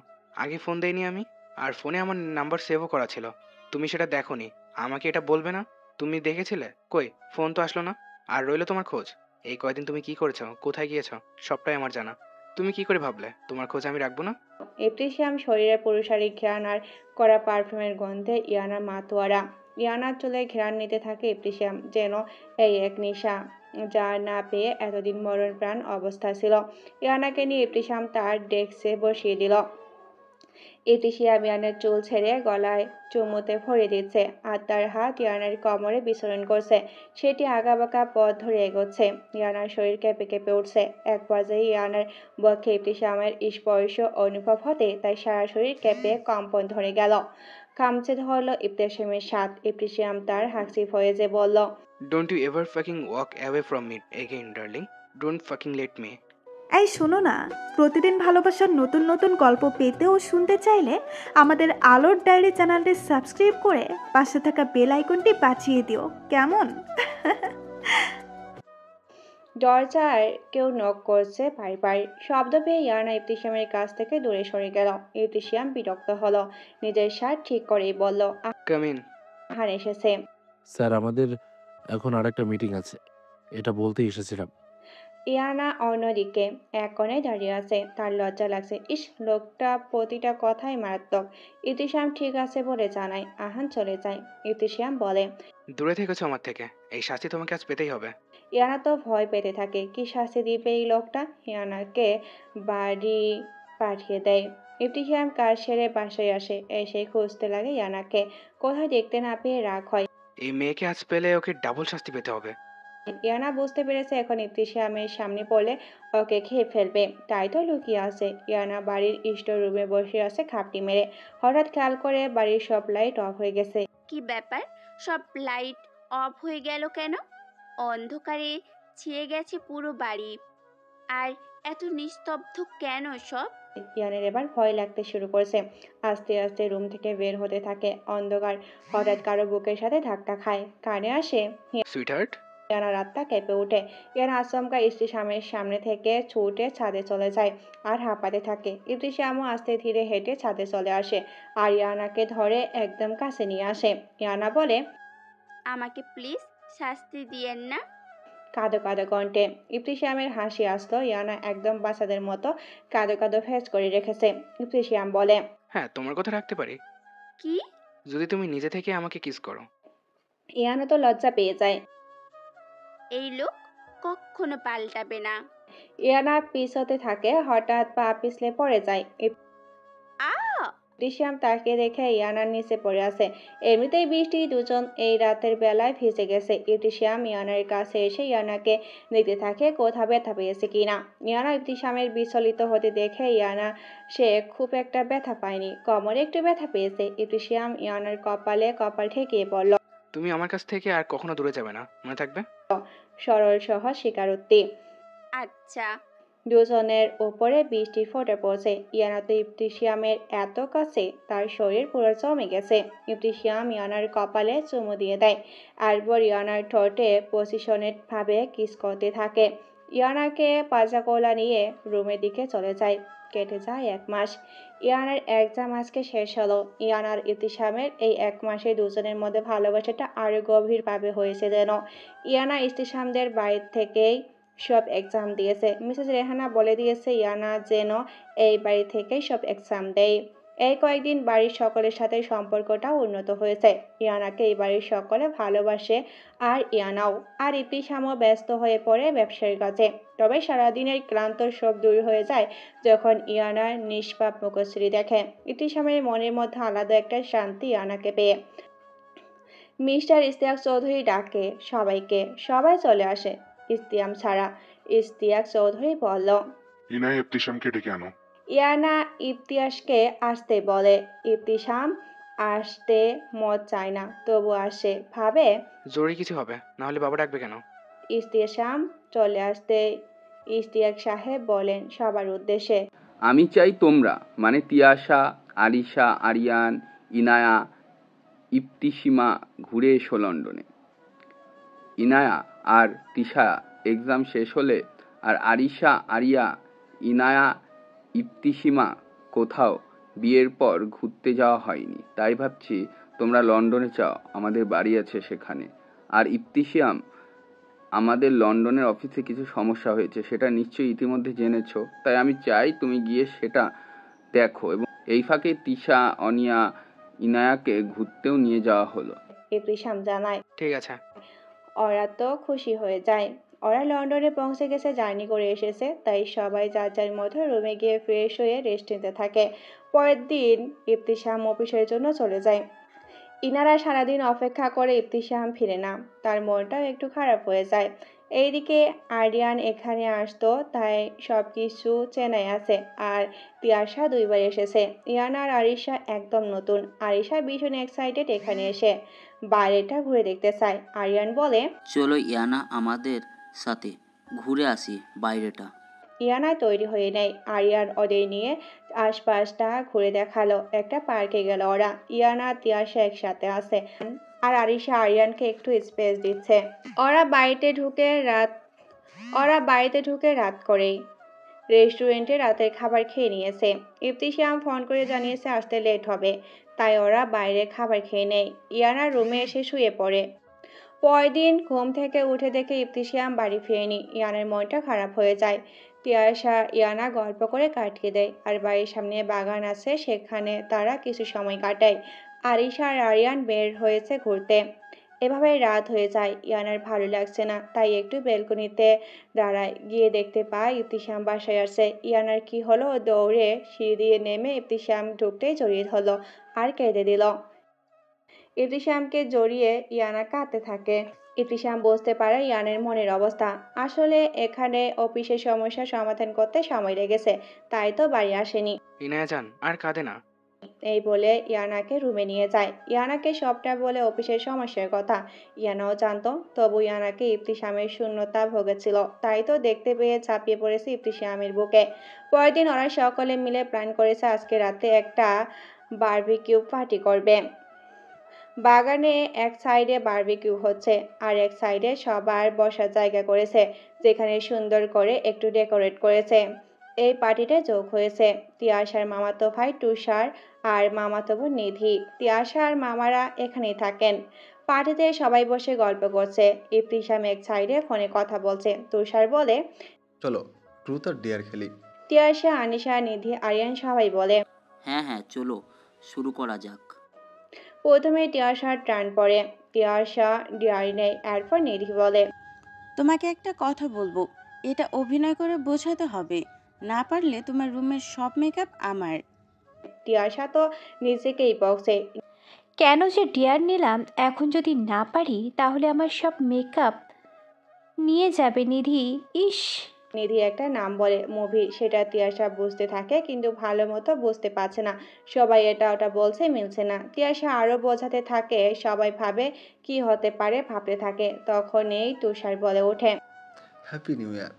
আগে ফোন দেইনি আমি, আর ফোনে আমার নাম্বার সেভও করা ছিল। তুমি সেটা দেখোনি, আমাকে এটা বলবে না? তুমি দেখেছিলে? কই, ফোন তো আসলো না। আর রইলো তোমার খোঁজ। এই কয়দিন তুমি কি করেছো, কোথায় গিয়েছো, সবটাই আমার জানা। তুমি কি করে ভাবলে তোমার খোঁজ আমি রাখবো না? ইবতিসাম শরীরে পুরুষালী ঘ্রাণ আর কড়া পারফিউমের গন্ধে ইয়ানার মাতোয়ারা। ইয়ানার চুলে ঘ্রাণ নিতে থাকে ইবতিসাম, যেন এই এক নেশা, যা না পেয়ে এতদিন মরণ প্রাণ অবস্থা ছিল। ইয়ানাকে নিয়ে ইবতিসাম তার ডেস্কে বসিয়ে দিল। ইবতিসাম ইয়ানার চুল ছেড়ে গলায় চুমুতে ভরিয়ে দিচ্ছে, আর তার হাত ইয়ানার কোমরে বিচরণ করছে। সেটি আঁকাবাঁকা পথ ধরে এগোচ্ছে। ইয়ানার শরীর কেঁপে কেঁপে উঠছে। এক পর্যায়ে ইয়ানার বক্ষে ইবতিসামের স্পর্শ অনুভব হতে তার সারা শরীর কেঁপে কম্পন ধরে গেল। খামচে ধরল ইবতিসামের সাথ। ইবতিসাম তার হাসি ভয়ে যে বলল, don't you ever fucking walk away from me again darling. Don't fucking let me. এই শোনো না, প্রতিদিন ভালোবাসার নতুন নতুন গল্প পেতে ও শুনতে চাইলে আমাদের আলোর ডায়েরি চ্যানেলটি সাবস্ক্রাইব করে পাশে থাকা বেল আইকনটি বাজিয়ে দিও, কেমন? দরজায় কেউ নক করছে বারবার। শব্দ পেয়ে ইয়ানা ইবতিসামের কাছ থেকে দূরে সরে গেল। ইবতিসাম বিরক্ত হলো। নিজের শার্ট ঠিক করেই বলল, কাম ইন। আহান এসেছে। স্যার, আমাদের এখন আরেকটা মিটিং আছে, এটা বলতেই এসেছিলাম। ইয়ানা অন্যদিকে এক কোণে দাঁড়িয়ে আছে। তার লজ্জা লাগছে। ইস, লোকটা প্রতিটা কথাই মারাত্মক। ইবতিসাম ঠিক আছে বলে জানায়। আহান চলে যায়। ইবতিসাম বলে, দূরে থেকেছো আমার থেকে, এই শাস্তি তোমাকে আজ পেতেই হবে। ইয়ানা তো ভয় পেতে থাকে, কি শাস্তি দিবে এই লোকটা। ইয়ানাকে বাড়ি পাঠিয়ে দেয়। ইবতিসাম কাজ সেরে বাসায় আসে। এসে খুঁজতে লাগে ইয়ানাকে। কোথায় দেখতে না পেয়ে রাগ হয়। এই মেয়েকে আজ পেলে ওকে ডাবল শাস্তি পেতে হবে। ইয়ানা বুঝতে পেরেছে এখন ইবতিসামের সামনে পড়লে ওকে খেয়ে ফেলবে, তাই তো লুকিয়ে আছে। ইয়ানা বাড়ির স্টোর রুমে বসে আছে খাপটি মেরে। হঠাৎ খেয়াল করে বাড়ির সব লাইট অফ হয়ে গেছে। কি ব্যাপার, সব লাইট অফ হয়ে গেল কেন? অন্ধকারে ছেয়ে গেছে পুরো বাড়ি। আর এত নিস্তব্ধ কেন সব? ইয়ানের এবার ভয় লাগতে শুরু করছে। আস্তে আস্তে রুম থেকে বের হতে থাকে। অন্ধকার। হঠাৎ কারো বুকের সাথে ধাক্কা খায়। কানে আসে। সুইটহার্ট। ইয়ানার রাতটা কেঁপে ওঠে। ইয়ানা আচমকা ইবতিসামের সামনে থেকে ছুটে ছাদে চলে যায় আর হাঁপাতে থাকে। ইবতিসামও আস্তে ধীরে হেঁটে ছাদে চলে আসে আর ইয়ানাকে ধরে একদম কাছে নিয়ে আসে। ইয়ানা বলে, আমাকে প্লিজ শাস্তি দিয়েন না। কাঁদো কাঁদো কণ্ঠে। ইবতিসামের হাসি আসলো। ইয়ানা একদম বাচ্চাদের মতো কাঁদো কাঁদো ফেস করে রেখেছে। ইবতিসাম বলে, হ্যাঁ, তোমার কথা রাখতে পারি, কি? যদি তুমি নিজে থেকে আমাকে কিস করো। ইয়ানা তো লজ্জা পেয়ে যায়। এই লোক কখনো পাল্টাবে না। ইয়ানা পিছতে থাকে। হঠাৎ পা পিছলে পড়ে যায়। আ ইবতিসাম তাকে দেখে ইয়ানার নিচে পড়ে আছে। এমনিতেই বৃষ্টি, দুজন এই রাতের বেলায় ভিজে গেছে। ইবতিসাম ইয়ানার কাছে এসে ইয়ানাকে দেখতে থাকে কোথা ব্যথা পেয়েছে কিনা। ইয়ানা ইবতিসামের বিচলিত হতে দেখে ইয়ানা সে খুব একটা ব্যথা পায়নি, কোমরে একটু ব্যথা পেয়েছে। ইবতিসাম ইয়ানার কপালে কপাল ঠেকিয়ে বলল, তুমি আমার কাছ থেকে আর কখনো দূরে যাবে না, মনে থাকবে। সরল সহজ স্বীকারোক্তি। আচ্ছা। দুজনের উপরে বৃষ্টি ফোঁটা পড়ছে। ইয়ানা তো ইবতিসামের এত কাছে, তার শরীর পুরো জমে গেছে। ইবতিসাম ইয়ানার কপালে চুমু দিয়ে দেয়। এরপর ইয়ানার ঠোঁটে পজিশনের ভাবে কিস করতে থাকে। ইয়ানাকে পাজাকোলা নিয়ে রুমের দিকে চলে যায়। কেটে যায় 1 মাস। ইয়ানার এক্সাম আজকে শেষ হলো। ইয়ানার ইবতিসামের এই 1 মাসে দুজনের মধ্যে ভালোবাসাটা আরো গভীরভাবে হয়েছে যেন। ইয়ানা ইবতিসামদের বাড়ি থেকেই সব এক্সাম দিয়েছে। মিসেস রেহানা বলে দিয়েছে ইয়ানা যেন এই বাড়ি থেকেই সব এক্সাম দেয়। এই কয়েকদিন বাড়ির সকলের সাথে সম্পর্কটা উন্নত হয়েছে। ইয়ানাকে এই বাড়ির সকলে ভালোবাসে আর ইয়ানাও। আর ইবতিসামও ব্যস্ত হয়ে পড়ে ব্যবসার কাজে। তবে সারাদিনের ক্লান্ত সব দূর হয়ে যায় যখন ইয়ানার নিষ্পাপ মুখশ্রী দেখে। ইবতিসামের মনের মধ্যে আলাদা একটা শান্তি ইয়ানাকে পেয়ে। মিস্টার ইশতিয়াক চৌধুরী ডাকে সবাইকে। সবাই চলে আসে ইশতিয়াক ছাড়া। ইশতিয়াক চৌধুরী বলল, ইনায় ইবতিসামকে ডেকে আনো। ইয়ানা ইবতিয়াসকে আসতে বলে। ইবতিসাম আসতে মত চায় না, তবু আসে। ভাবে জরুরি কিছু হবে, না হলে বাবা ডাকবে কেন। ইবতিয়াসাম চলে আসতে ইশতিয়াক সাহেব বলেন সবার উদ্দেশ্যে, আমি চাই তোমরা মানে তিয়াশা, আলিশা, আরিয়ান, ইনায়া, ইবতিসিমা ঘুরে এসো লন্ডনে। ইনায়া আর তিশা এক্সাম শেষ হলে, আর আরিশা, আরিয়া, ইনায়া, ইবতিসিমা কোথাও বিয়ের পর ঘুরতে যাওয়া হয়নি, তাই ভাবছি তোমরা লন্ডনে যাও, আমাদের বাড়ি আছে সেখানে। আর ইবতিসিয়াম, আমাদের লন্ডনের অফিসে কিছু সমস্যা হয়েছে, সেটা নিশ্চয়ই ইতিমধ্যে জেনেছো, তাই আমি চাই তুমি গিয়ে সেটা দেখো। এবং এই ফাঁকে তিশা, অনিয়া, ইনায়াকে ঘুরতেও নিয়ে যাওয়া হলো। ইবতিসাম জানায়, ঠিক আছে। ওরা তো খুশি হয়ে যায়। ওরা লন্ডনে পৌঁছে গেছে, জার্নি করে এসেছে, তাই সবাই যার যার মতো রুমে গিয়ে ফ্রেশ হয়ে রেস্ট নিতে থাকে। পরের দিন ইবতিসাম অফিসের জন্য চলে যায়। ইনারা সারাদিন অপেক্ষা করে, ইবতিসাম ফিরে না, তার মনটাও একটু খারাপ হয়ে যায়। এইদিকে আরিয়ান এখানে আসতো, তাই সব কিছু চেনাই আছে। আর তিয়াশা 2বার এসেছে। ইয়ান আর আরিশা একদম নতুন। আরিশা ভীষণ এক্সাইটেড এখানে এসে, বাইরেটা ঘুরে দেখতে চায়। আরিয়ান বলে, চলো ইয়ানা আমাদের সাথে ঘুরে আসি বাইরেটা। ইয়ানা তৈরি হয়ে নেয়। আরিয়ান ওদের নিয়ে আশপাশটা ঘুরে দেখালো। একটা পার্কে গেল ওরা। ইয়ানা তিয়াশা একসাথে আছে, আর আরিশা আরিয়ানকে একটু স্পেস দিচ্ছে। ওরা বাড়িতে ঢুকে রাত করেই রেস্টুরেন্টে রাতের খাবার খেয়ে নিয়েছে। ইবতিসাম ফোন করে জানিয়েছে আসতে লেট হবে, তাই ওরা বাইরে খাবার খেয়ে নেয়। ইয়ানা রুমে এসে শুয়ে পড়ে। পরের দিন ঘুম থেকে উঠে দেখে ইবতিসাম বাড়ি ফিরেনি। ইয়ানার মনটা খারাপ হয়ে যায়। তিয়াশা ইয়ানা গল্প করে কাটিয়ে দেয়, আর বাড়ির সামনে বাগান আছে, সেখানে তারা কিছু সময় কাটায়। আরিশা আর আরিয়ান বের হয়েছে ঘুরতে। এভাবে রাত হয়ে যায়। ইয়ানার ভালো লাগছে না, তাই একটু বেলকনিতে দাঁড়ায়। গিয়ে দেখতে পায় ইবতিসাম বাসায় আসছে। ইয়ানার কি হলো, দৌড়ে সিঁড়ি দিয়ে নেমে ইবতিসাম ঢুকতেই জড়িয়ে ধরলো আর কেঁদে দিল। ইবতিসামকে জড়িয়ে ইয়ানা কাঁদতে থাকে। ইবতিসাম বুঝতে পারে ইয়ানের মনের অবস্থা। আসলে এখানে অফিসের সমস্যার সমাধান করতে সময় লেগেছে, তাই তো বাড়ি আসেনি। ইনায়া যান আর কাঁদে না। এই বলে ইয়ানাকে রুমে নিয়ে যায়। ইয়ানাকে সবটা বলে অফিসের সমস্যার কথা। ইয়ানাও জানতো, তবু ইয়ানাকে ইবতিসামের শূন্যতা ভোগেছিল, তাই তো দেখতে পেয়ে ঝাঁপিয়ে পড়েছে ইবতিসামের বুকে। পরের দিন ওরা সকলে মিলে প্ল্যান করেছে আজকে রাতে একটা বারবিকিউ পার্টি করবে। বাগানে এক সাইডে বারবিকিউ হচ্ছে, আর এক সাইডে সবার বসার জায়গা করেছে, যেখানে সুন্দর করে একটু ডেকোরেট করেছে। এই পার্টিতে যোগ হয়েছে তিয়াশার মামাতো ভাই তুষার আর মামাতো বোন নিধি। তিয়াশা আর মামারা এখানেই থাকেন। পার্টিতে সবাই বসে গল্প করছে। ইবতিসাম এক সাইডে ফোনে কথা বলছে। তুষার বলে, চলো ট্রুথ আর ডেয়ার খেলি। তিয়াশা, আনিশা, নিধি, আরিয়ান সবাই বলে, হ্যাঁ হ্যাঁ চলো শুরু করা যাক। প্রথমে তিয়াশার টার্ন পড়ে। তিয়াশা ডিয়ারি নেয়। এরপর নিধি বলে, তোমাকে একটা কথা বলবো, এটা অভিনয় করে বোঝাতে হবে, না পারলে তোমার রুমের সব মেকআপ আমার। তিয়াশা তো নিজেকেই বকছে, কেন যে ডিয়ার নিলাম, এখন যদি না পারি তাহলে আমার সব মেকআপ নিয়ে যাবে নিধি। ইস। নিধি একটা নাম বলে মুভি, সেটা তিয়াশা বুঝতে থাকে, কিন্তু ভালো মতো বুঝতে পারছে না। সবাই এটা ওটা বলছে, মিলছে না। তিয়াশা আরো বোঝাতে থাকে, সবাই ভাবে কি হতে পারে ভাবতে থাকে। তখনই তুষার বলে ওঠে, হ্যাপি নিউ ইয়ার।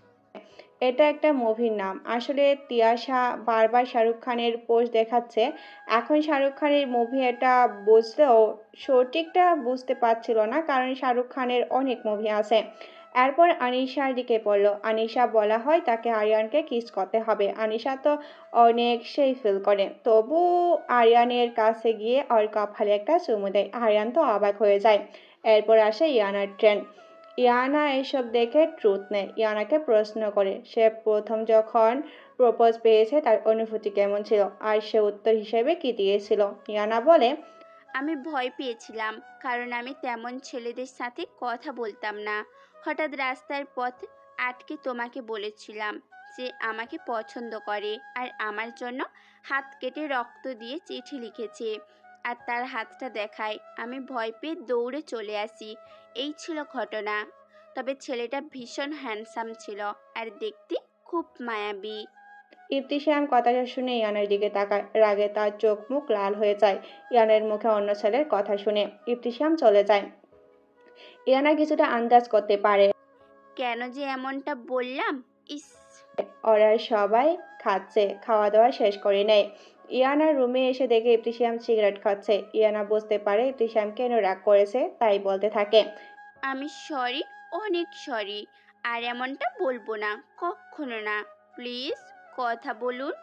এটা একটা মুভির নাম। আসলে তিয়াশা বারবার শাহরুখ খানের পোস্ট দেখাচ্ছে, এখন শাহরুখ খানের মুভি এটা বুঝলেও সঠিকটা বুঝতে পারছিল না, কারণ শাহরুখ খানের অনেক মুভি আছে। এরপর আনিশার দিকে পড়ল। আনিশা বলা হয় তাকে আরিয়ানকে কিস করতে হবে। আনিশা তো অনেক সেই ফিল করে, তবু আরিয়ানের কাছে গিয়ে ওর কপালে একটা চুমু দেয়। আরিয়ান তো অবাক হয়ে যায়। এরপর আসে ইয়ানার ট্রেন। ইয়ানা এসব দেখে ট্রুথ নেয়। ইয়ানাকে প্রশ্ন করে সে প্রথম যখন প্রপোজ পেয়েছে তার অনুভূতি কেমন ছিল, আর সে উত্তর হিসেবে কি দিয়েছিল। ইয়ানা বলে, আমি ভয় পেয়েছিলাম, কারণ আমি তেমন ছেলেদের সাথে কথা বলতাম না। হঠাৎ রাস্তার পথ আটকে তোমাকে বলেছিলাম যে আমাকে পছন্দ করে, আর আমার জন্য হাত কেটে রক্ত দিয়ে চিঠি লিখেছে, আর তার হাতটা দেখায়। আমি ভয় পেয়ে দৌড়ে চলে আসি। এই ছিল ঘটনা। তবে ছেলেটা ভীষণ হ্যান্ডসাম ছিল, আর দেখতে খুব মায়াবী। ইবতিসাম কথাটা শুনে ইয়ানার দিকে তাকায়। রাগে তার চোখ মুখ লাল হয়ে যায়। ইয়ানের মুখে অন্য ছেলের কথা শুনে ইবতিসাম চলে যায়। ইয়ানা কিছুটা আন্দাজ করতে পারে কেন যে এমনটা বললাম, ইস ওরা সবাই খাচ্ছে, খাওয়া দাওয়া শেষ করে নেয়। ইয়ানার রুমে এসে দেখে ইবতিসাম সিগারেট খাচ্ছে। ইয়ানা বুঝতে পারে ইবতিসাম কেন রাগ করেছে, তাই বলতে থাকে। আমি সরি, অনেক সরি। আর এমনটা বলবো না, কখনো না। প্লিজ কথা বলুন।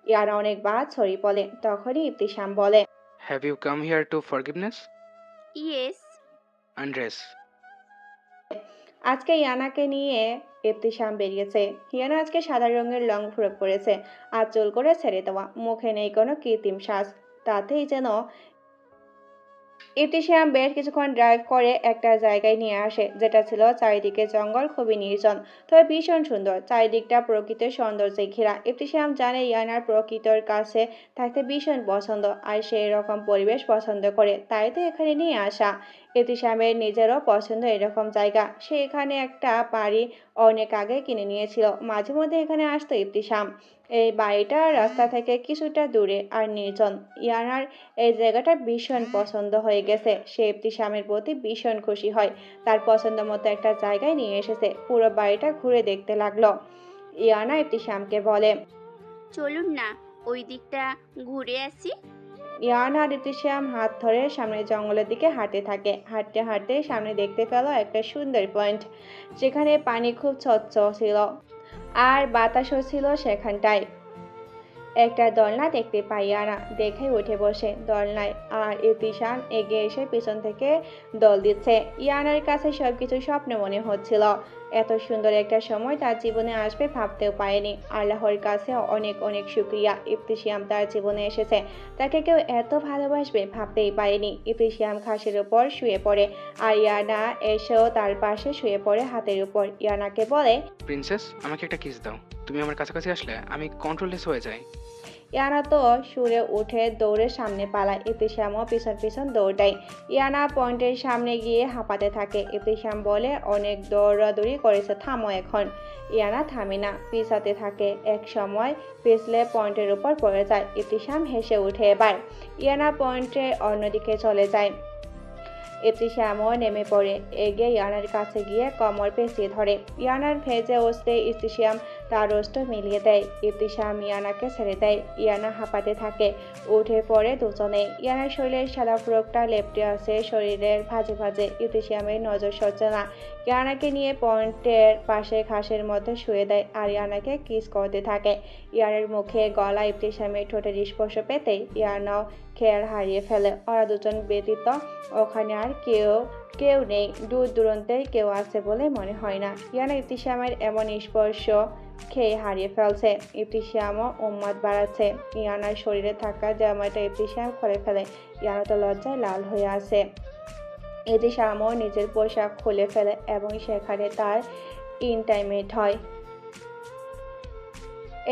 ইয়ানা অনেকবার সরি বলে। তখনই ইবতিসাম বলে, have you come here to forgiveness? Yes. Andres. আজকে ইয়ানাকে নিয়ে ইবতিসাম বেরিয়েছে। ইয়ানা আজকে সাদা রঙের লং ফ্রক পরেছে, আর চুল করে ছেড়ে দেওয়া, মুখে নেই কোনো কৃত্রিম সাজ। তাতেই যেন ইবতিসাম বেশ কিছুক্ষণ ড্রাইভ করে একটা জায়গায় নিয়ে আসে, যেটা ছিল চারিদিকে জঙ্গল, খুবই নির্জন, তবে ভীষণ সুন্দর। চারিদিকটা প্রকৃতির সৌন্দর্যে ঘেরা। ইবতিসাম জানে ইয়ানার প্রকৃতির কাছে থাকতে ভীষণ পছন্দ, আর সেই রকম পরিবেশ পছন্দ করে, তাই তো এখানে নিয়ে আসা। ইবতিসামের নিজেরও পছন্দ এরকম জায়গা। সে এখানে একটা বাড়ি অনেক আগে কিনে নিয়েছিল। মাঝে মধ্যে এখানে আসতো ইবতিসাম। এই বাড়িটা রাস্তা থেকে কিছুটা দূরে আর নির্জন। ইয়ানার এই জায়গাটা ভীষণ পছন্দ হয়ে গেছে। সে ইবতিসামের প্রতি ভীষণ খুশি হয়। তার পছন্দ মতো একটা জায়গায় নিয়ে এসেছে। পুরো বাড়িটা ঘুরে দেখতে লাগলো। ইয়ানা ইবতিসামকে বলে, চলুন না, ওই দিকটা ঘুরে আসি। ইয়ানা আর ইবতিসাম হাত ধরে সামনে জঙ্গলের দিকে হাঁটতে থাকে। হাঁটতে হাঁটতে সামনে দেখতে পেল একটা সুন্দর পয়েন্ট, যেখানে পানি খুব স্বচ্ছ ছিল আর বাতাসও ছিল সেখানটায়। একটা দোলনা দেখতে পাই ইয়ানা, দেখে উঠে বসে দোলনায়, আর ইবতিসাম এগিয়ে এসে পিছন থেকে দোল দিচ্ছে। ইয়ানার কাছে সবকিছু স্বপ্ন মনে হচ্ছিল। এত সুন্দর একটা সময় তার জীবনে আসবে ভাবতেও পারেনি। আল্লাহর কাছে অনেক অনেক শুকরিয়া, ইবতিসাম তার জীবনে এসেছে। তাকে কেউ এত ভালোবাসবে ভাবতেই পারেনি। ইবতিসাম ঘাসের উপর শুয়ে পড়ে, আর ইয়ানা এসেও তার পাশে শুয়ে পড়ে হাতের উপর। ইয়ানাকে বলে, প্রিন্সেস, আমাকে একটা কিস দাও। তুমি আমার কাছাকাছি আসলে আমি কন্ট্রোললেস হয়ে যাই। ইয়ানা তো সুরে উঠে দৌড়ে সামনে পালায়। ইবতিসামও পিছন পিছন দৌড় দেয়। ইয়ানা পয়েন্টের সামনে গিয়ে হাঁপাতে থাকে। ইবতিসাম বলে, অনেক দৌড়াদৌড়ি করেছে, থামো এখন। ইয়ানা থামে না, পিছাতে থাকে। এক সময় পিছলে পয়েন্টের উপর পড়ে যায়। ইবতিসাম হেসে উঠে এবার। ইয়ানা পয়েন্টের অন্যদিকে চলে যায়। ইবতিসামও নেমে পড়ে, এগিয়ে ইয়ানার কাছে গিয়ে কোমর পেঁচিয়ে ধরে। ইয়ানার ভেজে উঠতে ইবতিসাম তার ওষ্ঠ মিলিয়ে দেয়। ইবতিসাম ইয়ানাকে ছেড়ে দেয়। ইয়ানা হাঁপাতে থাকে। উঠে পড়ে দুজনে। ইয়ানার শরীরের সাদা ফ্রকটা লেপটে আছে শরীরের ভাঁজে ভাঁজে। ইবতিসামের নজর সরছে না। ইয়ানাকে নিয়ে পয়েন্টের পাশে ঘাসের মধ্যে শুয়ে দেয়, আর ইয়ানাকে কিস করতে থাকে। ইয়ানার মুখে গলা ইবতিসামের ঠোঁটের স্পর্শ পেতেই ইয়ানাও খেয়াল হারিয়ে ফেলে। ওরা দুজন ব্যতীত ওখানে আর কেউ নেই। দূর দূরান্তে কেউ আছে বলে মনে হয় না। ইয়ানা ইবতিসামের এমন স্পর্শ খেয়ে হারিয়ে ফেলছে। ইবতিসামও উন্মাদ বাড়াচ্ছে। ইয়ানার শরীরে থাকা জামাটা ইবতিসাম খুলে ফেলে। ইয়ানা তো লজ্জায় লাল হয়ে আছে। ইবতিসামও নিজের পোশাক খুলে ফেলে এবং সেখানে তার ইন্টাইমেট হয়।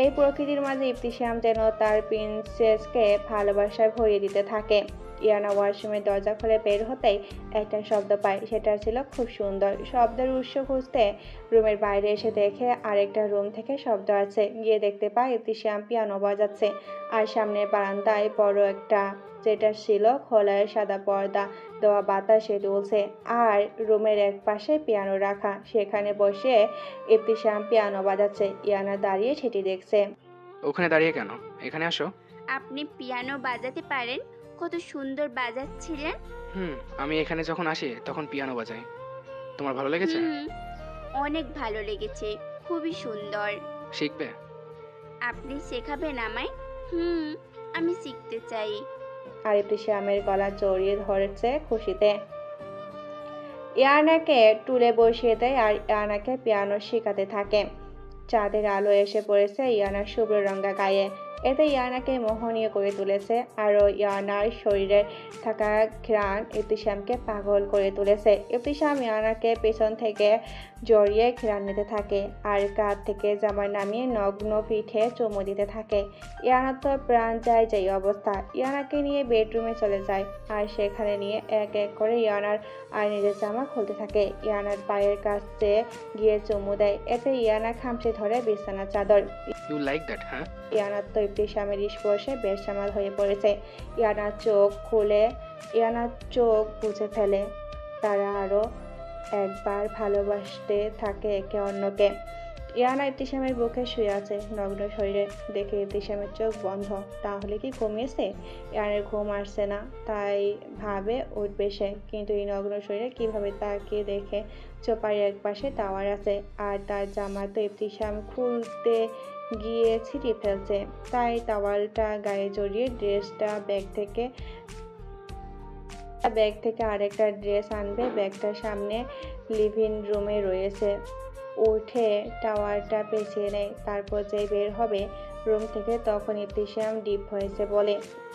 এই প্রকৃতির মাঝে ইবতিসাম যেন তার প্রিন্সেসকে ভালোবাসায় ভরিয়ে দিতে থাকে। ইয়ানা ওয়াশরুমের দরজা খুলে বের হতেই একটা শব্দ পায়। সেটা ছিল খুব সুন্দর। শব্দের উৎস খুঁজতে রুমের বাইরে এসে দেখে আরেকটা রুম থেকে শব্দ আছে। গিয়ে দেখতে পায় ইবতিসাম পিয়ানো বাজাচ্ছে, আর সামনে বারান্দায় বড় একটা, যেটা ছিল খোলা সাদা পর্দা দেওয়া, বাতাসে দুলছে। আর রুমের এক পাশে পিয়ানো রাখা, সেখানে বসে ইবতিসাম পিয়ানো বাজাচ্ছে। ইয়ানা দাঁড়িয়ে সেটি দেখছে। ওখানে দাঁড়িয়ে কেন? এখানে আসো। আপনি পিয়ানো বাজাতে পারেন? কত সুন্দর বাজাচ্ছিলেন। আমি এখানে যখন আসি তখন পিয়ানো বাজাই। তোমার ভালো লেগেছে? অনেক ভালো লেগেছে, খুবই সুন্দর। শিখবে? আপনি শেখাবেন আমায়? আমি শিখতে চাই। আর ইবতিসামের গলা জড়িয়ে ধরেছে খুশিতে। ইয়ানাকে টুলে বসিয়ে দেয় আর ইয়ানাকে পিয়ানো শেখাতে থাকে। চাঁদের আলো এসে পড়েছে ইয়ানার শুভ্র রঙা গায়ে। এতে ইয়ানাকে মোহনীয় করে তুলেছে। আরও ইয়ানার শরীরে থাকা ঘ্রাণ ইবতিসামকে পাগল করে তুলেছে। ইবতিসাম ইয়ানাকে পেছন থেকে জড়িয়ে ঘ্রাণ নিতে থাকে, আর কাঁধ থেকে জামা নামিয়ে নগ্ন পিঠে চুমু দিতে থাকে। ইয়ানার তো প্রাণ যায় যেই অবস্থা। ইয়ানাকে নিয়ে বেডরুমে চলে যায়, আর সেখানে নিয়ে এক এক করে ইয়ানার আর নিজের জামা খুলতে থাকে। ইয়ানার পায়ের কাছে গিয়ে চুমু দেয়। এতে ইয়ানা খামচে ধরে বিছানার চাদর। You like that? হ্যাঁ। ইয়ানার তো ইবতিসামের স্পর্শে বেসামাল হয়ে পড়েছে। ইয়ানার চোখ বুঝে ফেলে। তারা আরো একবার ভালোবাসতে থাকে একে অন্যকে। ইয়ানা ইবতিসামের বুকে শুয়ে আছে নগ্ন শরীরে। দেখে ইবতিসামের চোখ বন্ধ। তাহলে কি ঘুমিয়েছে? ইয়ানের ঘুম আসছে না, তাই ভাবে উঠবে সে, কিন্তু এই নগ্ন শরীরে কিভাবে তাকিয়ে দেখে চোপার এক পাশে টাওয়ার আছে, আর তার জামা তো ইবতিসাম খুলতে গিয়ে ছিটিয়ে ফেলছে। তাই টাওয়ালটা গায়ে জড়িয়ে ড্রেসটা ব্যাগ থেকে আরেকটা ড্রেস আনবে। ব্যাগটার সামনে লিভিং রুমে রয়েছে। উঠে টাওয়ারটা পেঁচিয়ে নেয়। তারপর যেই বের হবে রুম থেকে, তখন ইবতিসাম ডিপ হয়েছে বলে,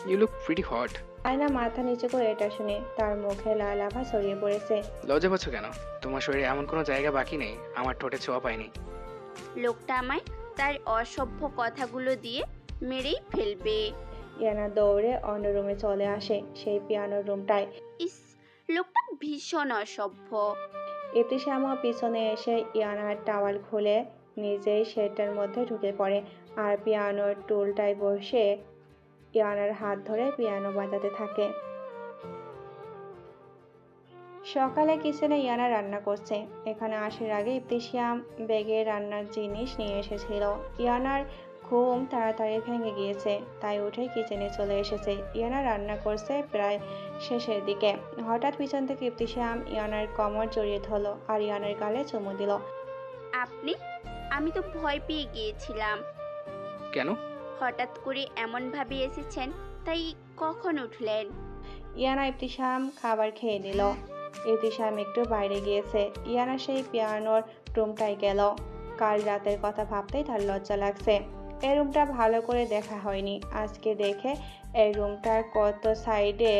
ইউ লুক প্রিটি হট। আয়না মাথা নিচু করে এটা শুনে তার মুখে লাল আভা ছড়িয়ে পড়েছে। লজ্জা পাচ্ছ কেন? তোমার শরীরে এমন কোনো জায়গা বাকি নেই আমার ঠোঁটে ছোঁয়া পায়নি। লোকটা আমায় তার অসভ্য কথাগুলো দিয়ে মেরেই ফেলবে। ইয়ানা দৌড়ে অন্য রুমে চলে আসে, সেই পিয়ানোর রুমটায়। ইস, লোকটা ভীষণ অসভ্য। ইবতিসামও পিছনে এসে ইয়ানার টাওয়াল খুলে নিজেই সেটার মধ্যে ঢুকে পড়ে, আর পিয়ানোর টুলটায় বসে ইয়ানার হাত ধরে পিয়ানো বাজাতে থাকে। সকালে কিচেনে ইয়ানা রান্না করছে। এখানে আসার আগে ইবতিসাম ব্যাগে রান্নার জিনিস নিয়ে এসেছিল। ইয়ানার ঘুম তাড়াতাড়ি ভেঙে গিয়েছে, তাই উঠে কিচেনে চলে এসেছে। ইয়ানা রান্না করছে প্রায় শেষের দিকে। হঠাৎ পিছন থেকে ইবতিসাম ইয়ানার কোমর জড়িয়ে ধরলো আর ইয়ানার গালে চুমু দিল। আপনি? আমি তো ভয় পেয়ে গিয়েছিলাম। কেন? হঠাৎ করে এমন ভাবে এসেছেন, তাই কখন উঠলেন? ইয়ানা ইবতিসাম খাবার খেয়ে নিল। ইবতিসাম একটু বাইরে গিয়েছে। ইয়ানা সেই পিয়ানোর রুমটায় গেল। কাল রাতের কথা ভাবতেই তার লজ্জা লাগছে। এই রুমটা ভালো করে দেখা হয়নি। আজকে দেখে এই রুমটার কত সাইডে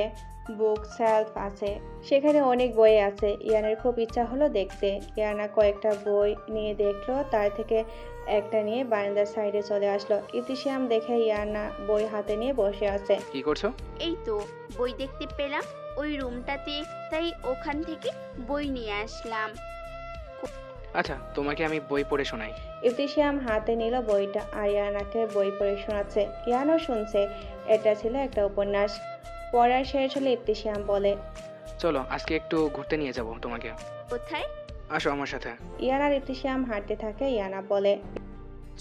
বুক সেলফ আছে, সেখানে অনেক বই আছে। ইয়ানার খুব ইচ্ছা হলো দেখতে। ইয়ানা কয়েকটা বই নিয়ে দেখলো, তার থেকে একটা নিয়ে বারান্দার সাইডে চলে আসলো। ইবতিসাম দেখে ইয়ানা বই হাতে নিয়ে বসে আছে। কি করছো? এই তো বই দেখতে পেলাম ওই রুমটাতে, তাই ওখান থেকে বই নিয়ে আসলাম। আচ্ছা, তোমাকে আমি বই পড়ে শোনাই। ইবতিসাম হাতে নিল বইটা আর ইয়ানাকে বই পড়ে শোনাচ্ছে। ইয়ানাও শুনছে। এটা ছিল একটা উপন্যাস। পড়া শেষ হলে ইবতিসাম বলে, চলো আজকে একটু ঘুরতে নিয়ে যাব তোমাকে। কোথায়? আসো আমার সাথে। ইয়ানার ইবতিসাম হাঁটতে থাকে। ইয়ানা বলে,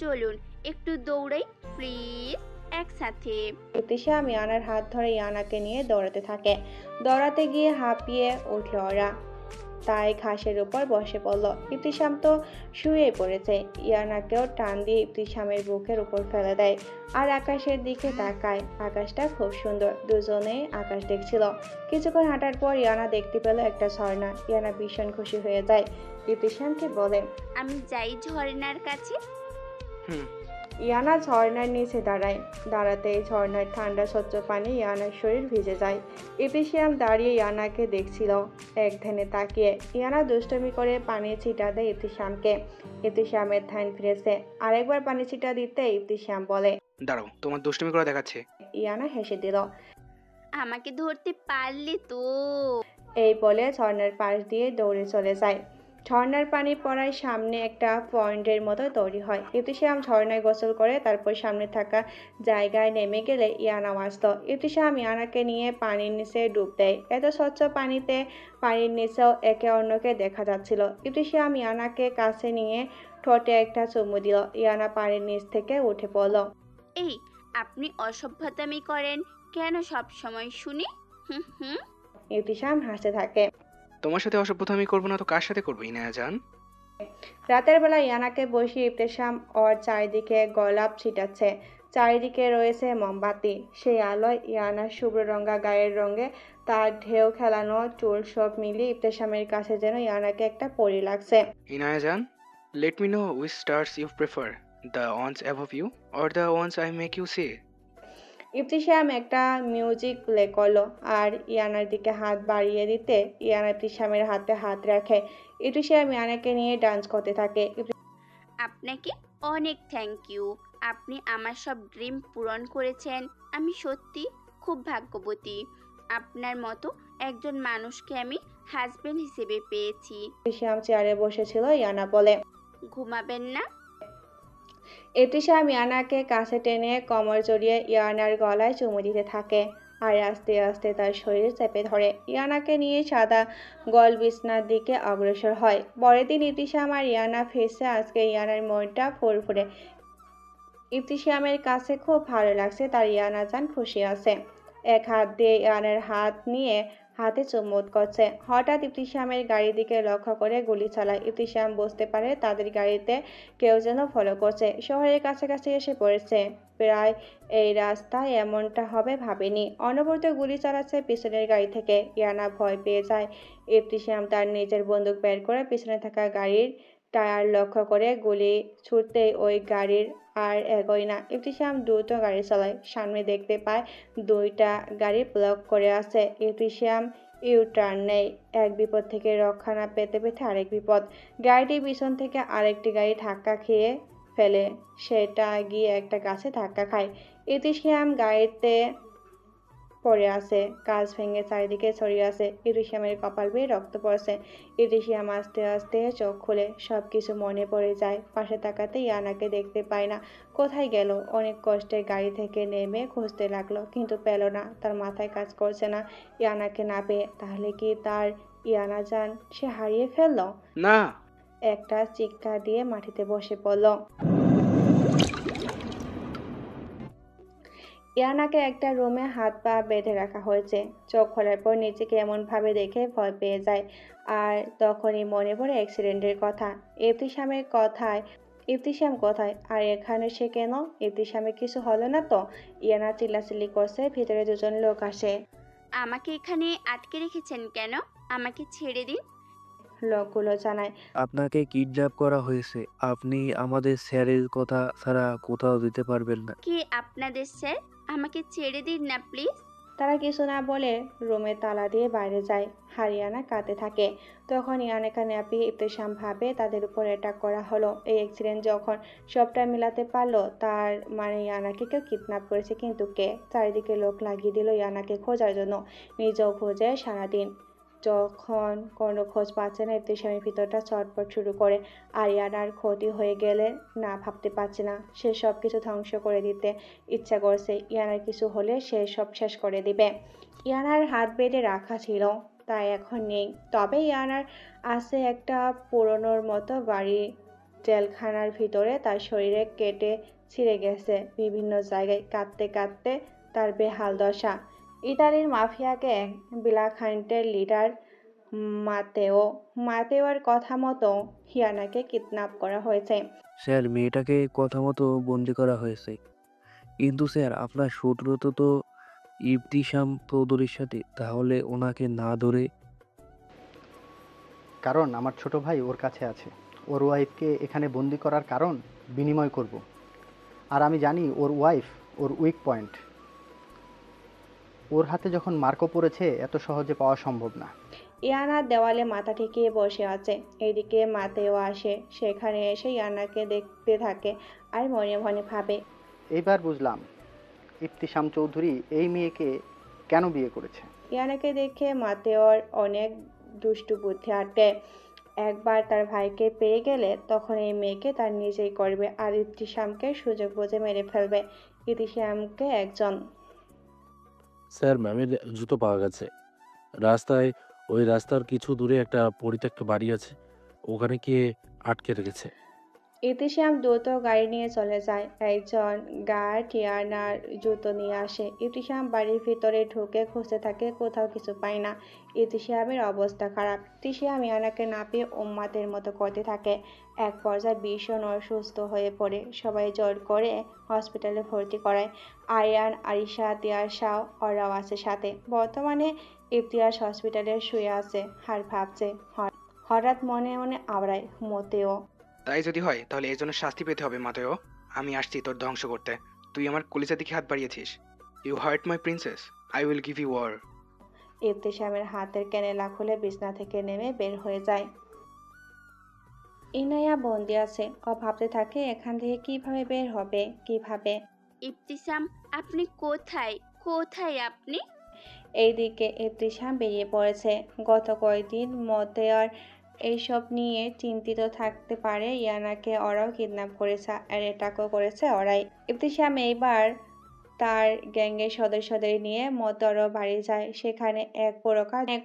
চলুন একটু দৌড়াই প্লিজ, একসাথে। ইবতিসাম ইয়ানার হাত ধরে ইয়ানাকে নিয়ে দৌড়াতে থাকে। দৌড়াতে গিয়ে হাঁপিয়ে উঠল ওরা, তাই ঘাসের উপর বসে পড়ল। ইবতিসাম তো শুয়ে পড়েছে। ইয়ানাকেও টান দিয়ে ইবতিসামের বুকের উপর ফেলে দেয় আর আকাশের দিকে তাকায়। আকাশটা খুব সুন্দর। দুজনেই আকাশ দেখছিল। কিছুক্ষণ হাঁটার পর ইয়ানা দেখতে পেল একটা ঝর্ণা। ইয়ানা ভীষণ খুশি হয়ে যায়। ইবতিসামকে বলে, আমি যাই ঝর্ণার কাছে। ইয়ানা ঝর্ণার নিচে দাঁড়ায়। দাঁড়াতেই ঝর্ণার ঠান্ডা স্বচ্ছ পানি ইয়ানার শরীর ভিজে যায়। ইবতিসাম দাঁড়িয়ে ইয়ানাকে দেখছিল এক ধ্যানে তাকিয়ে। ইয়ানা দুষ্টমি করে পানি ছিটা দেয় ইবতিসামকে। ইবতিসামের ধ্যান ফিরেছে। আরেকবার পানি ছিটা দিতে ইবতিসাম বলে, দাঁড়াও, তোমার দুষ্টুমি করে দেখাচ্ছে। ইয়ানা হেসে দিল। আমাকে ধরতে পারলে তো। এই বলে ঝর্ণার পাশ দিয়ে দৌড়ে চলে যায়। ঝর্ণার পানি পড়ায় সামনে একটা পয়েন্টের মতো তৈরি হয়। ইবতিসাম ঝর্ণায় গোসল করে তারপর সামনে থাকা জায়গায় নেমে গেলে ইয়ানা আসত। ইবতিসাম ইয়ানাকে নিয়ে পানির নিচে ডুব দেয়। এত স্বচ্ছ পানিতে পানির নিচেও একে অন্যকে দেখা যাচ্ছিল। ইবতিসাম ইয়ানাকে কাছে নিয়ে ঠোঁটে একটা চুমু দিল। ইয়ানা পানির নিচ থেকে উঠে পড়ল। এই, আপনি অসভ্যতামি করেন কেন সব সময় শুনি? ইবতিসাম হাসতে থাকে। তোমার সাথে অসভ্যতা আমি করবো না তো কার সাথে করবো ইনায়া জান? রাতের বেলা ইয়ানাকে বসিয়ে ইবতিসাম ওর চারিদিকে গোলাপ ছিটাচ্ছে। চারিদিকে রয়েছে মোমবাতি। সেই আলোয় ইয়ানার শুভ্র রঙা গায়ের রঙে তার ঢেউ খেলানো চুল সব মিলিয়ে ইবতিসামের কাছে যেন ইয়ানাকে একটা পরী লাগছে। ইনায়া জান, let me no which stars you prefer, the ones above you or the ones I make you see? Ibtisam একটা মিউজিক প্লে করলো আর ইয়ানার দিকে হাত বাড়িয়ে দিতে ইয়ানা ইবতিসামের হাতে হাত রাখে। ইবতিসাম ইয়ানাকে নিয়ে ডান্স করতে থাকে। আপনাকে অনেক থ্যাংক ইউ। আপনি আমার সব ড্রিম পূরণ করেছেন। আমি সত্যি খুব ভাগ্যবতী। আপনার মতো একজন মানুষকে আমি হাজবেন্ড হিসেবে পেয়েছি। ইবতিসাম চেয়ারে বসেছিল। ইয়ানা বলে, ঘুমাবেন না? ইবতিসাম ইয়ানাকে কাছে টেনে কোমর জড়িয়ে ইয়ানার গলায় চুমু দিতে থাকে। আর আস্তে আস্তে তার শরীর চেপে ধরে ইয়ানাকে নিয়ে সাদা গল বিছনার দিকে অগ্রসর হয়। পরের দিন ইতিশাম আর ইয়ানা ফেসে আজকে ইয়ানার মনটা ফুরফুরে। ইতিশামের কাছে খুব ভালো লাগছে, তার ইয়ানা জান খুশি আছে। এক হাত দিয়ে ইয়ানার হাত নিয়ে হাতে চুম্বন করছে। হঠাৎ ইতিশামের গাড়ির দিকে লক্ষ্য করে গুলি চালায়। ইতিশাম বুঝতে পারে তাদের গাড়িতে কেউ যেন ফলো করছে। শহরের কাছাকাছি এসে পড়েছে। প্রায় এই রাস্তায় এমনটা হবে ভাবেনি। অনবরত গুলি চালাচ্ছে পিছনের গাড়ি থেকে। ইয়ানা ভয় পেয়ে যায়। ইতিশাম তার নিজের বন্দুক বের করে পিছনে থাকা গাড়ির টায়ার লক্ষ্য করে গুলি ছুটতেই ওই গাড়ির আর এগোয় না। ইতিশাম দ্রুত গাড়ি চালায়। সামনে দেখতে পায় দুইটা গাড়ি ব্লক করে আছে। ইতিশাম ইউটার্ন নেয়। এক বিপদ থেকে রক্ষা না পেতে পেতে আরেক বিপদ। গাড়িটির পিছন থেকে আরেকটি গাড়ি ধাক্কা খেয়ে ফেলে। সেটা গিয়ে একটা গাছে ধাক্কা খায়। ইতিশাম গাড়িতে পড়ে আছে। কাঁচ ভেঙে চারিদিকে ছড়িয়ে আছে। ইতিশামের কপাল বেয়ে রক্ত পড়ছে। ইতিশাম আস্তে আস্তে চোখ খুলে সবকিছু মনে পড়ে যায়। পাশে তাকাতে ইয়ানাকে দেখতে পায় না। কোথায় গেল? অনেক কষ্টে গাড়ি থেকে নেমে খুঁজতে লাগলো, কিন্তু পেল না। তার মাথায় কাজ করছে না। ইয়ানাকে না পেয়ে তাহলে কি তার ইয়ানা জান সে হারিয়ে ফেললো? না। একটা চিৎকার দিয়ে মাটিতে বসে পড়ল। ইয়ানাকে একটা রুমে হাত পা বেঁধে রাখা হয়েছে। চোখ খোলার পর নিজেকে এমনভাবে দেখে ভয় পেয়ে যায়। আর তখনই মনে পড়ে অ্যাক্সিডেন্টের কথা। ইতিশাম কোথায়? আর এখানে সে কেন? ইতিশামের কিছু হলো না তো? ইয়ানা চিল্লাচিল্লি করছে। ভিতরে দুজন লোক আসে। আমাকে এখানে আটকে রেখেছেন কেন? আমাকে ছেড়ে দিন। লোকগুলো জানায়, আপনাকে কিডন্যাপ করা হয়েছে। আপনি আমাদের স্যারের কথা ছাড়া কোথাও যেতে পারবেন না। কে আপনাদের স্যার? আমাকে ছেড়ে দিন না প্লিজ। তারা কিছু না বলে রুমে তালা দিয়ে বাইরে যায়। হারিয়ানা কাঁদতে থাকে। তখন ইয়ানাকে ন্যাপি ইতিশাম ভাবে তাদের উপর অ্যাটাক করা হলো। এই অ্যাক্সিডেন্ট যখন সবটা মিলাতে পারলো, তার মানে ইয়ানাকে কেউ কিডন্যাপ করেছে। কিন্তু কে? চারিদিকে লোক লাগিয়ে দিল ইয়ানাকে খোঁজার জন্য। নিজেও খোঁজে সারাদিন। যখন কোনো খোঁজ পাচ্ছে না, ইতিশামের ভিতরটা চটপট শুরু করে। আর ইয়ানার ক্ষতি হয়ে গেলে না ভাবতে পারছে না। সে সব কিছু ধ্বংস করে দিতে ইচ্ছা করছে। ইয়ানার কিছু হলে সে সব শেষ করে দিবে। ইয়ানার হাত বেঁধে রাখা ছিল, তাই এখন নেই। তবে ইয়ানার আছে একটা পুরনোর মতো বাড়ি। জেলখানার ভিতরে তার শরীরে কেটে ছিঁড়ে গেছে বিভিন্ন জায়গায়। কাঁদতে কাঁদতে তার বেহাল দশা। ইতালির মাফিয়া গ্যাং বিলাখান্টের লিডার মাতেওর কথা মতো ইয়ানাকে কিডন্যাপ করা হয়েছে। স্যার, মেয়েটাকে কথা মতো বন্দি করা হয়েছে। কিন্তু স্যার, আপনার শত্রুতা তো ইবতিসাম চৌধুরীর সাথে। তাহলে ওনাকে না ধরে? কারণ আমার ছোট ভাই ওর কাছে আছে। ওর ওয়াইফকে এখানে বন্দি করার কারণ বিনিময় করব। আর আমি জানি ওর ওয়াইফ ওর উইক পয়েন্ট। ওর হাতে যখন মার্কো পড়েছে, এত সহজে পাওয়া সম্ভব না। ইয়ানা দেওয়ালে মাথা ঠেকিয়ে বসে আছে। এদিকে মাতেও আসে। সেখানে এসে ইয়ানাকে দেখতে থাকে আর মনে মনে ভাবে, এইবার বুঝলাম ইবতিসাম চৌধুরী এই মেয়েকে কেন বিয়ে করেছে। ইয়ানাকে দেখে মাতেওর অনেক দুষ্টু বুদ্ধি আটে। একবার তার ভাইকে পেয়ে গেলে তখন এই মেয়েকে তার নিজেই করবে আর ইবতিসামকে সুযোগ বুঝে মেরে ফেলবে। ইবতিসামকে একজন স্যার, ম্যামের জুতো পাওয়া গেছে রাস্তায়। ওই রাস্তার কিছু দূরে একটা পরিত্যক্ত বাড়ি আছে, ওখানে গিয়ে আটকে রেখেছে। ইতিশাম দ্রুত গাড়ি নিয়ে চলে যায়। একজন গার্ড ইয়ানার জুতো নিয়ে আসে। ইতিশাম বাড়ির ভিতরে ঢুকে খুঁজতে থাকে, কোথাও কিছু পায় না। ইতিশামের অবস্থা খারাপ। ইতিশাম ইয়ানাকে না পেয়ে উম্মাদের মতো করতে থাকে। এক পর্যায়ে ভীষণ অসুস্থ হয়ে পড়ে। সবাই জোর করে হসপিটালে ভর্তি করায়। আরিয়ান, আরিশা, তিয়াশাও ওরাও আছে সাথে। বর্তমানে ইতিহাস হসপিটালে শুয়ে আছে আর ভাবছে। হঠাৎ মনে মনে আওড়ায় মতেও। তাই যদি হয় তাহলে এর জন্য শাস্তি পেতে হবে মাতেও। আমি আসছি তোর ধ্বংস করতে। তুই আমার কলিজার দিকে হাত বাড়িয়েছিস। You hurt my princess, I will give you war. ইবতিসামের হাতের ক্যানেলা খুলে বিছনা থেকে নেমে বের হয়ে যায়। ইনায়া বন্দি আছে। ও ভাবতে থাকে এখান থেকে কিভাবে বের হবে, কিভাবে। ইবতিসাম, আপনি কোথায়? কোথায় আপনি? এইদিকে ইবতিসাম বেরিয়ে পড়েছে। গত কয়েকদিন মতেয়ার এইসব নিয়ে চিন্তিত থাকতে পারে। ইয়ানাকে ওরাও কিডন্যাপ করেছে আর এটাকেও করেছে ওরাই। ইবতিসাম এইবার তার গ্যাংয়ের সদস্যদের নিয়ে মতরও বাড়ি যায়। সেখানে এক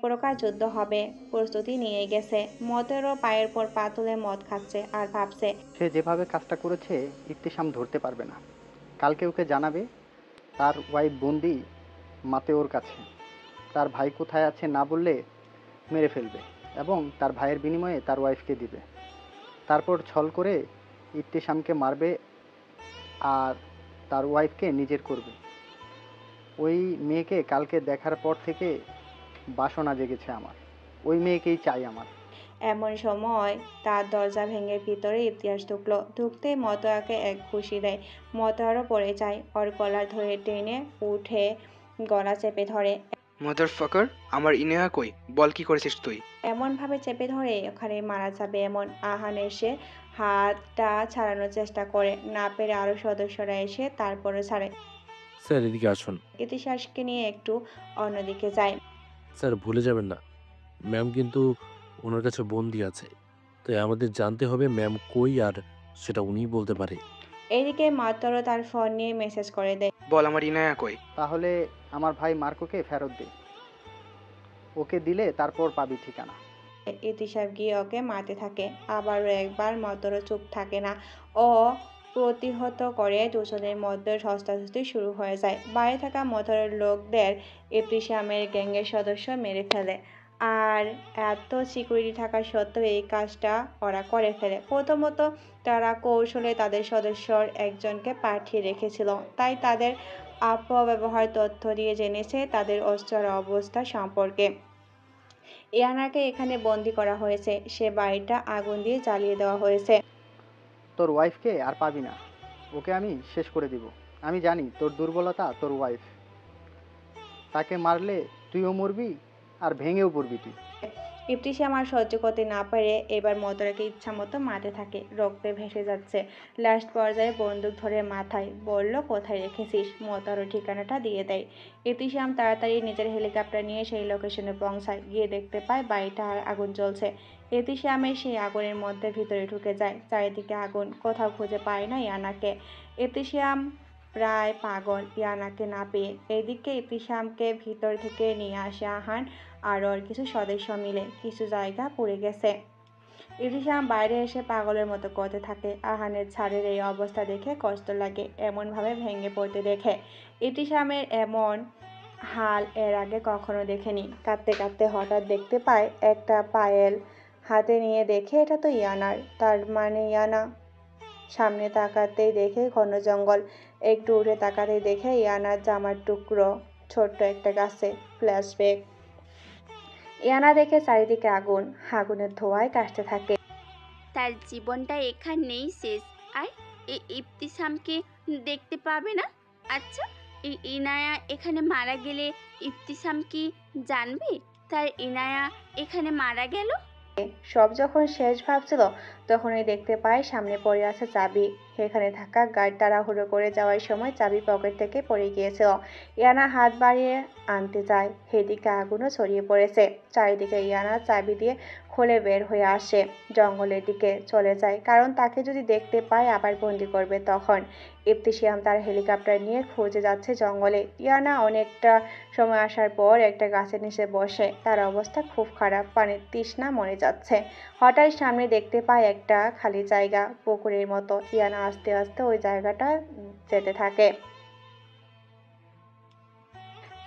প্রকার যুদ্ধ হবে প্রস্তুতি নিয়ে গেছে। মতরও পায়ের পর পা তুলে মদ খাচ্ছে আর ভাবছে সে যেভাবে কাজটা করেছে ইফতিসাম ধরতে পারবে না। কালকে ওকে জানাবে তার ওয়াইফ বন্দি মাতেওর কাছে। তার ভাই কোথায় আছে না বললে মেরে ফেলবে এবং তার ভাইয়ের বিনিময়ে তার ওয়াইফকে দিবে। তারপর ছল করে ইফতিসামকে মারবে আর তার ওয়াইফকে নিজের করবে। ওই মেয়েকে কালকে দেখার পর থেকে বাসনা জেগেছে আমার। ওই মেয়েকেই চাই আমার। এমন সময় তার দরজা ভেঙে ভিতরে ইতিহাস ঢুকলো। ঢুকতেই মতোয়াকে এক ঘুষি দেয়। মতোয়ারও পড়ে যায়। ওর গলা ধরে টেনে উঠে গলা চেপে ধরে। মাদারফাকার, আমার ইনেহা কই? বল কি করেছিস তুই? এমনভাবে চেপে ধরে ওখানে মারা যাবে এমন। আহান এসে হাতটা ছাড়ানোর চেষ্টা করে, না পেরে আরো সদস্যরা এসে তারপরে ছাড়ে। স্যার এদিকে আসুন। ইতিহাসকে নিয়ে একটু অন্যদিকে যায়। স্যার ভুলে যাবেন না, ম্যাম কিন্তু ওনার কাছে বন্দি আছে, তাই আমাদের জানতে হবে ম্যাম কই, আর সেটা উনিই বলতে পারে। এদিকে মাতরও তার ফোন নিয়ে মেসেজ করে দেয়। বল আমার ইনায়া কই? তাহলে আমার ভাই মার্কোকে ফেরত দে। ওকে দিলে তারপর পাবি ঠিকানা। ইতিসাব গিয়ে ওকে মারতে থাকে। আবারও একবার মতরও চুপ থাকে না। ও প্রতিহত করে দুজনের মধ্যে ধস্তাধস্তি শুরু হয়ে যায়। বাইরে থাকা মতরের লোকদের ইবতিসামের গ্যাংয়ের সদস্য মেরে ফেলে। আর এত সিকিউরিটি থাকা সত্ত্বেও এই কাজটা ওরা করে ফেলে। প্রথমত তারা কৌশলে তাদের সদস্যর একজনকে পাঠিয়ে রেখেছিল, তাই তাদের অপব্যবহার তথ্য দিয়ে জেনেছে তাদের অস্ত্রের অবস্থা সম্পর্কে। ইয়ানাকে এখানে বন্দি করা হয়েছে। সে বাড়িটা আগুন দিয়ে জ্বালিয়ে দেওয়া হয়েছে। তোর ওয়াইফকে আর পাবি না। ওকে আমি শেষ করে দিব। আমি জানি তোর দুর্বলতা তোর ওয়াইফ। তাকে মারলে তুইও মরবি আর ভেঙেও পড়বি তুই। ইবতিসাম আর সহ্য করতে না পারে এবার মতরাকে ইচ্ছা মতো মারতে থাকে। রক্তে ভেসে যাচ্ছে। লাস্ট পর্যায়ে বন্দুক ধরে মাথায় বলল, কোথায় রেখেছিস? মতরও ঠিকানাটা দিয়ে দেয়। ইবতিসাম তাড়াতাড়ি নিজের হেলিকপ্টার নিয়ে সেই লোকেশনে পৌঁছায়। গিয়ে দেখতে পায় বাড়িটা আর আগুন জ্বলছে। ইবতিসামের সেই আগুনের মধ্যে ভিতরে ঢুকে যায়। চারিদিকে আগুন, কোথাও খুঁজে পায় না ইয়ানাকে। ইবতিসাম প্রায় পাগল ইয়ানাকে না পেয়ে। এদিকে ইবতিসামকে ভিতর থেকে নিয়ে আসে আহান আর ওর কিছু সদস্য মিলে। কিছু জায়গা পুড়ে গেছে। ইবতিসাম বাইরে এসে পাগলের মতো করতে থাকে। আহানের ছাড়ের এই অবস্থা দেখে কষ্ট লাগে, এমনভাবে ভেঙে পড়তে দেখে। ইবতিসামের এমন হাল এর আগে কখনো দেখেনি। কাঁদতে কাঁদতে হঠাৎ দেখতে পায় একটা পায়েল হাতে নিয়ে। দেখে এটা তো ইয়ানার। তার মানে ইয়ানা। সামনে তাকাতেই দেখে ঘন জঙ্গল। একটু উঠে তাকাতেই দেখে ইয়ানার জামার টুকরো ছোট্ট একটা গাছে। ফ্ল্যাশব্যাক। ইয়ানা দেখে চারিদিকে আগুন। আগুনের ধোঁয়ায় কাশতে থাকে। তার জীবনটা এখানেই শেষ। আর এই ইবতিসামকে দেখতে পাবে না। আচ্ছা, এই ইনায়া এখানে মারা গেলে ইবতিসাম কি জানবে তার ইনায়া এখানে মারা গেল? সব যখন শেষ ভাবছিল তখনই দেখতে পায় সামনে পড়ে আছে চাবি। সেখানে থাকা গার্ড তাড়াহুড়ো করে যাওয়ার সময় চাবি পকেট থেকে পড়ে গিয়েছিল। ইয়ানা হাত বাড়িয়ে আনতে যায়। সেদিকে আগুনও ছড়িয়ে পড়েছে। চারিদিকে ইয়ানা চাবি দিয়ে খুলে বের হয়ে আসে। জঙ্গলের দিকে চলে যায়, কারণ তাকে যদি দেখতে পায় আবার বন্দি করবে তখন। ইবতিসাম তার হেলিকপ্টার নিয়ে খুঁজে যাচ্ছে জঙ্গলে। ইয়ানা অনেকটা সময় আসার পর একটা গাছের নিচে বসে। তার অবস্থা খুব খারাপ, পানির তৃষ্ণা মরে যাচ্ছে। হঠাৎ সামনে দেখতে পায় একটা খালি জায়গা, পুকুরের মতো। ইয়ানা আস্তে আস্তে ওই জায়গাটা যেতে থাকে।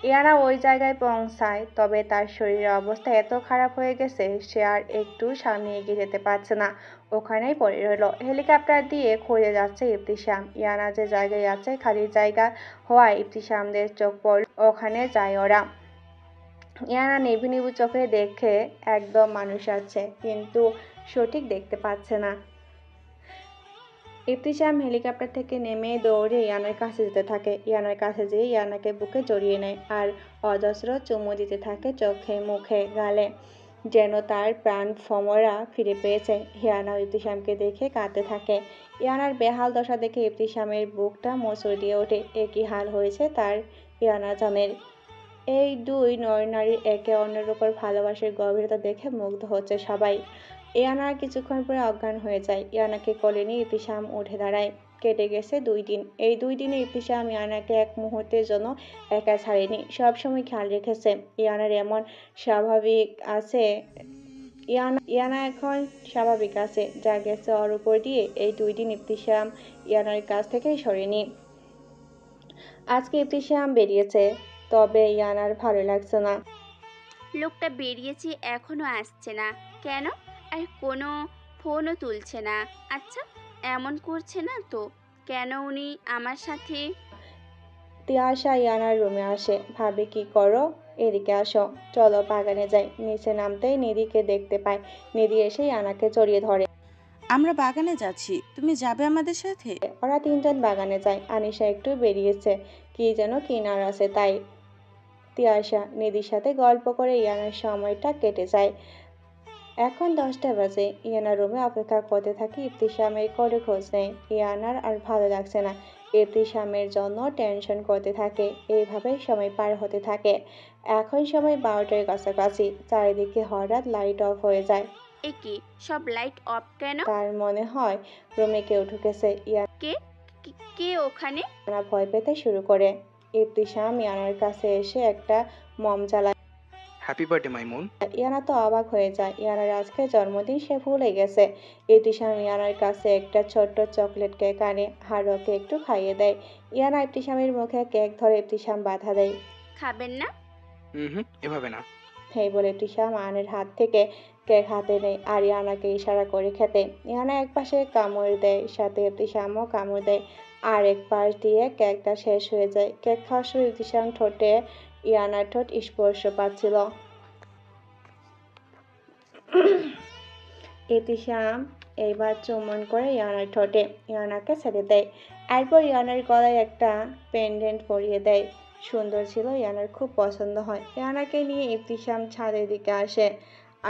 ইয়ানা ওই জায়গায় পৌঁছায়, তবে তার শরীরের অবস্থা এত খারাপ হয়ে গেছে সে আর একটু সামনে এগিয়ে যেতে পারছে না। ওখানেই পড়ে রইল। হেলিকপ্টার দিয়ে খুঁজে যাচ্ছে ইবতিসাম। ইয়ানা যে জায়গায় আছে খালি জায়গা হওয়ায় ইবতিসামদের চোখ পড়ল ওখানে যায় ওরা। ইয়ানা নিভু নিভু চোখে দেখে একদম মানুষ আছে, কিন্তু সঠিক দেখতে পাচ্ছে না। ইবতিসাম হেলিকপ্টার থেকে নেমে দৌড়ে ইয়ানার কাছে যেতে থাকে। ইয়ানার কাছে যেয়ে ইয়ানাকে বুকে জড়িয়ে নেয় আর অজস্র চুমু দিতে থাকে চোখে, মুখে, গালে, যেন তার প্রাণ ফমরা ফিরে পেয়েছে। ইয়ানা ইবতিসামকে দেখে কাঁদতে থাকে। ইয়ানার বেহাল দশা দেখে ইবতিসামের বুকটা মোচড় দিয়ে ওঠে। একই হাল হয়েছে তার ইয়ানা জানের। এই দুই নরনারীর একে অন্যের উপর ভালোবাসার গভীরতা দেখে মুগ্ধ হচ্ছে সবাই। ইয়ানা কিছুক্ষণ পরে অজ্ঞান হয়ে যায়। ইয়ানাকে কোলে নিয়ে ইবতিসাম উঠে দাঁড়ায়। কেটে গেছে 2 দিন। এই 2 দিনে ইবতিসাম ইয়ানাকে এক মুহূর্তের জন্য একা ছাড়েনি, সবসময় খেয়াল রেখেছে। ইয়ানার এমন স্বাভাবিক আছে, ইয়ানা এখন স্বাভাবিক আছে, যা গেছে ওর উপর দিয়ে। এই 2 দিন ইবতিসাম ইয়ানার কাছ থেকে সরেনি। আজকে ইবতিসাম বেরিয়েছে, তবে ইয়ানার ভালো লাগছে না। লোকটা বেরিয়েছে এখনো আসছে না কেন? আর কোনো ফোনও তুলছে না। আচ্ছা, এমন করছে না তো কেন উনি আমার সাথে? তিয়াশা ইয়ানার রুমে আসে, ভাবে কি করো, এদিকে আসো, চলো বাগানে যাই। নিচে নামতেই নিধিকে দেখতে পায়। নিধি এসে ইয়ানাকে জড়িয়ে ধরে। আমরা বাগানে যাচ্ছি, তুমি যাবে আমাদের সাথে? ওরা 3 জন বাগানে যায়। আনিশা একটু বেরিয়েছে, কি যেন কিনার আছে তাই। তিয়াশা নিধির সাথে গল্প করে ইয়ানার সময়টা কেটে যায়। এখন 10টা বাজে। ইয়ানা রুমে অপেক্ষা করতে থাকে। ইবতিসামের কোনো খোঁজ নেই। ইয়ানার আর ভালো লাগছে না। ইবতিসামের জন্য টেনশন করতে থাকে। এইভাবে সময় পার হতে থাকে। এখন সময় 12টার কাছাকাছি। চারিদিকে হঠাৎ লাইট অফ হয়ে যায়। এ কি, সব লাইট অফ কেন? তার মনে হয় রুমে কেউ ঢুকেছে। কে কে ওখানে? ইয়ানা ভয় পেতে শুরু করে। ইবতিসাম ইয়ানার কাছে এসে একটা মম জ্বালায়। Happy birthday Maimun. ইয়ানা তো অবাক হয়ে যায়। ইয়ানার আজকে জন্মদিন, সে ভুলে গেছে। ইবতিসাম ইয়ানার কাছে একটা ছোট্ট চকলেট কেক আনে, আর ওকে একটু খাইয়ে দেয়। ইয়ানা ইবতিসামের মুখে কেক ধরে, ইবতিসাম বাধা দেয়। খাবেন না? এভাবে না। এই বলে ইবতিসাম আনের হাত থেকে কেক হাতে নেয় আর ইয়ানাকে ইশারা করে খেতে। ইয়ানা এক পাশে কামড় দেয়, সাথে ইবতিসামও কামড় দেয়। আর এক পাশ দিয়ে কেকটা শেষ হয়ে যায়। কেক খাওয়ার সময় ইবতিসাম ঠোঁটে ইয়ানার ঠোঁট স্পর্শ পাচ্ছিল। ইবতিসাম এইবার চুম্বন করে ইয়ানার ঠোঁটে। ইয়ানাকে ছেড়ে দেয়। এরপর ইয়ানার গলায় একটা পেন্ডেন্ট পরিয়ে দেয়। সুন্দর ছিল, ইয়ানার খুব পছন্দ হয়। ইয়ানাকে নিয়ে ইবতিসাম ছাদের দিকে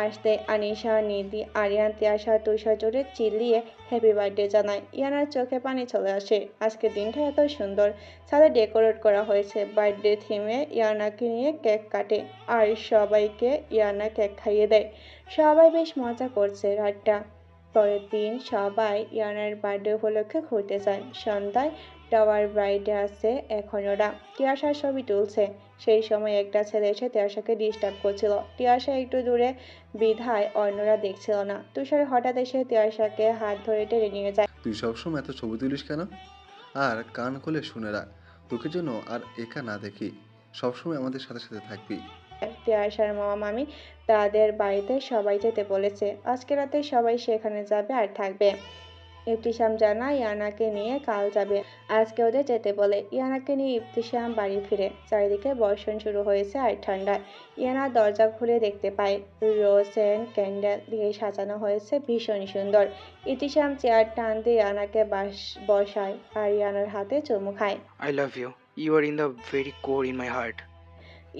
আসতে আনিশা, নিধি, আরিয়ান, তিয়াশা, তুষার জোরে চিল্লিয়ে হ্যাপি বার্থডে জানায়। ইয়ানার চোখে পানি চলে আসে। আজকের দিনটা এত সুন্দর, ছাদে ডেকোরেট করা হয়েছে বার্থডে থিমে। ইয়ানাকে নিয়ে কেক কাটে আর সবাইকে ইয়ানা কেক খাইয়ে দেয়। সবাই বেশ মজা করছে রাতটা। পরের দিন সবাই ইয়ানার বার্থডে উপলক্ষে ঘুরতে যায়। সন্ধ্যায় টাওয়ার ব্রাইডে আছে এখন ওরা। তিয়াশার ছবি তুলছে। সেই সময় একটা ছেলে এসে তিয়াশাকে ডিস্টার্ব করছিল। তিয়াশা একটু দূরে বিধায় অন্যরা দেখছিল না। তুষার হঠাৎ এসে তিয়াশাকে হাত ধরে টেনে নিয়ে যায়। তুই সবসময় এত ছবি তুলিস কেন? আর কান খুলে শুনে রাখ, তোকে যেন আর একা না দেখি, সবসময় আমাদের সাথে সাথে থাকবি। তিয়াশার মামা মামি তাদের বাড়িতে সবাই যেতে বলেছে। আজকে রাতে সবাই সেখানে যাবে আর থাকবে। ইবতিসাম জানায় ইয়ানাকে নিয়ে কাল যাবে। আজকে ওদের যেতে বলে। ইয়ানাকে নিয়ে ইবতিসাম বাড়ি ফিরে। চারিদিকে বর্ষণ শুরু হয়েছে আর ঠান্ডায়। ইয়ানা দরজা খুলে দেখতে পায় রোজ অ্যান্ড ক্যান্ডেল দিয়ে সাজানো হয়েছে, ভীষণ সুন্দর। ইবতিসাম চেয়ার টান দিয়ে ইয়ানাকে বসায় আর ইয়ানার হাতে চুমু খায়। I love you. You are in the very core in my heart.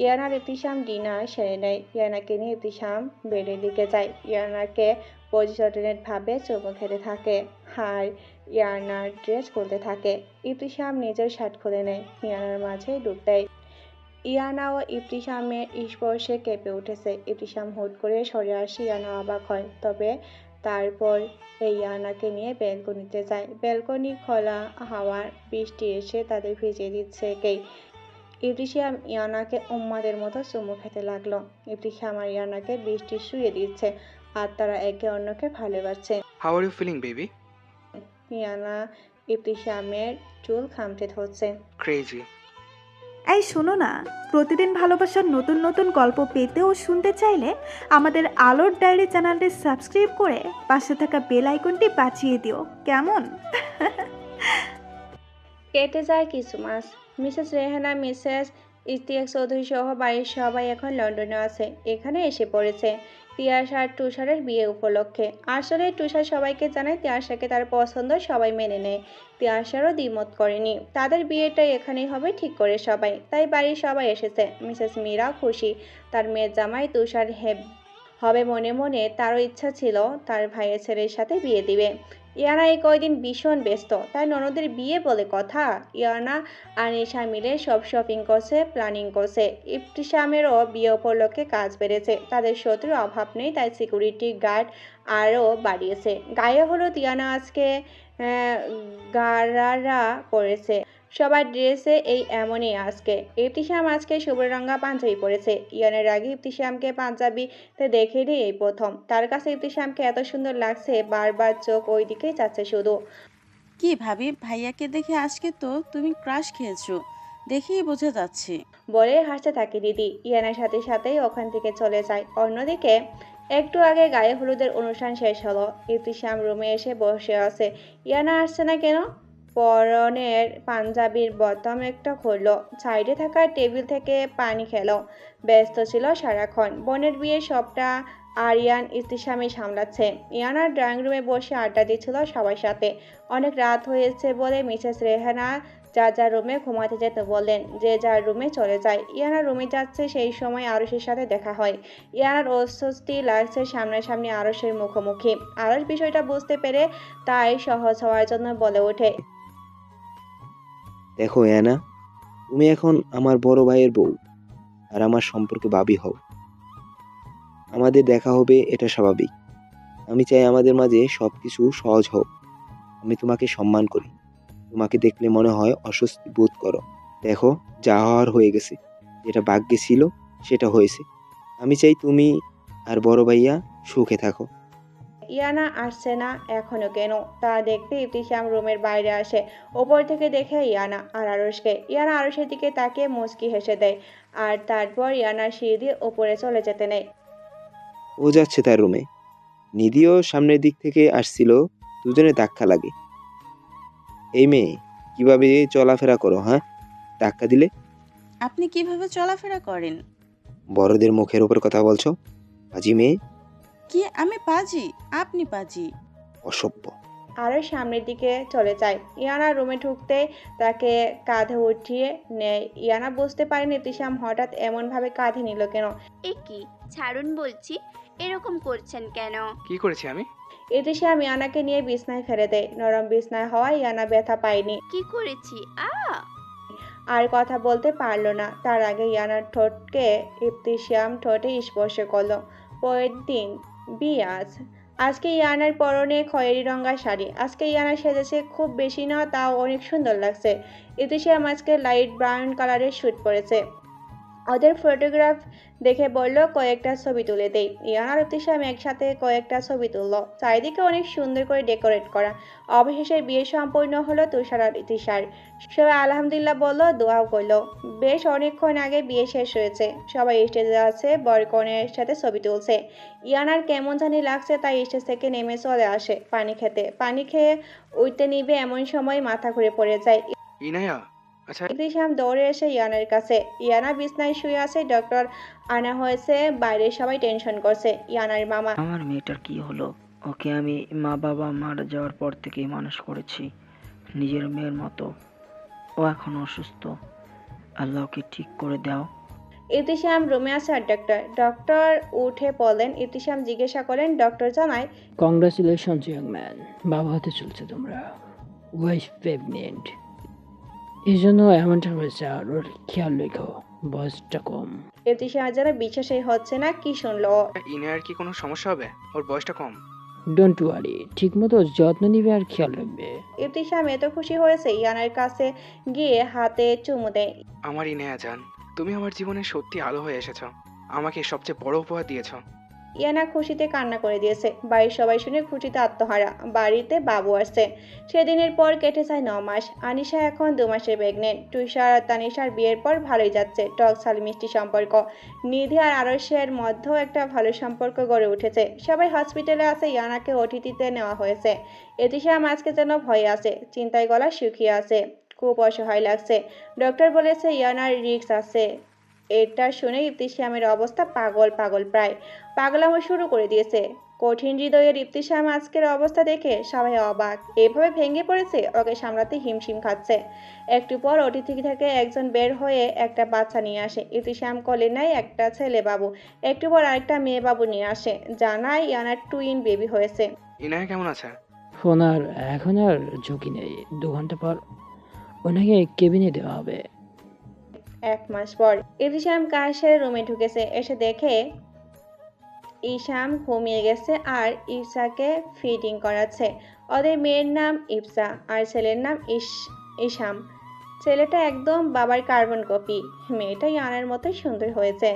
ইয়ানার ইবতিসাম ডিনার সেরে নেয়। ইয়ানাকে নিয়ে ইবতিসাম বেডের দিকে যায়। ইয়ানাকে পজিশনেট ভাবে চুমু খেতে থাকে আর ইয়ানার ড্রেস খুলতে থাকে। ইবতিসাম নিজের শার্ট খুলে নেয়, ইয়ানার মাঝে ডুব দেয়। ইয়ানা ও ইবতিসামের স্পর্শে কেঁপে উঠেছে। ইবতিসাম হুট করে সরে আসে। ইয়ানা অবাক হয়, তবে তারপর এই ইয়ানাকে নিয়ে ব্যালকনিতে যায়। ব্যালকনি খোলা হাওয়ার বৃষ্টি এসে তাদের ভিজিয়ে দিচ্ছে। ইবতিসাম ইয়ানাকে উম্মাদের মতো চুমু খেতে লাগলো। ইবতিসাম আর ইয়ানাকে বৃষ্টি শুয়ে দিচ্ছে আর তারা একে অন্যকে ভালোবাসছে। How are you feeling baby? ইয়ানা ইবতিসামের চুল খামচে ধরছে। ক্রেজি। এই শোনো না, প্রতিদিন ভালোবাসার নতুন নতুন গল্প পেতে ও শুনতে চাইলে আমাদের আলোর ডায়েরি চ্যানেলটি সাবস্ক্রাইব করে পাশে থাকা বেল আইকনটি বাজিয়ে দিও, কেমন? কেটে যায় কিছু মাস। মিসেস রেহানা, মিসেস ইশতিয়াক চৌধুরী সহ বাড়ির সবাই এখন লন্ডনে আছে। এখানে এসে পড়েছে তিয়াশা আর তুষারের বিয়ে উপলক্ষে। আসলে তুষার সবাইকে জানায় তিয়াশাকে তার পছন্দ, সবাই মেনে নেয়। তিয়াশারও দ্বিমত করেনি। তাদের বিয়েটা এখানেই হবে ঠিক করে সবাই, তাই বাড়ির সবাই এসেছে। মিসেস মীরা খুশি, তার মেয়ের জামাই তুষার হবে। মনে মনে তারও ইচ্ছা ছিল তার ভাইয়ের ছেলের সাথে বিয়ে দিবে। ইয়ানা এই কয়দিন ভীষণ ব্যস্ত, তাই ননদের বিয়ে বলে কথা। ইয়ানা আর নিশা মিলে সব শপিং করছে, প্ল্যানিং করছে। ইবতিসামেরও বিয়ে উপলক্ষে কাজ বেড়েছে। তাদের শত্রুর অভাব নেই, তাই সিকিউরিটি গার্ড আরও বাড়িয়েছে। গায়ে হলুদ ইয়ানা আজকে আহ, গারারা পরেছে। সবার ড্রেসে এই এমনই আজকে। ইবতিসাম আজকে শুভ্র রঙা পাঞ্জাবি পরেছে। ইয়ানের আগে ইবতিসামকে পাঞ্জাবিতে দেখেনি এই প্রথম। তার কাছে ইবতিসামকে এত সুন্দর লাগছে, বারবার চোখ ওই দিকেই যাচ্ছে শুধু। কি ভাবি, ভাইয়াকে দেখে আজকে তো তুমি ক্রাশ খেয়েছো, দেখেই বোঝা যাচ্ছে। বলে হাসতে থাকে দিদি। ইয়ানার সাথে সাথেই ওখান থেকে চলে যায়। অন্যদিকে একটু আগে গায়ে হলুদের অনুষ্ঠান শেষ হলো। ইবতিসাম রুমে এসে বসে আছে। ইয়ানা আসছে না কেন? পরনের পাঞ্জাবির বোতাম একটা খুললো, সাইডে থাকা টেবিল থেকে পানি খেলো। ব্যস্ত ছিল সারাক্ষণ। বোনের বিয়ে সবটা আরিয়ান ইবতিসামই সামলাচ্ছে। ইয়ানার ড্রয়িং রুমে বসে আড্ডা দিচ্ছিল সবার সাথে। অনেক রাত হয়েছে বলে মিসেস রেহানা যার রুমে ঘুমাতে যেতে বললেন। যে যার রুমে চলে যায়। ইয়ানা রুমে যাচ্ছে সেই সময় আরশের সাথে দেখা হয়। ইয়ানার অস্বস্তি লাগছে সামনাসামনি আরশের মুখোমুখি। আরশ বিষয়টা বুঝতে পেরে তাই সহজ হওয়ার জন্য বলে ওঠে, দেখো অ্যানা, তুমি এখন আমার বড় ভাইয়ের বউ আর আমার সম্পর্কে ভাবি হও। আমাদের দেখা হবে, এটা স্বাভাবিক। আমি চাই আমাদের মাঝে সবকিছু সহজ হোক। আমি তোমাকে সম্মান করি। তোমাকে দেখলে মনে হয় অস্বস্তি বোধ করো। দেখো, যা হওয়ার হয়ে গেছে। যেটা ভাগ্যে ছিল সেটা হয়েছে। আমি চাই তুমি আর বড় ভাইয়া সুখে থাকো। ইয়ানা আসছে না এখনো কেন? তা দেখতে ইবতিসাম রুমের বাইরে আসে। ওপর থেকে দেখে ইয়ানা আর আরশকে। ইয়ানা আরশের দিকে তাকিয়ে মুচকি হেসে দেয়, আর তারপর ইয়ানার সিঁড়ি দিয়ে ওপরে চলে যেতে নেয়। ও যাচ্ছে তার রুমে। নিধিও সামনের দিক থেকে আসছিল। দুজনে ধাক্কা লাগে। এই মেয়ে, কিভাবে চলাফেরা করো? হ্যাঁ, ধাক্কা দিলে? আপনি কিভাবে চলাফেরা করেন? বড়দের মুখের উপর কথা বলছো? পাজি মেয়ে। কি আমি পাজি? আপনি পাজি। অসভ্য। আরও সামনের দিকে চলে যায়। ইয়ানা রুমে ঢুকতে তাকে কাঁধে উঠিয়ে নেয়। ইয়ানা বুঝতে পারেনি ইবতিসাম হঠাৎ এমনভাবে কাঁধে নিল কেন। এ কি, ছাড়ুন বলছি, এরকম করছেন কেন? কি করেছি আমি? ইবতিসাম ইয়ানাকে নিয়ে বিছনায় ফেলে দেয়। নরম বিছনায় হওয়ায় ইয়ানা ব্যথা পায়নি। কি করেছি? আর কথা বলতে পারলো না। তার আগে ইয়ানার ঠোঁটকে ইবতিসাম ঠোঁটে স্পর্শ করলো। পরের দিন বিয়ে আজকে ইয়ানার পরনে খয়েরি রঙা শাড়ি। আজকে ইয়ানা সেজেছে খুব বেশি না, তাও অনেক সুন্দর লাগছে। ইবতিসাম আজকে লাইট ব্রাউন কালারের স্যুট পরেছে। ওদের ফটোগ্রাফ দেখে বলল কয়েকটা ছবি তুলে দেই। ইয়ানা আর ইবতিসাম একসাথে কয়েকটা ছবি তুললো। চারিদিকে অনেক সুন্দর করে ডেকোরেট করা। অবশেষে বিয়ে সম্পূর্ণ হলো তুষার আর ইতিশার। সবাই আলহামদুলিল্লাহ বলল, দোয়াও করলো। বেশ অনেকক্ষণ আগে বিয়ে শেষ হয়েছে। সবাই স্টেজে আছে, বর কনের সাথে ছবি তুলছে। ইয়ানার কেমন জানি লাগছে, তাই স্টেজ থেকে নেমে চলে আসে পানি খেতে। পানি খেয়ে উঠতে নিবে এমন সময় মাথা ঘুরে পড়ে যায়। ইনায়া, আচ্ছা। ইবতিসাম দৌড়ে এসে ইয়ানার কাছে। ইয়ানা বিছনায় শুয়ে আছে, ডক্টর আনা হয়েছে। বাইরে সবাই টেনশন করছে। ইয়ানার মামা, আমার মেয়েটার কি হলো? ওকে আমি মা বাবা মারা যাওয়ার পর থেকেই মানুষ করেছি নিজের মেয়ের মতো। ও এখন অসুস্থ। আল্লাহকে ঠিক করে দাও। ইবতিসাম রুমে আছে আর ডক্টর উঠে পড়লেন। ইবতিসাম জিজ্ঞাসা করেন। ডক্টর জানায়, কংগ্রাচুলেশনস ইয়ং ম্যান, বাবা হতে চলছে তোমরা। ওয়াইফ প্রেগনেন্ট, এই জন্য এমনটা হয়েছে। আর ওর খেয়াল রেখো, বয়সটা কম। ইবতিসাম যেন বিশ্বাসই হচ্ছে না কি শুনলো। ইনায়ার কি কোনো সমস্যা হবে? ওর বয়সটা কম। ডোন্ট ওয়ারি, ঠিক মতো যত্ন নিবে আর খেয়াল রাখবে। ইবতিসাম এত খুশি হয়েছে, ইয়ানার কাছে গিয়ে হাতে চুমু দেয়। আমার ইনায়া জান, তুমি আমার জীবনে সত্যি আলো হয়ে এসেছো। আমাকে সবচেয়ে বড় উপহার দিয়েছো। ইয়ানা খুশিতে কান্না করে দিয়েছে। বাড়ির সবাই শুনে খুশিতে আত্মহারা। বাড়িতে বাবু আসছে। সেদিনের পর কেটে যায় 9 মাস। আনিশা এখন 2 মাসের প্রেগনেন্ট। তুষার আর তানিশার বিয়ের পর ভালোই যাচ্ছে, টক ঝাল মিষ্টি সম্পর্ক। নিধি আর আরশের মধ্যেও একটা ভালো সম্পর্ক গড়ে উঠেছে। সবাই হসপিটালে আছে। ইয়ানাকে ওটিটিতে নেওয়া হয়েছে। ইবতিসাম আজকে যেন ভয়ে আছে, চিন্তায় গলা শুকিয়ে আছে, খুব অসহায় লাগছে। ডক্টর বলেছে ইয়ানার রিস্ক আছে। এটা শুনে ইবতিসামের অবস্থা পাগল প্রায় পাগলামো শুরু করে দিয়েছে। কঠিন হৃদয়ের ইবতিসাম আজকের অবস্থা দেখে সবাই অবাক। এভাবে ভেঙে পড়েছে, ওকে সামলাতে হিমশিম খাচ্ছে। একটু পর ওটিটি থেকে একজন বের হয়ে একটা বাচ্চা নিয়ে আসে। ইবতিসাম কোলে নেয় একটা ছেলে বাবু। একটু পর আরেকটা মেয়ে বাবু নিয়ে আসে, জানায় ইয়ানার টুইন বেবি হয়েছে। ইনায়া কেমন আছে? এখন আর ঝুঁকি নেই। 2 ঘন্টা পর ওনাকে কেবিনে দেওয়া হবে। 1 মাস পর ইবতিসাম কাজ সেরে রুমে ঢুকেছে। এসে দেখে ঈশাম ঘুমিয়ে গেছে আর ঈশাকে ফিডিং করাচ্ছে। ওদের মেয়ের নাম ইপসা আর ছেলের নাম ইশাম। ছেলেটা একদম বাবার কার্বন কপি, মেয়েটা ইয়ানার মতোই সুন্দর হয়েছে।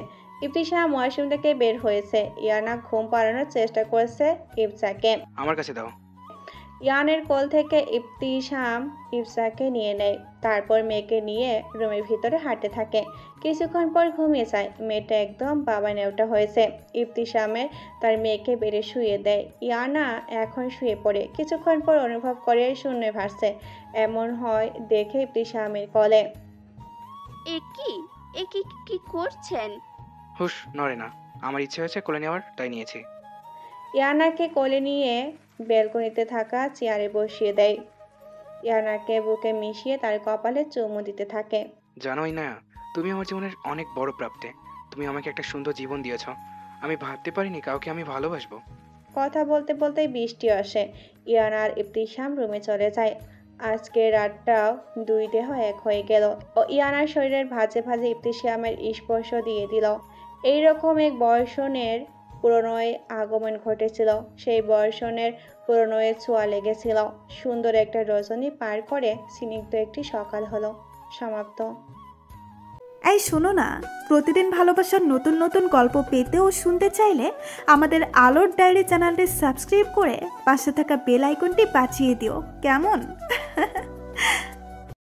ইপতিশাম ওয়াশরুম থেকে বের হয়েছে। ইয়ানা ঘুম পাড়ানোর চেষ্টা করেছে ইপসাকে। আমার কাছে দাও। ইয়ানের কোল থেকে ইপতিশাম ইপসাকে নিয়ে নেয়, তারপর মেয়েকে নিয়ে রুমের ভিতরে হাঁটতে থাকে। কিছুক্ষণ পর ঘুমিয়ে যায়। মেয়েটা একদম বাবা নেওটা হয়েছে। ইপতিশামের তার মেয়েকে বেড়ে শুয়ে দেয়। ইয়ানা এখন শুয়ে পড়ে। কিছুক্ষণ পর অনুভব করে শূন্য ভাসছে। এমন হয় দেখে ইপতিশামের কোলে। এ কি কি করছেন? হুশ, নড়ে না। আমার ইচ্ছে হয়েছে কোলে নেওয়ার, তাই নিয়েছি। ইয়ানাকে কোলে নিয়ে ব্যালকনিতে থাকা চেয়ারে বসিয়ে দেয়। ইয়ানাকে বুকে মিশিয়ে তার কপালে চুমু দিতে থাকে। জানোই না, তুমি আমার জীবনের অনেক বড় প্রাপ্তি। তুমি আমাকে একটা সুন্দর জীবন দিয়েছ। আমি ভাবতে পারিনি কাউকে আমি ভালোবাসবো। কথা বলতে বলতেই বৃষ্টি আসে। ইয়ানা আর ইপতিশাম রুমে চলে যায়। আজকে রাতটাও দুই দেহ এক হয়ে গেল ও ইয়ানার শরীরের ভাঁজে ভাঁজে ইপতিশামের স্পর্শ দিয়ে দিল। এইরকম এক বর্ষণের প্রণয়ের আগমন ঘটেছিল। সেই বর্ষণের প্রণয়ের ছোঁয়া লেগেছিল। সুন্দর একটা রজনী পার করে স্নিগ্ধ একটি সকাল হলো। সমাপ্ত। এই শোনো না, প্রতিদিন ভালোবাসার নতুন নতুন গল্প পেতে ও শুনতে চাইলে আমাদের আলোর ডায়েরি চ্যানেলটি সাবস্ক্রাইব করে পাশে থাকা বেল আইকনটি বাজিয়ে দিও। কেমন?